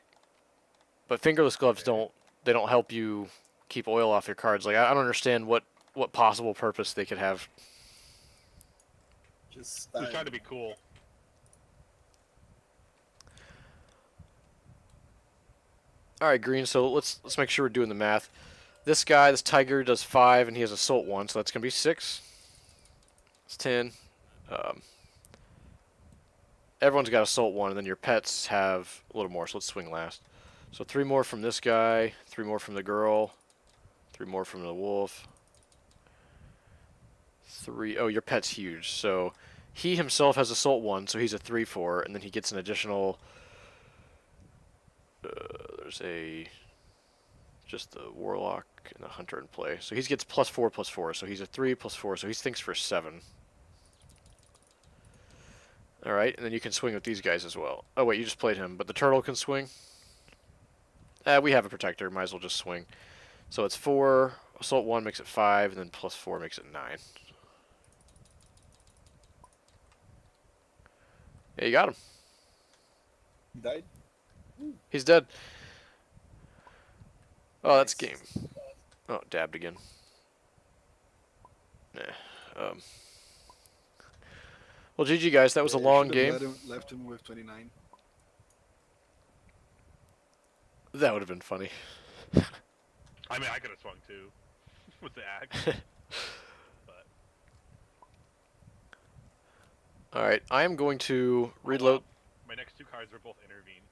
But fingerless gloves don't help you keep oil off your cards. Like I don't understand what possible purpose they could have. Just We're style. trying to be cool. All right, Green. So let's make sure we're doing the math. This guy, this tiger, does 5, and he has Assault 1, so that's gonna be 6. It's 10. Everyone's got Assault 1, and then your pets have a little more. So let's swing last. So 3 more from this guy, 3 more from the girl, 3 more from the wolf. 3. Oh, your pet's huge. So he himself has Assault 1, so he's a 3/4, and then he gets an additional. There's just the Warlock and the Hunter in play. So he gets +4/+4, so he's a 3/+4, so he thinks for 7. All right, and then you can swing with these guys as well. Oh wait, you just played him, but the turtle can swing. We have a protector. Might as well just swing. So it's 4. Assault 1 makes it 5, and then plus 4 makes it 9. Yeah, you got him. He died. He's dead. Oh, that's Nice. game. Oh, dabbed again. Nah. Well, GG guys, that was a Yeah, you long should game. have left him with 29. That would have been funny. I mean, I could have swung too with the axe. But All right, I am going to hold reload. up. My next 2 cards were both intervene.